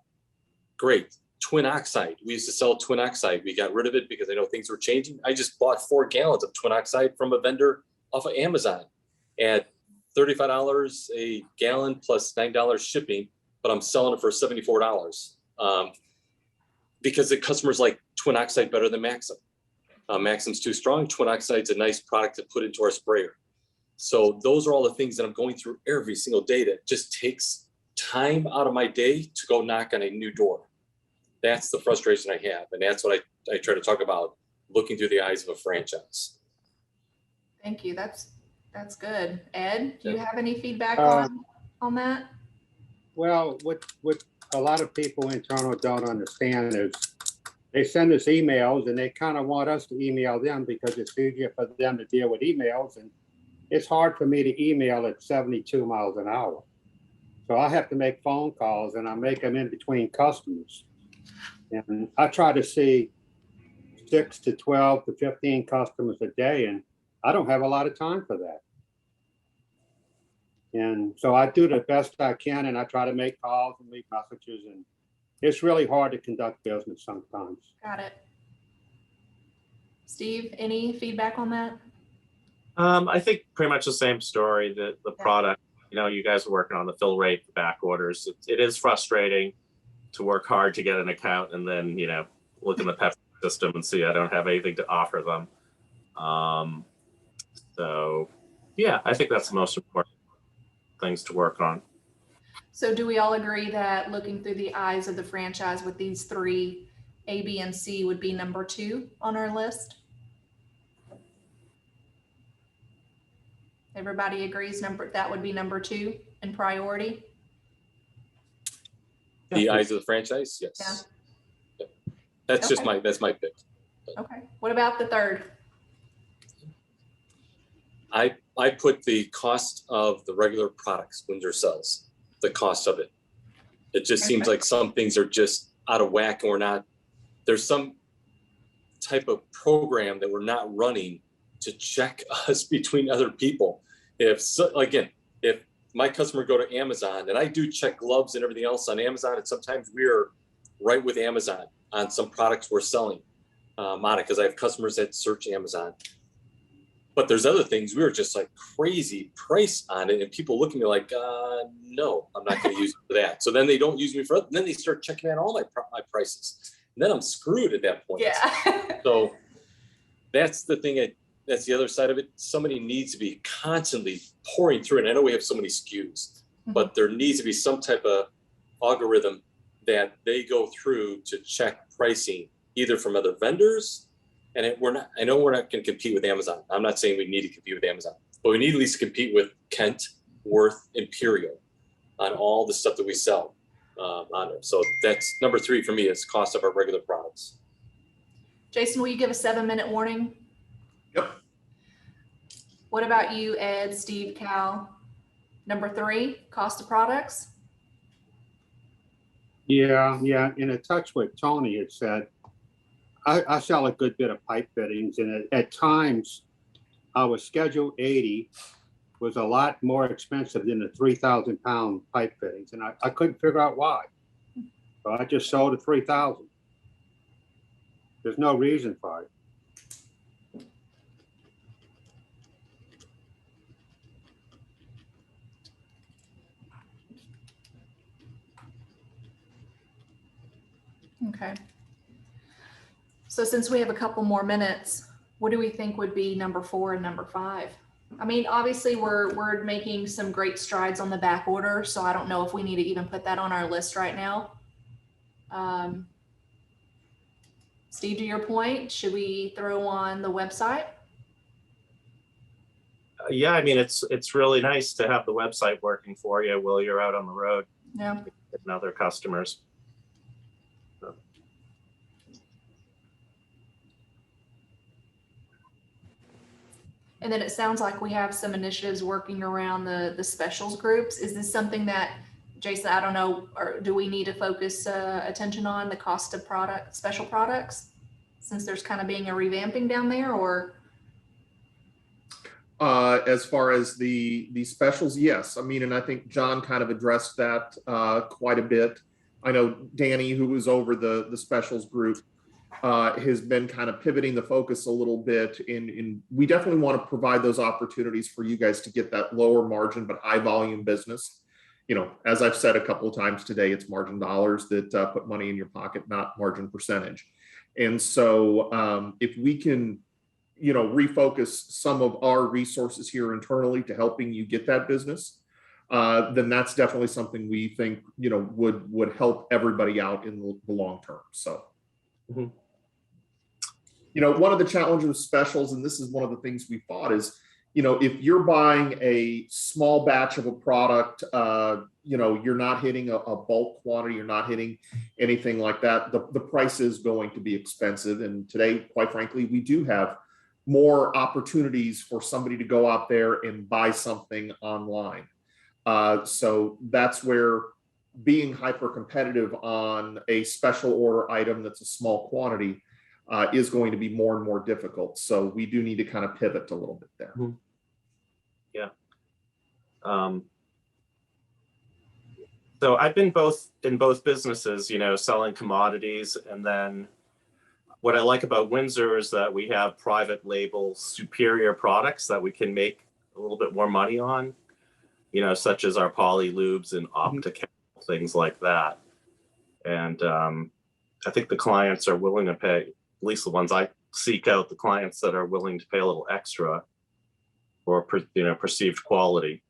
Great. Twin oxide. We used to sell twin oxide. We got rid of it because I know things were changing. I just bought 4 gallons of twin oxide from a vendor off of Amazon at $35 a gallon plus $9 shipping, but I'm selling it for $74. Because the customers like Twin Oxide better than Maxim. Maxim's too strong. Twin Oxide's a nice product to put into our sprayer. So those are all the things that I'm going through every single day that just takes time out of my day to go knock on a new door. That's the frustration I have. And that's what I try to talk about, looking through the eyes of a franchise. Thank you. That's good. Ed, do you Yeah. have any feedback on that? Well, what a lot of people internal don't understand is they send us emails and they kind of want us to email them because it's easier for them to deal with emails. And it's hard for me to email at 72 miles an hour. So I have to make phone calls and I make them in between customers. And I try to see 6 to 12 to 15 customers a day, and I don't have a lot of time for that. And so I do the best I can, and I try to make calls and leave messages, and it's really hard to conduct business sometimes. Got it. Steve, any feedback on that? I think pretty much the same story. The product, you guys are working on the fill rate, the back orders. It is frustrating to work hard to get an account and then, look in the PEP system and see I don't have anything to offer them. So yeah, I think that's the most important things to work on. So do we all agree that looking through the eyes of the franchise with these three, A, B, and C would be number 2 on our list? Everybody agrees that would be number 2 in priority? The eyes of the franchise, yes. Yeah. That's just that's my pick. Okay. What about the third? I put the cost of the regular products Winzer sells, the cost of it. It just seems like some things are just out of whack, and there's some type of program that we're not running to check us between other people. If my customer go to Amazon, and I do check gloves and everything else on Amazon, and sometimes we're right with Amazon on some products we're selling on it, because I have customers that search Amazon. But there's other things we were just like crazy price on it, and people look at me like, no, I'm not going to use it for that. So then they don't use me for it. And then they start checking out all my prices, and then I'm screwed at that point. Yeah. So that's the thing. That's the other side of it. Somebody needs to be constantly pouring through it. I know we have so many SKUs, but there needs to be some type of algorithm that they go through to check pricing, either from other vendors. And I know we're not going to compete with Amazon. I'm not saying we need to compete with Amazon, but we need at least to compete with Kent, Worth, Imperial on all the stuff that we sell on there. So that's number 3 for me, is cost of our regular products. Jason, will you give a 7-minute warning? Yep. What about you, Ed, Steve, Cal? Number 3, cost of products? Yeah. In a touch what Tony had said, I sell a good bit of pipe fittings, and at times our Schedule 80 was a lot more expensive than the 3,000 pound pipe fittings, and I couldn't figure out why. So I just sold the 3,000. There's no reason for it. Okay. So since we have a couple more minutes, what do we think would be number 4 and number 5? I mean, obviously we're making some great strides on the back order, so I don't know if we need to even put that on our list right now. Steve, to your point, should we throw on the website? Yeah, I mean, it's really nice to have the website working for you while you're out on the road. Yeah. Getting other customers. And then it sounds like we have some initiatives working around the specials groups. Is this something that, Jason, I don't know, or do we need to focus attention on the cost of special products, since there's kind of being a revamping down there, or? As far as the specials, yes. I mean, and I think John kind of addressed that quite a bit. I know Danny, who was over the specials group, has been kind of pivoting the focus a little bit. We definitely want to provide those opportunities for you guys to get that lower margin but high volume business. You know, as I've said a couple of times today, it's margin dollars that put money in your pocket, not margin percentage. And so if we can, you know, refocus some of our resources here internally to helping you get that business, then that's definitely something we think, you know, would help everybody out in the long term. So, you know, one of the challenges with specials, and this is one of the things we thought is, you know, if you're buying a small batch of a product, you know, you're not hitting a bulk quantity, you're not hitting anything like that, the price is going to be expensive. And today, quite frankly, we do have more opportunities for somebody to go out there and buy something online. So that's where being hyper competitive on a special order item that's a small quantity is going to be more and more difficult. So we do need to kind of pivot a little bit there. Yeah. So I've been in both businesses, you know, selling commodities, and then what I like about Winzer is that we have private label superior products that we can make a little bit more money on, you know, such as our poly lubes and optical, things like that. And I think the clients are willing to pay, at least the ones I seek out, the clients that are willing to pay a little extra for, you know, perceived quality.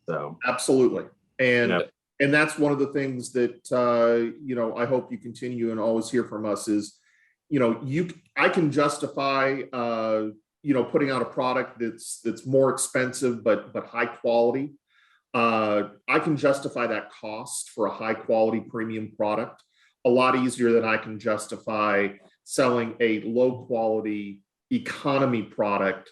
So absolutely. And you know, and that's one of the things that you know, I hope you continue and always hear from us is, you know, I can justify you know, putting out a product that's more expensive but high quality. I can justify that cost for a high quality premium product a lot easier than I can justify selling a low quality economy product,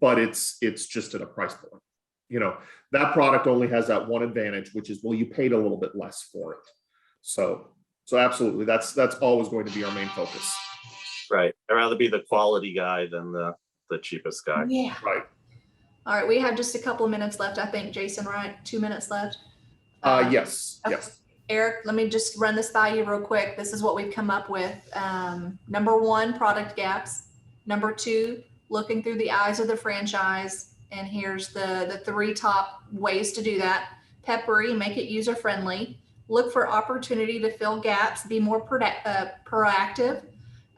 but it's just at a price point. You know, that product only has that one advantage, which is, well, you paid a little bit less for it. So absolutely, that's always going to be our main focus. Right. I'd rather be the quality guy than the cheapest guy. Yeah. Right. All right, we have just a couple of minutes left, I think, Jason, right? 2 minutes left. Yes. Okay. Yes. Eric, let me just run this by you real quick. This is what we've come up with. Number 1, product gaps. Number 2, looking through the eyes of the franchise. And here's the 3 top ways to do that. Peppery, make it user friendly. Look for opportunity to fill gaps, be more proactive.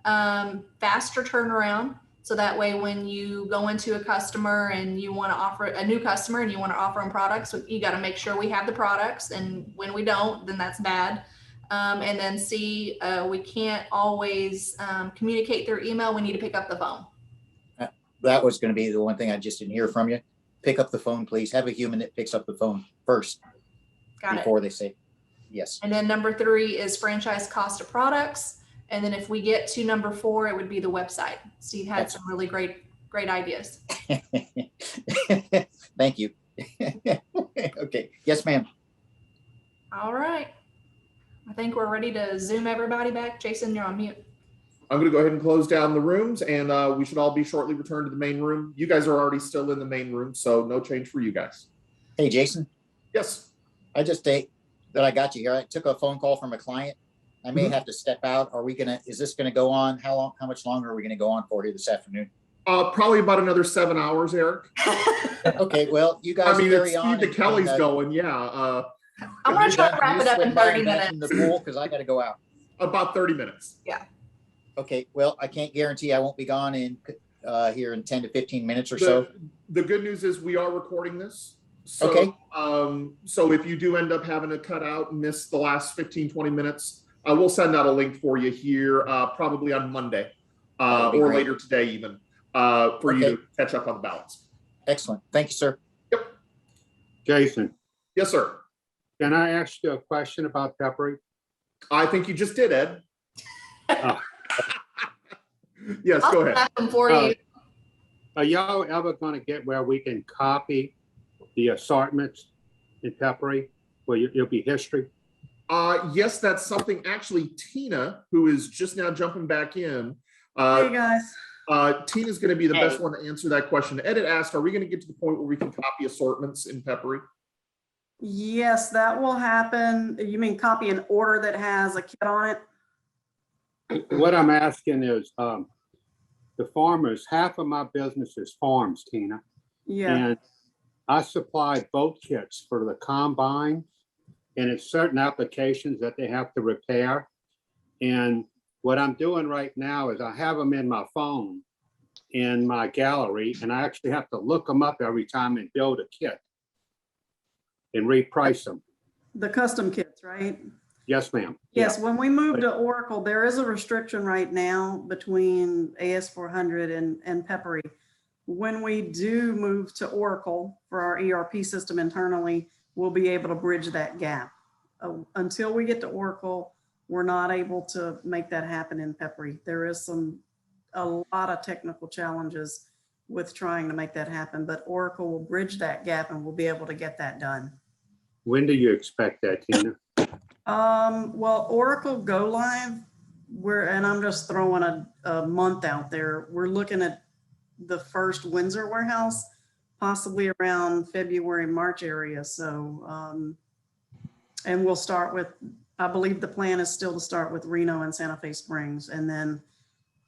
Faster turnaround. So that way, when you go into a customer and you want to offer a new customer and you want to offer them products, you got to make sure we have the products. And when we don't, then that's bad. And then C, we can't always communicate through email. We need to pick up the phone. That was going to be the one thing I just didn't hear from you. Pick up the phone, please. Have a human that picks up the phone first before they say yes. And then number 3 is franchise cost of products. And then if we get to number 4, it would be the website. Steve had some really great ideas. Thank you. Okay. Yes, ma'am. All right. I think we're ready to Zoom everybody back. Jason, you're on mute. I'm going to go ahead and close down the rooms, and we should all be shortly returned to the main room. You guys are already still in the main room, so no change for you guys. Hey, Jason. Yes. I just that I got you here. I took a phone call from a client. I may have to step out. Is this going to go on? How much longer are we going to go on for here this afternoon? Probably about another 7 hours, Eric. Okay, well, you guys carry on. Steve Kelly's going, yeah. I'm going to try to wrap it up in 30 minutes. In the pool, because I got to go out. About 30 minutes. Yeah. Okay, well, I can't guarantee I won't be gone in here in 10 to 15 minutes or so. The good news is we are recording this. So, okay. So if you do end up having to cut out and miss the last 15, 20 minutes, we'll send out a link for you here probably on Monday or later today even for you to catch up on the balance. Excellent. Thank you, sir. Yep. Jason. Yes, sir. Can I ask you a question about peppery? I think you just did, Ed. Oh. Yes, go ahead. For you. Are y'all ever going to get where we can copy the assortments in peppery where it'll be history? Yes, that's something actually Tina, who is just now jumping back in. Hey guys. Tina's going to be the best one to answer that question. Ed had asked, are we going to get to the point where we can copy assortments in peppery? Yes, that will happen. You mean copy an order that has a kit on it? what I'm asking is, the farmers, half of my business is farms, Tina. Yeah, And I supply boat kits for the combine, and it's certain applications that they have to repair. And what I'm doing right now is I have them in my phone in my gallery, and I actually have to look them up every time and build a kit and reprice them. the custom kits, right? Yes, ma'am. Yes, Yeah. when we moved to Oracle, there is a restriction right now between AS400 and Peppery. When we do move to Oracle for our ERP system internally, we'll be able to bridge that gap. Until we get to Oracle, we're not able to make that happen in Peppery. There is a lot of technical challenges with trying to make that happen, but Oracle will bridge that gap and we'll be able to get that done. When do you expect that, Tina? Well, Oracle go live, and I'm just throwing a month out there. We're looking at the first Winzer warehouse, possibly around February, March area. So, and we'll start with, I believe the plan is still to start with Reno and Santa Fe Springs, and then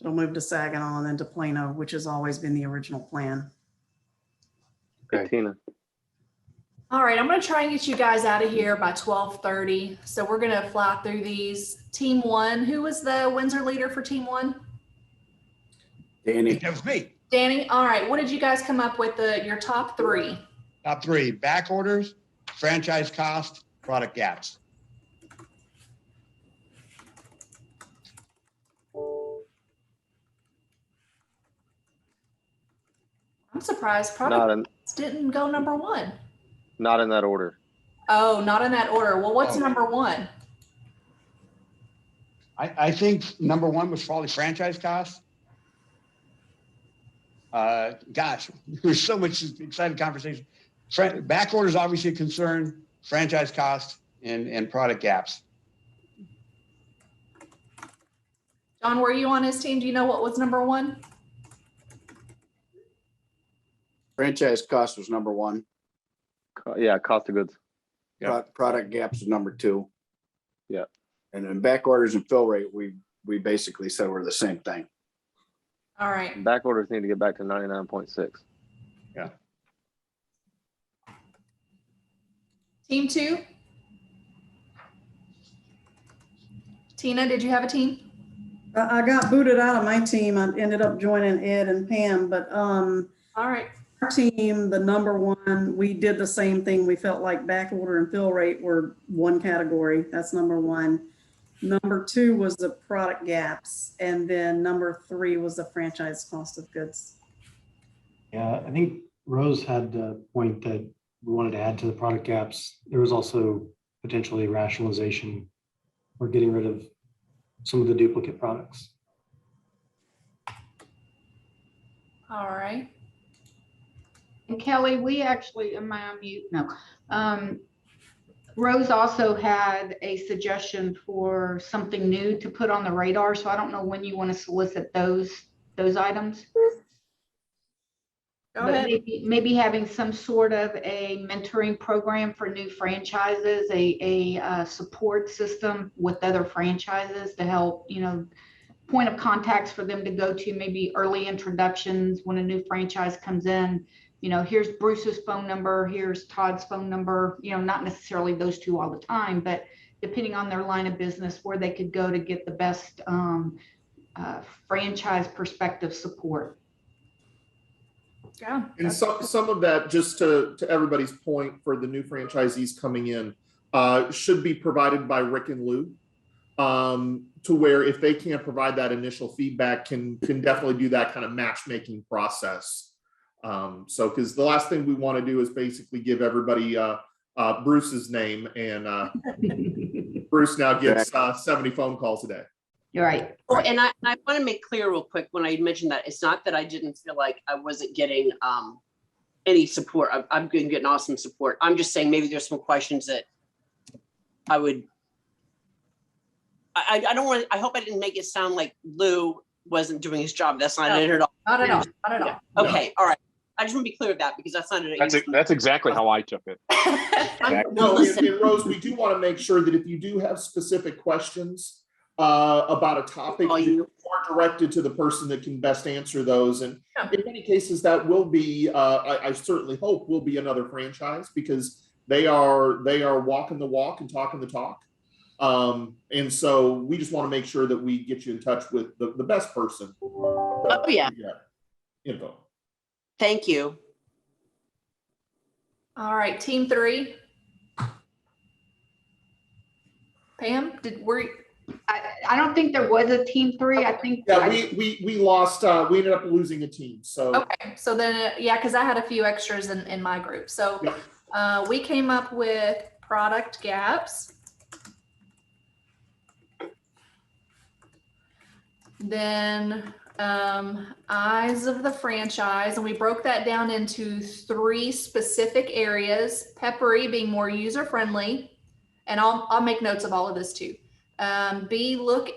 it'll move to Saginaw and then to Plano, which has always been the original plan. Okay, Tina. All right, I'm gonna try and get you guys out of here by 12:30. So we're gonna fly through these. Team 1, who was the Windsor leader for Team 1? Danny. That was me. Danny, all right, what did you guys come up with, your top 3? Top 3, back orders, franchise cost, product gaps. I'm surprised Not product in, didn't go number 1. not in that order. Oh, not in that order. Well, what's number 1? I think number 1 was probably franchise cost. Gosh, there's so much exciting conversation. Back order is obviously a concern, franchise cost and product gaps. John, were you on his team? Do you know what was number 1? Franchise cost was number 1. Yeah, cost of goods. Product gaps is number 2. Yeah. And then back orders and fill rate, we basically said we're the same thing. All right. Back orders need to get back to 99.6. Yeah. Team 2? Tina, did you have a team? I got booted out of my team. I ended up joining Ed and Pam, but all right. Our team, the number 1, we did the same thing. We felt like back order and fill rate were one category. That's number 1. Number 2 was the product gaps. And then number 3 was the franchise cost of goods. Yeah, I think Rose had the point that we wanted to add to the product gaps. There was also potentially rationalization or getting rid of some of the duplicate products. All right. And Kelly, we actually, am I on mute? No. Rose also had a suggestion for something new to put on the radar. So I don't know when you want to solicit those items. Go ahead. Maybe having some sort of a mentoring program for new franchises, a support system with other franchises to help, point of contacts for them to go to, maybe early introductions when a new franchise comes in. Here's Bruce's phone number, here's Todd's phone number, not necessarily those two all the time, but depending on their line of business, where they could go to get the best franchise perspective support. Yeah. And some of that, just to everybody's point, for the new franchisees coming in, should be provided by Rick and Lou, to where if they can't provide that initial feedback, can definitely do that kind of matchmaking process. So, because the last thing we want to do is basically give everybody Bruce's name, and Bruce now gets 70 phone calls a day. You're right. Well, and I want to make clear real quick when I mentioned that it's not that I didn't feel like I wasn't getting any support. I'm getting awesome support. I'm just saying maybe there's some questions that I would. I don't want. I hope I didn't make it sound like Lou wasn't doing his job. That's not it at all. Not at all. Not at all. Okay. All right. I just want to be clear with that because that's not it. That's exactly how I took it. No, and Rose, we do want to make sure that if you do have specific questions, about a topic Call you. more directed to the person that can best answer those. And in many cases, that will be, I certainly hope, will be another franchise, because they are walking the walk and talking the talk. And so we just want to make sure that we get you in touch with the best person. Oh yeah. Info. Thank you. All right, team 3. Pam, I don't think there was a team 3. I think. Yeah, we lost. We ended up losing a team. So okay, so then yeah, because I had a few extras in my group. So we came up with product gaps. Then eyes of the franchise, and we broke that down into 3 specific areas. Peppery being more user friendly, and I'll make notes of all of this too. B, look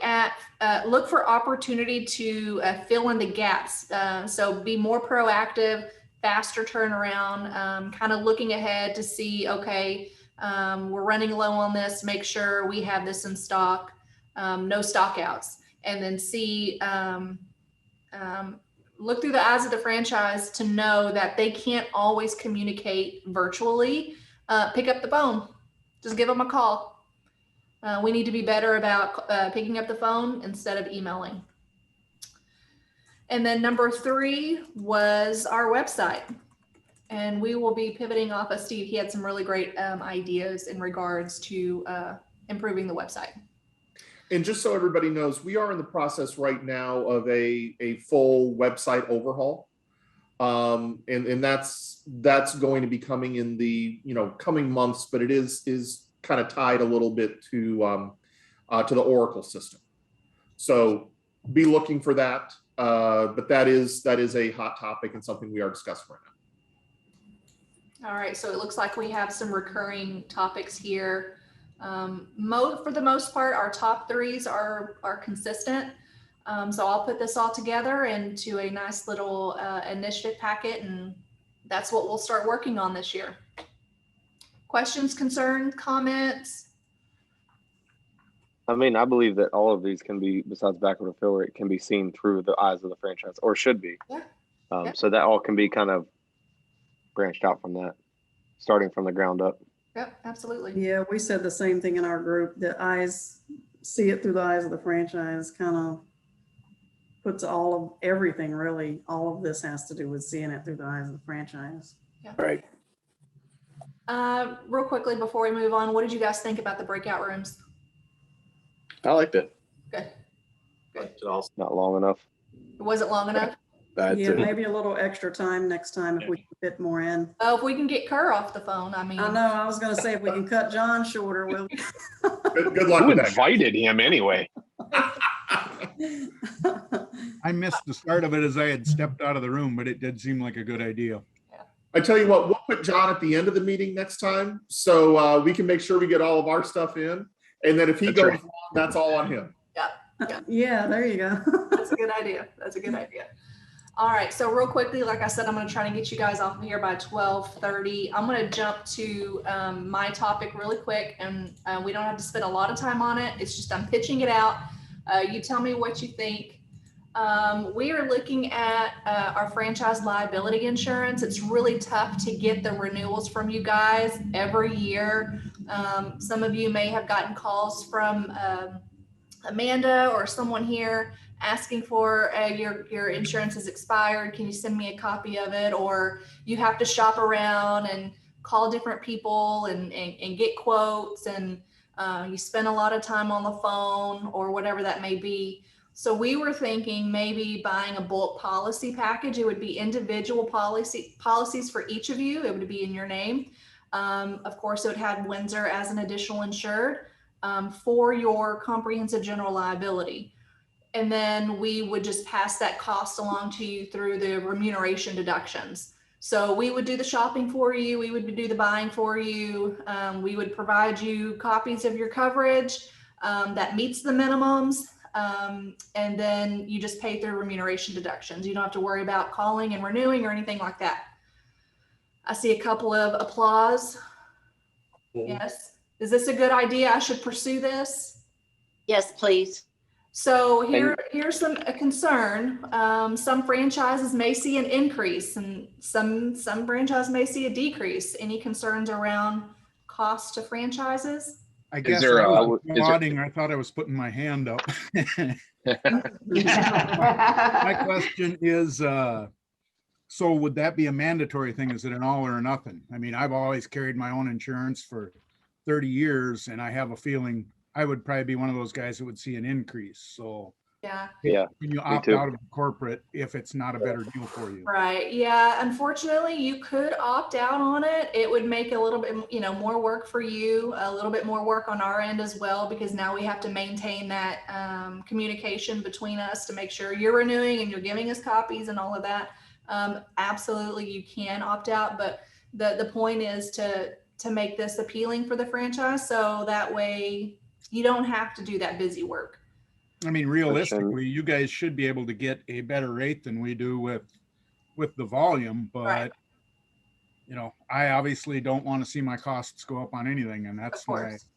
for opportunity to fill in the gaps. So be more proactive, faster turnaround, kind of looking ahead to see, okay, we're running low on this, make sure we have this in stock, no stock outs. And then C, look through the eyes of the franchise to know that they can't always communicate virtually. Pick up the phone, just give them a call. We need to be better about picking up the phone instead of emailing. And then number 3 was our website. And we will be pivoting off of Steve. He had some really great ideas in regards to improving the website. And just so everybody knows, we are in the process right now of a full website overhaul. And that's going to be coming in the coming months, but it is kind of tied a little bit to the Oracle system. So be looking for that. But that is a hot topic and something we are discussing right now. All right, so it looks like we have some recurring topics here. For the most part, our top 3s are consistent. So I'll put this all together into a nice little initiative packet, and that's what we'll start working on this year. Questions, concerns, comments? I mean, I believe that all of these can be, besides backward fill rate, can be seen through the eyes of the franchise, or should be. Yeah. So that all can be kind of branched out from that, starting from the ground up. Yep, absolutely. Yeah, we said the same thing in our group. The eyes, see it through the eyes of the franchise, kind of puts all of everything, really. All of this has to do with seeing it through the eyes of the franchise. Yeah. Right. Real quickly before we move on, what did you guys think about the breakout rooms? I liked it. Good. Not long enough. It wasn't long enough? Yeah, maybe a little extra time next time if we can fit more in. Oh, if we can get Kerr off the phone, I mean. I know, I was gonna say if we can cut John shorter, we'll. Good luck Who with that. invited him anyway? I missed the start of it as I had stepped out of the room, but it did seem like a good idea. I tell you what, we'll put John at the end of the meeting next time, so we can make sure we get all of our stuff in. And then if he goes long, that's all on him. Yeah. Yeah, there you go. That's a good idea. That's a good idea. All right, so real quickly, like I said, I'm going to try to get you guys off of here by 12:30. I'm going to jump to my topic really quick, and we don't have to spend a lot of time on it. It's just I'm pitching it out. You tell me what you think. We are looking at our franchise liability insurance. It's really tough to get the renewals from you guys every year. Some of you may have gotten calls from Amanda or someone here asking for your insurance is expired. Can you send me a copy of it? Or you have to shop around and call different people and get quotes, and you spend a lot of time on the phone or whatever that may be. So we were thinking maybe buying a bulk policy package. It would be individual policies for each of you. It would be in your name. Of course, it would have Winzer as an additional insured for your comprehensive general liability. And then we would just pass that cost along to you through the remuneration deductions. So we would do the shopping for you. We would do the buying for you. We would provide you copies of your coverage that meets the minimums. And then you just pay through remuneration deductions. You don't have to worry about calling and renewing or anything like that. I see a couple of applause. Yes. Is this a good idea? I should pursue this? Yes, please. So here's a concern. Some franchises may see an increase and some franchises may see a decrease. Any concerns around cost to franchises? I guess there I a- was is there- nodding. I thought I was putting my hand up. My question is, so would that be a mandatory thing? Is it an all or nothing? I mean, I've always carried my own insurance for 30 years and I have a feeling I would probably be one of those guys that would see an increase. So Yeah. Yeah, can you me opt too. out of corporate if it's not a better deal for you? Right. Yeah. Unfortunately, you could opt out on it. It would make a little bit, more work for you, a little bit more work on our end as well, because now we have to maintain that communication between us to make sure you're renewing and you're giving us copies and all of that. Absolutely, you can opt out, but the point is to make this appealing for the franchise, so that way you don't have to do that busy work. I mean, realistically, you guys should be able to get a better rate than we do with the volume, but Right. I obviously don't want to see my costs go up on anything, and Of that's course.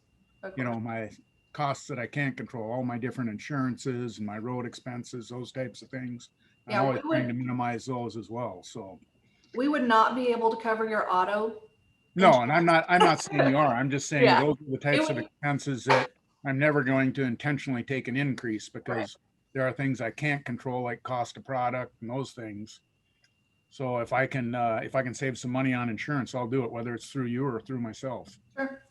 my costs that I can't control, all my different insurances and my road expenses, those types of things. I'm Yeah, always trying to minimize those as well. So we would not be able to cover your auto. no, and I'm not saying you are. I'm just saying Yeah. those are the types of would- expenses that I'm never going to intentionally take an increase because there are things I can't control, like cost of product and those things. So if I can save some money on insurance, I'll do it, whether it's through you or through myself. Sure.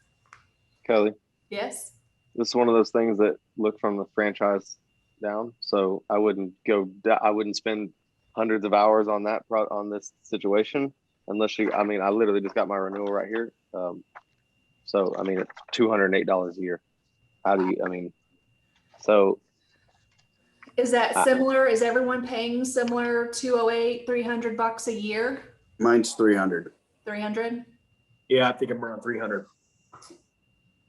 Kelly, Yes. this is one of those things that look from the franchise down. So I wouldn't spend hundreds of hours on on this situation unless I literally just got my renewal right here. So I mean, it's $208 a year. So Is that similar? Is everyone paying similar 208, $300 a year? Mine's 300. 300? Yeah, I think I'm around 300.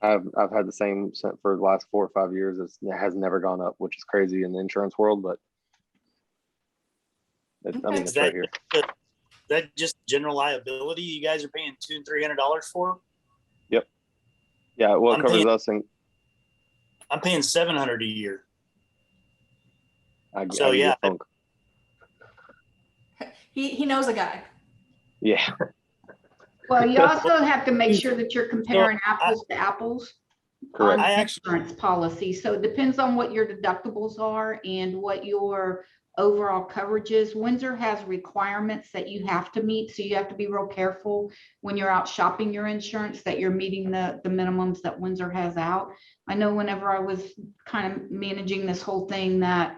I've had the same for the last 4 or 5 years. It has never gone up, which is crazy in the insurance world, but it's right here. That just general liability you guys are paying $200 and $300 for? Yep. Yeah, well, it covers us, and I'm paying $700 a year. So yeah, He knows a guy. Yeah. Well, you also have to make sure that you're comparing apples to apples on Correct. the insurance policy. So it depends on what your deductibles are and what your overall coverage is. Windsor has requirements that you have to meet, so you have to be real careful when you're out shopping your insurance that you're meeting the minimums that Windsor has out. I know whenever I was kind of managing this whole thing that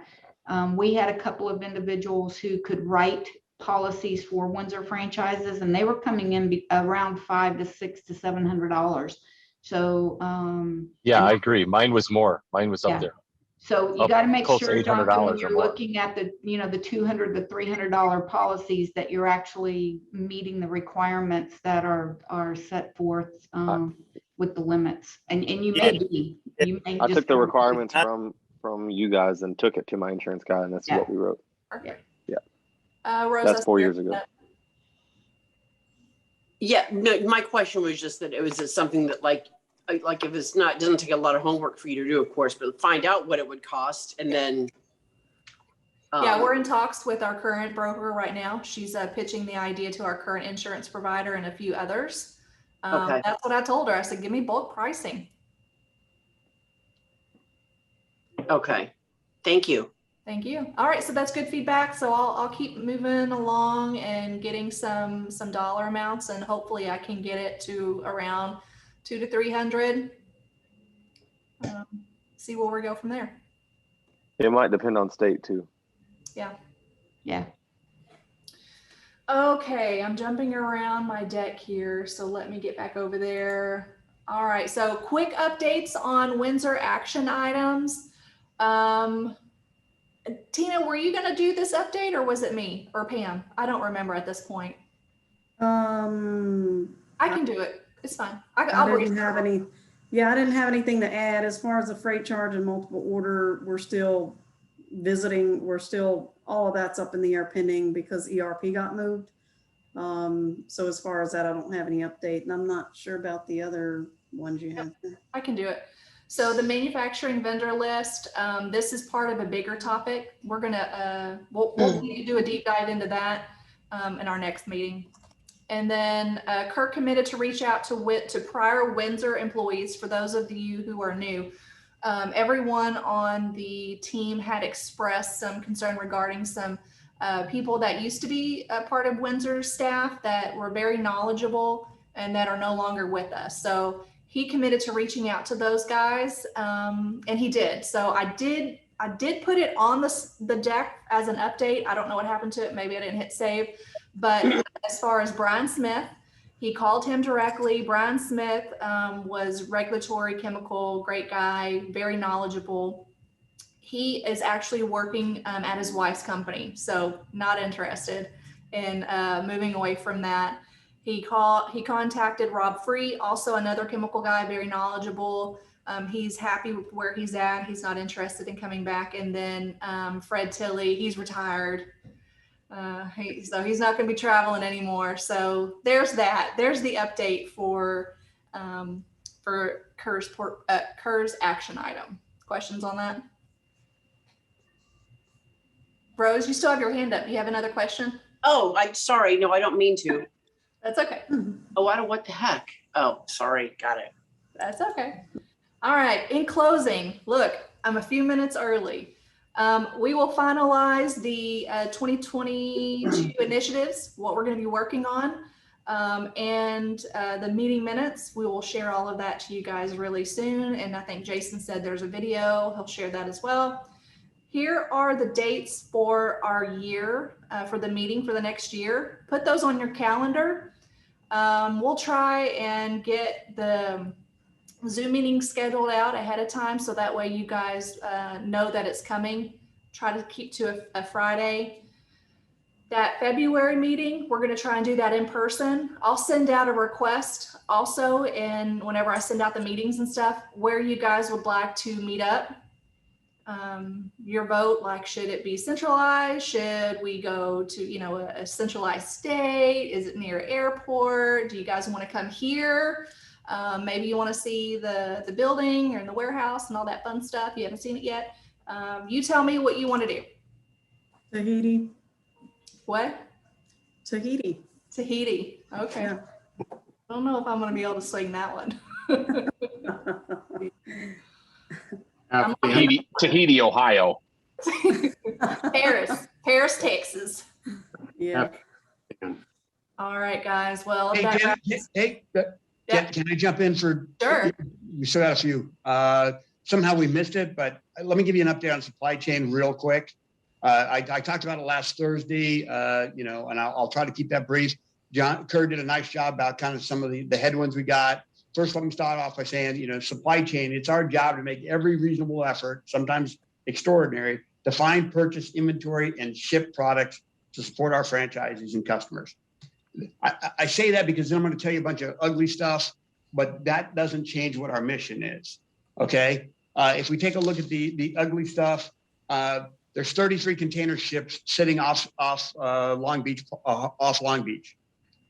we had a couple of individuals who could write policies for Windsor franchises, and they were coming in around $500 to $600 to $700. So yeah, I agree. Mine was more. Mine was up there. So you got to make close to sure, Jonathan, when $800 you're or more. looking at the the $200 to $300 policies, that you're actually meeting the requirements that are set forth with the limits. And you may be. I took the requirements from you guys and took it to my insurance guy, and that's what we wrote. Perfect. Yeah. Rose, That's 4 years ago. Yeah, no, my question was just that it was just something that like if it's not, it doesn't take a lot of homework for you to do, of course, but find out what it would cost and then. Yeah, we're in talks with our current broker right now. She's pitching the idea to our current insurance provider and a few others. Okay. That's what I told her. I said, give me bulk pricing. Okay, thank you. Thank you. All right, so that's good feedback. So I'll keep moving along and getting some dollar amounts, and hopefully I can get it to around 200 to 300. See where we go from there. It might depend on state too. Yeah. Yeah. Okay, I'm jumping around my deck here, so let me get back over there. All right, so quick updates on Windsor action items. Tina, were you going to do this update, or was it me or Pam? I don't remember at this point. I can do it. It's fine. I didn't have any. Yeah, I didn't have anything to add as far as the freight charge and multiple order. We're still visiting. We're still, all of that's up in the air pending because ERP got moved. So as far as that, I don't have any update, and I'm not sure about the other ones you have. I can do it. So the manufacturing vendor list, this is part of a bigger topic. We're gonna, we'll do a deep dive into that in our next meeting. And then Kirk committed to reach out to prior Winzer employees. For those of you who are new, everyone on the team had expressed some concern regarding some people that used to be a part of Winzer's staff that were very knowledgeable and that are no longer with us. So he committed to reaching out to those guys, and he did. So I did put it on the deck as an update. I don't know what happened to it. Maybe I didn't hit save. But as far as Brian Smith, he called him directly. Brian Smith was regulatory chemical, great guy, very knowledgeable. He is actually working at his wife's company, so not interested in moving away from that. He contacted Rob Free, also another chemical guy, very knowledgeable. He's happy with where he's at. He's not interested in coming back. And then Fred Tilley, he's retired. So he's not going to be traveling anymore. So there's that. There's the update for Kerr's action item. Questions on that? Rose, you still have your hand up. You have another question? Oh, I'm sorry. No, I don't mean to. That's okay. Oh, I don't, what the heck? Oh, sorry. Got it. That's okay. All right. In closing, look, I'm a few minutes early. We will finalize the 2022 initiatives, what we're going to be working on, and the meeting minutes. We will share all of that to you guys really soon. And I think Jason said there's a video. He'll share that as well. Here are the dates for our year, for the meeting for the next year. Put those on your calendar. We'll try and get the Zoom meeting scheduled out ahead of time so that way you guys know that it's coming. Try to keep to a Friday. That February meeting, we're going to try and do that in person. I'll send out a request also, and whenever I send out the meetings and stuff, where you guys would like to meet up. Your vote, like, should it be centralized? Should we go to, a centralized state? Is it near airport? Do you guys want to come here? Maybe you want to see the building or the warehouse and all that fun stuff. You haven't seen it yet. You tell me what you want to do. Tahiti. What? Tahiti. Tahiti. Okay. Yeah. I don't know if I'm going to be able to sing that one. Tahiti, Ohio. Paris, Texas. Yeah. All right, guys. Well, Hey, can I jump in for? Sure. We still got a few. Somehow we missed it, but let me give you an update on supply chain real quick. I talked about it last Thursday, and I'll try to keep that brief. Kerr did a nice job about kind of some of the headwinds we got. First, let me start off by saying, supply chain, it's our job to make every reasonable effort, sometimes extraordinary, to find, purchase, inventory, and ship products to support our franchisees and customers. I say that because then I'm going to tell you a bunch of ugly stuff, but that doesn't change what our mission is. Okay. If we take a look at the ugly stuff, there's 33 container ships sitting off Long Beach.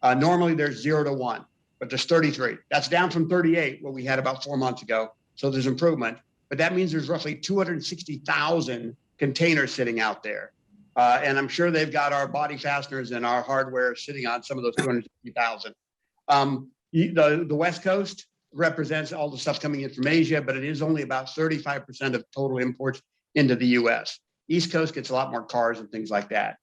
Normally there's 0 to 1, but there's 33. That's down from 38, what we had about 4 months ago. So there's improvement, but that means there's roughly 260,000 containers sitting out there. And I'm sure they've got our body fasteners and our hardware sitting on some of those 260,000. The West Coast represents all the stuff coming in from Asia, but it is only about 35% of total imports into the US. East Coast gets a lot more cars and things like that.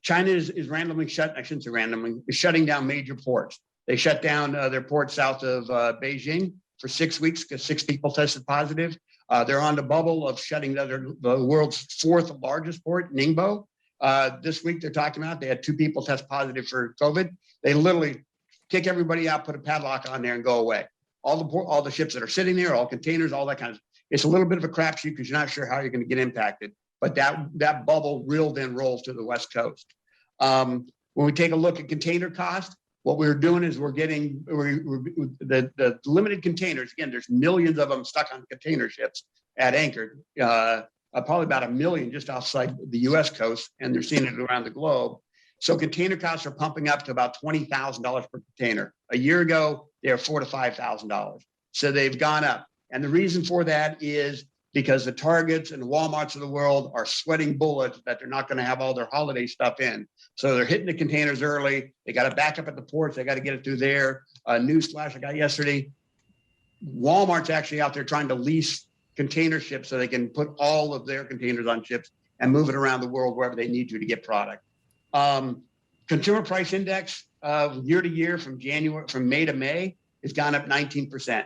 China is randomly shut, I shouldn't say randomly, is shutting down major ports. They shut down their port south of Beijing for 6 weeks because 6 people tested positive. They're on the bubble of shutting the world's 4th largest port, Ningbo. This week they're talking about they had 2 people test positive for COVID. They literally kick everybody out, put a padlock on there, and go away. All the ships that are sitting there, all containers, all that kind of. It's a little bit of a crapshoot because you're not sure how you're going to get impacted. But that bubble then rolls to the West Coast. When we take a look at container cost, what we're doing is we're getting the limited containers. Again, there's millions of them stuck on container ships at anchor, probably about 1 million just outside the US coast, and they're seeing it around the globe. So container costs are pumping up to about $20,000 per container. A year ago, they were $4,000 to $5,000. So they've gone up. And the reason for that is because the Targets and the Walmarts of the world are sweating bullets that they're not going to have all their holiday stuff in. So they're hitting the containers early. They got to back up at the ports. They got to get it through there. Newsflash I got yesterday. Walmart's actually out there trying to lease container ships so they can put all of their containers on ships and move it around the world wherever they need to get product. Consumer price index year to year from May to May has gone up 19%.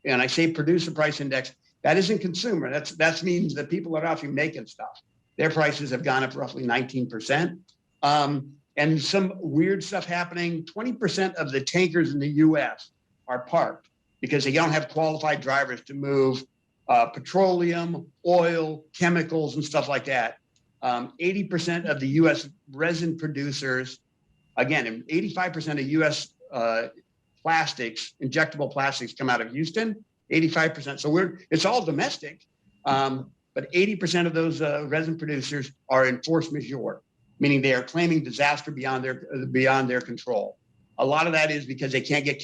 And I say producer price index, that isn't consumer. That means the people that are actually making stuff. Their prices have gone up roughly 19%. And some weird stuff happening. 20% of the tankers in the US are parked because they don't have qualified drivers to move petroleum, oil, chemicals, and stuff like that. 80% of the US resin producers, again, 85% of US plastics, injectable plastics come out of Houston, 85%. So it's all domestic, but 80% of those resin producers are in force majeure, meaning they are claiming disaster beyond their control. A lot of that is because they can't get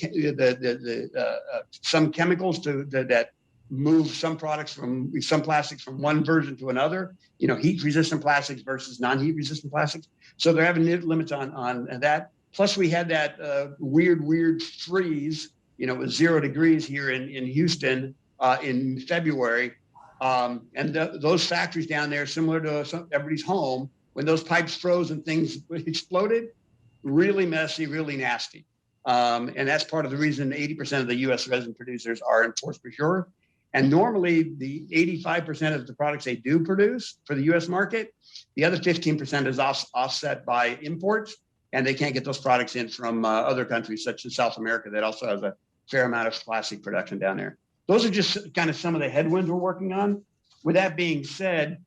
some chemicals that move some plastics from one version to another, heat resistant plastics versus non-heat resistant plastics. So they're having limits on that. Plus we had that weird freeze, it was 0 degrees here in Houston in February. And those factories down there, similar to everybody's home, when those pipes froze and things exploded, really messy, really nasty. And that's part of the reason 80% of the US resin producers are in force majeure. And normally the 85% of the products they do produce for the US market, the other 15% is offset by imports, and they can't get those products in from other countries such as South America that also has a fair amount of plastic production down there. Those are just kind of some of the headwinds we're working on. With that being said,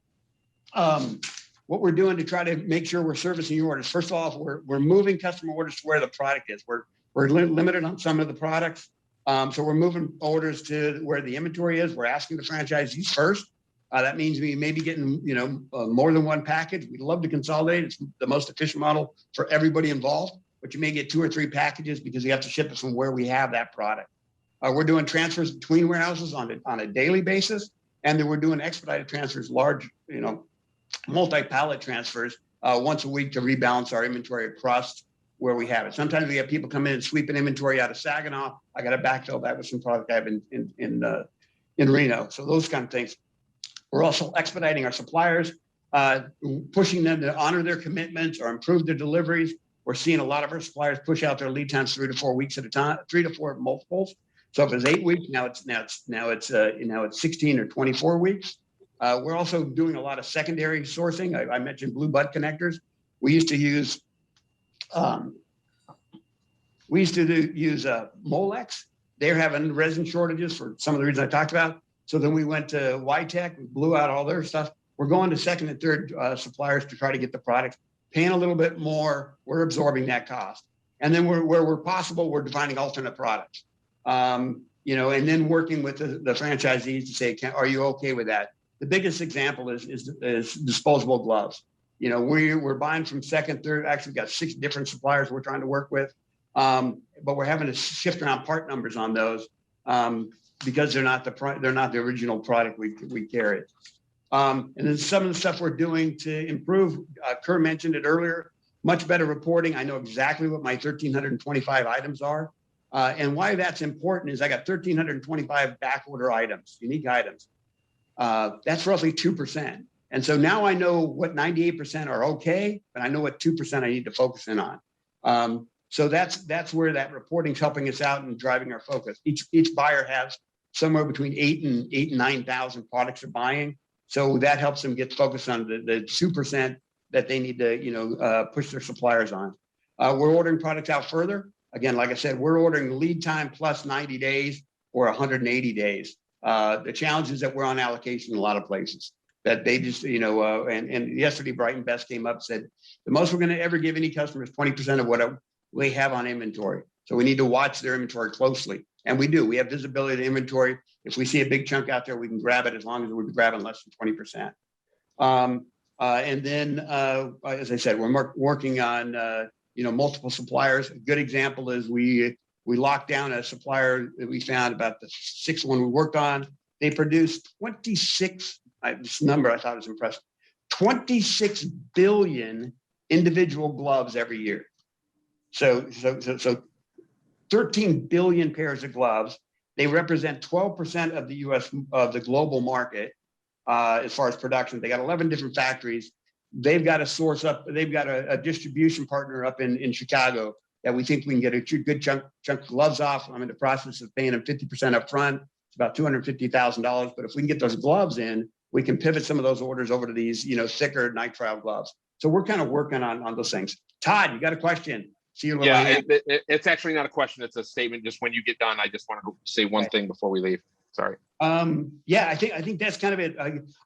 what we're doing to try to make sure we're servicing your orders. First of all, we're moving customer orders to where the product is. We're limited on some of the products. So we're moving orders to where the inventory is. We're asking the franchisees first. That means we may be getting, more than one package. We'd love to consolidate. It's the most efficient model for everybody involved, but you may get 2 or 3 packages because you have to ship it from where we have that product. We're doing transfers between warehouses on a daily basis. And then we're doing expedited transfers, large, multi-pallet transfers once a week to rebalance our inventory across where we have it. Sometimes we have people come in and sweep an inventory out of Saginaw. I got to backfill that with some product I have in Reno. So those kind of things. We're also expediting our suppliers, pushing them to honor their commitments or improve their deliveries. We're seeing a lot of our suppliers push out their lead times 3 to 4 weeks at a time, 3 to 4 multiples. So if it's 8 weeks, now it's 16 or 24 weeks. We're also doing a lot of secondary sourcing. I mentioned blue bud connectors. We used to use Molex. They're having resin shortages for some of the reasons I talked about. So then we went to YTech, we blew out all their stuff. We're going to second and third suppliers to try to get the products, paying a little bit more. We're absorbing that cost. And then where we're possible, we're defining alternate products. And then working with the franchisees to say, are you okay with that? The biggest example is disposable gloves. We're buying from second, third, actually we've got 6 different suppliers we're trying to work with. But we're having to shift around part numbers on those because they're not the original product we carry. And then some of the stuff we're doing to improve, Kerr mentioned it earlier, much better reporting. I know exactly what my 1,325 items are. And why that's important is I got 1,325 back order items, unique items. That's roughly 2%. And so now I know what 98% are okay, but I know what 2% I need to focus in on. So that's where that reporting's helping us out and driving our focus. Each buyer has somewhere between 8,000 and 9,000 products they're buying. So that helps them get focused on the 2% that they need to push their suppliers on. We're ordering products out further. Again, like I said, we're ordering lead time plus 90 days or 180 days. The challenge is that we're on allocation in a lot of places that they just, and yesterday Brighton Best came up and said, the most we're going to ever give any customer is 20% of what we have on inventory. So we need to watch their inventory closely. And we do. We have visibility to inventory. If we see a big chunk out there, we can grab it as long as we're grabbing less than 20%. And then, as I said, we're working on, multiple suppliers. A good example is we We locked down a supplier that we found, about the sixth one we worked on. They produced 26, this number I thought was impressive, 26 billion individual gloves every year. So 13 billion pairs of gloves. They represent 12% of the of the global market as far as production. They got 11 different factories. They've got a source up, they've got a distribution partner up in Chicago that we think we can get a good chunk of gloves off. I'm in the process of paying them 50% up front. It's about $250,000. But if we can get those gloves in, we can pivot some of those orders over to these, thicker nitrile gloves. So we're kind of working on those things. Todd, you got a question? See you later. Yeah, it's actually not a question. It's a statement. Just when you get done, I just want to say one thing before we leave. Sorry. Yeah, I think that's kind of it.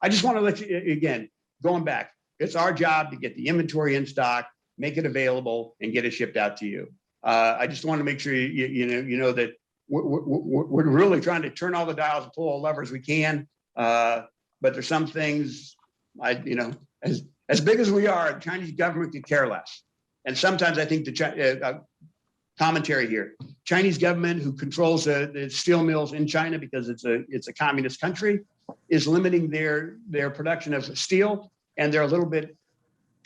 I just want to let you, again, going back, it's our job to get the inventory in stock, make it available, and get it shipped out to you. I just want to make sure you know that we're really trying to turn all the dials and pull all the levers we can. But there's some things, as big as we are, the Chinese government could care less. And sometimes I think the commentary here, Chinese government, who controls the steel mills in China because it's a communist country, is limiting their production of steel, and they're a little bit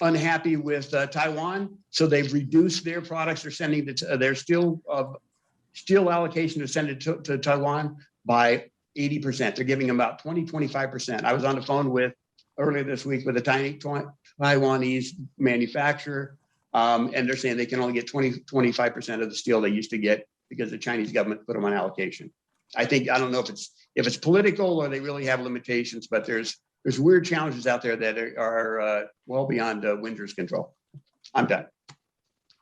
unhappy with Taiwan, so they've reduced their products. They're sending their steel allocation to send it to Taiwan by 80%. They're giving them about 20-25%. I was on the phone earlier this week with a Taiwanese manufacturer. And they're saying they can only get 20-25% of the steel they used to get because the Chinese government put them on allocation. I don't know if it's political or they really have limitations, but there's weird challenges out there that are well beyond Winzer's control. I'm done.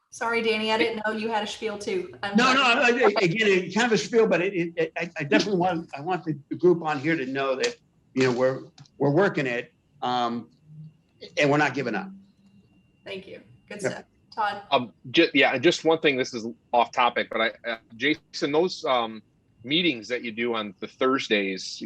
Sorry, Danny, I didn't know you had a spiel too. No, again, kind of a spiel, but I definitely want the group on here to know that we're working it, and we're not giving up. Thank you. Good stuff. Todd. Just one thing. This is off topic, but Jason, those meetings that you do on the Thursdays,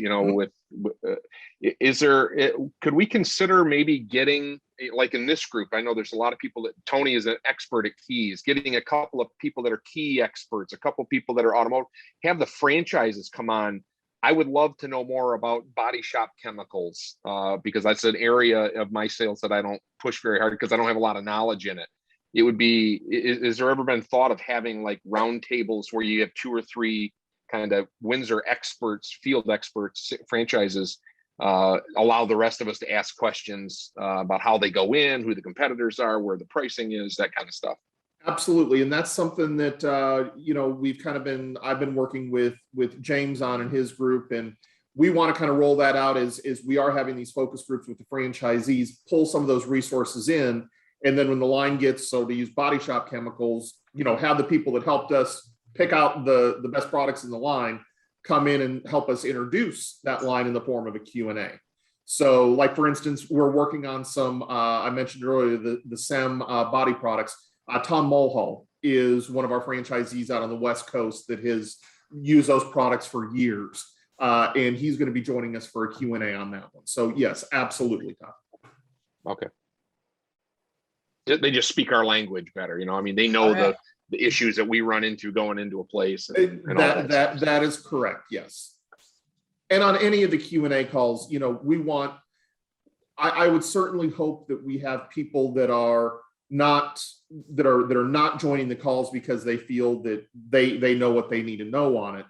could we consider maybe getting, like in this group, I know there's a lot of people that Tony is an expert at keys, getting a couple of people that are key experts, a couple of people that are automotive, have the franchises come on. I would love to know more about body shop chemicals because that's an area of my sales that I don't push very hard because I don't have a lot of knowledge in it. It would be, is there ever been thought of having like round tables where you have 2 or 3 kind of Winzer experts, field experts, franchises, allow the rest of us to ask questions about how they go in, who the competitors are, where the pricing is, that kind of stuff. Absolutely. And that's something that, I've been working with James on in his group, and we want to kind of roll that out as we are having these focus groups with the franchisees, pull some of those resources in. And then when the line gets, so to use body shop chemicals, have the people that helped us pick out the best products in the line come in and help us introduce that line in the form of a Q&A. So like, for instance, we're working on some, I mentioned earlier, the SEM body products. Tom Mulhall is one of our franchisees out on the West Coast that has used those products for years. And he's going to be joining us for a Q&A on that one. So yes, absolutely, Tom. Okay. They just speak our language better. They know the issues that we run into going into a place. And that is correct. Yes. And on any of the Q&A calls, I would certainly hope that we have people that are not joining the calls because they feel that they know what they need to know on it.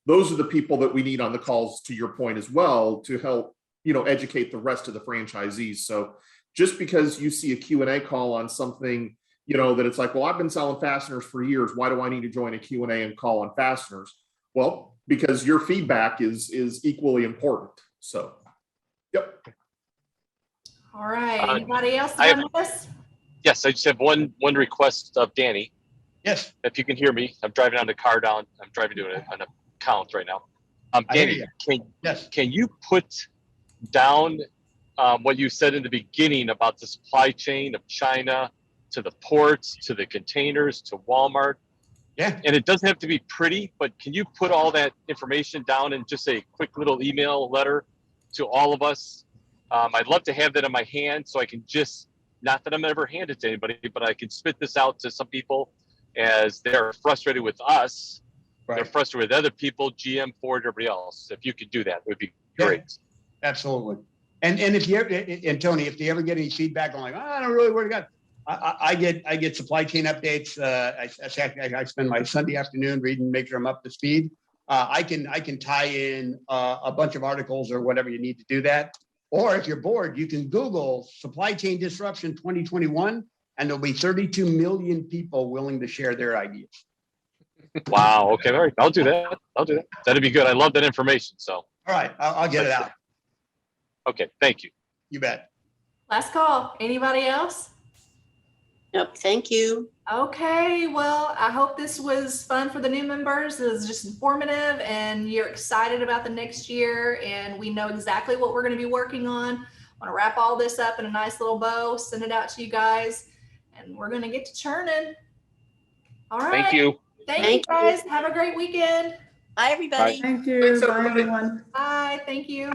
Those are the people that we need on the calls, to your point as well, to help, educate the rest of the franchisees. So just because you see a Q&A call on something, that it's like, well, I've been selling fasteners for years. Why do I need to join a Q&A and call on fasteners? Well, because your feedback is equally important. So, yep. All right. Anybody else on this? Yes, I just have one request of Danny. Yes. If you can hear me, I'm driving on the car down. I'm driving to an account right now. Danny, can you put down what you said in the beginning about the supply chain of China to the ports, to the containers, to Walmart? Yeah. And it doesn't have to be pretty, but can you put all that information down in just a quick little email letter to all of us? I'd love to have that in my hand so I can just, not that I'm ever hand it to anybody, but I can spit this out to some people as they're frustrated with us. They're Right. frustrated with other people, GM, Ford, everybody else. If you could do that, it would be Yeah. great. Absolutely. And if you ever, and Tony, if you ever get any feedback, I'm like, oh, I don't really worry about. I get supply chain updates. I spend my Sunday afternoon reading, make sure I'm up to speed. I can tie in a bunch of articles or whatever you need to do that. Or if you're bored, you can Google supply chain disruption 2021, and there'll be 32 million people willing to share their ideas. Wow. Okay. All right. I'll do that. That'd be good. I love that information. So. All right. I'll get it out. Okay. Thank you. You bet. Last call. Anybody else? Nope. Thank you. Okay, well, I hope this was fun for the new members. It was just informative and you're excited about the next year and we know exactly what we're going to be working on. I want to wrap all this up in a nice little bow, send it out to you guys, and we're going to get to churning. All right. Thank you. Thank you guys. Have a great weekend. Bye, everybody. Thank you. Thanks, Bye, everybody. everyone. Bye. Thank you.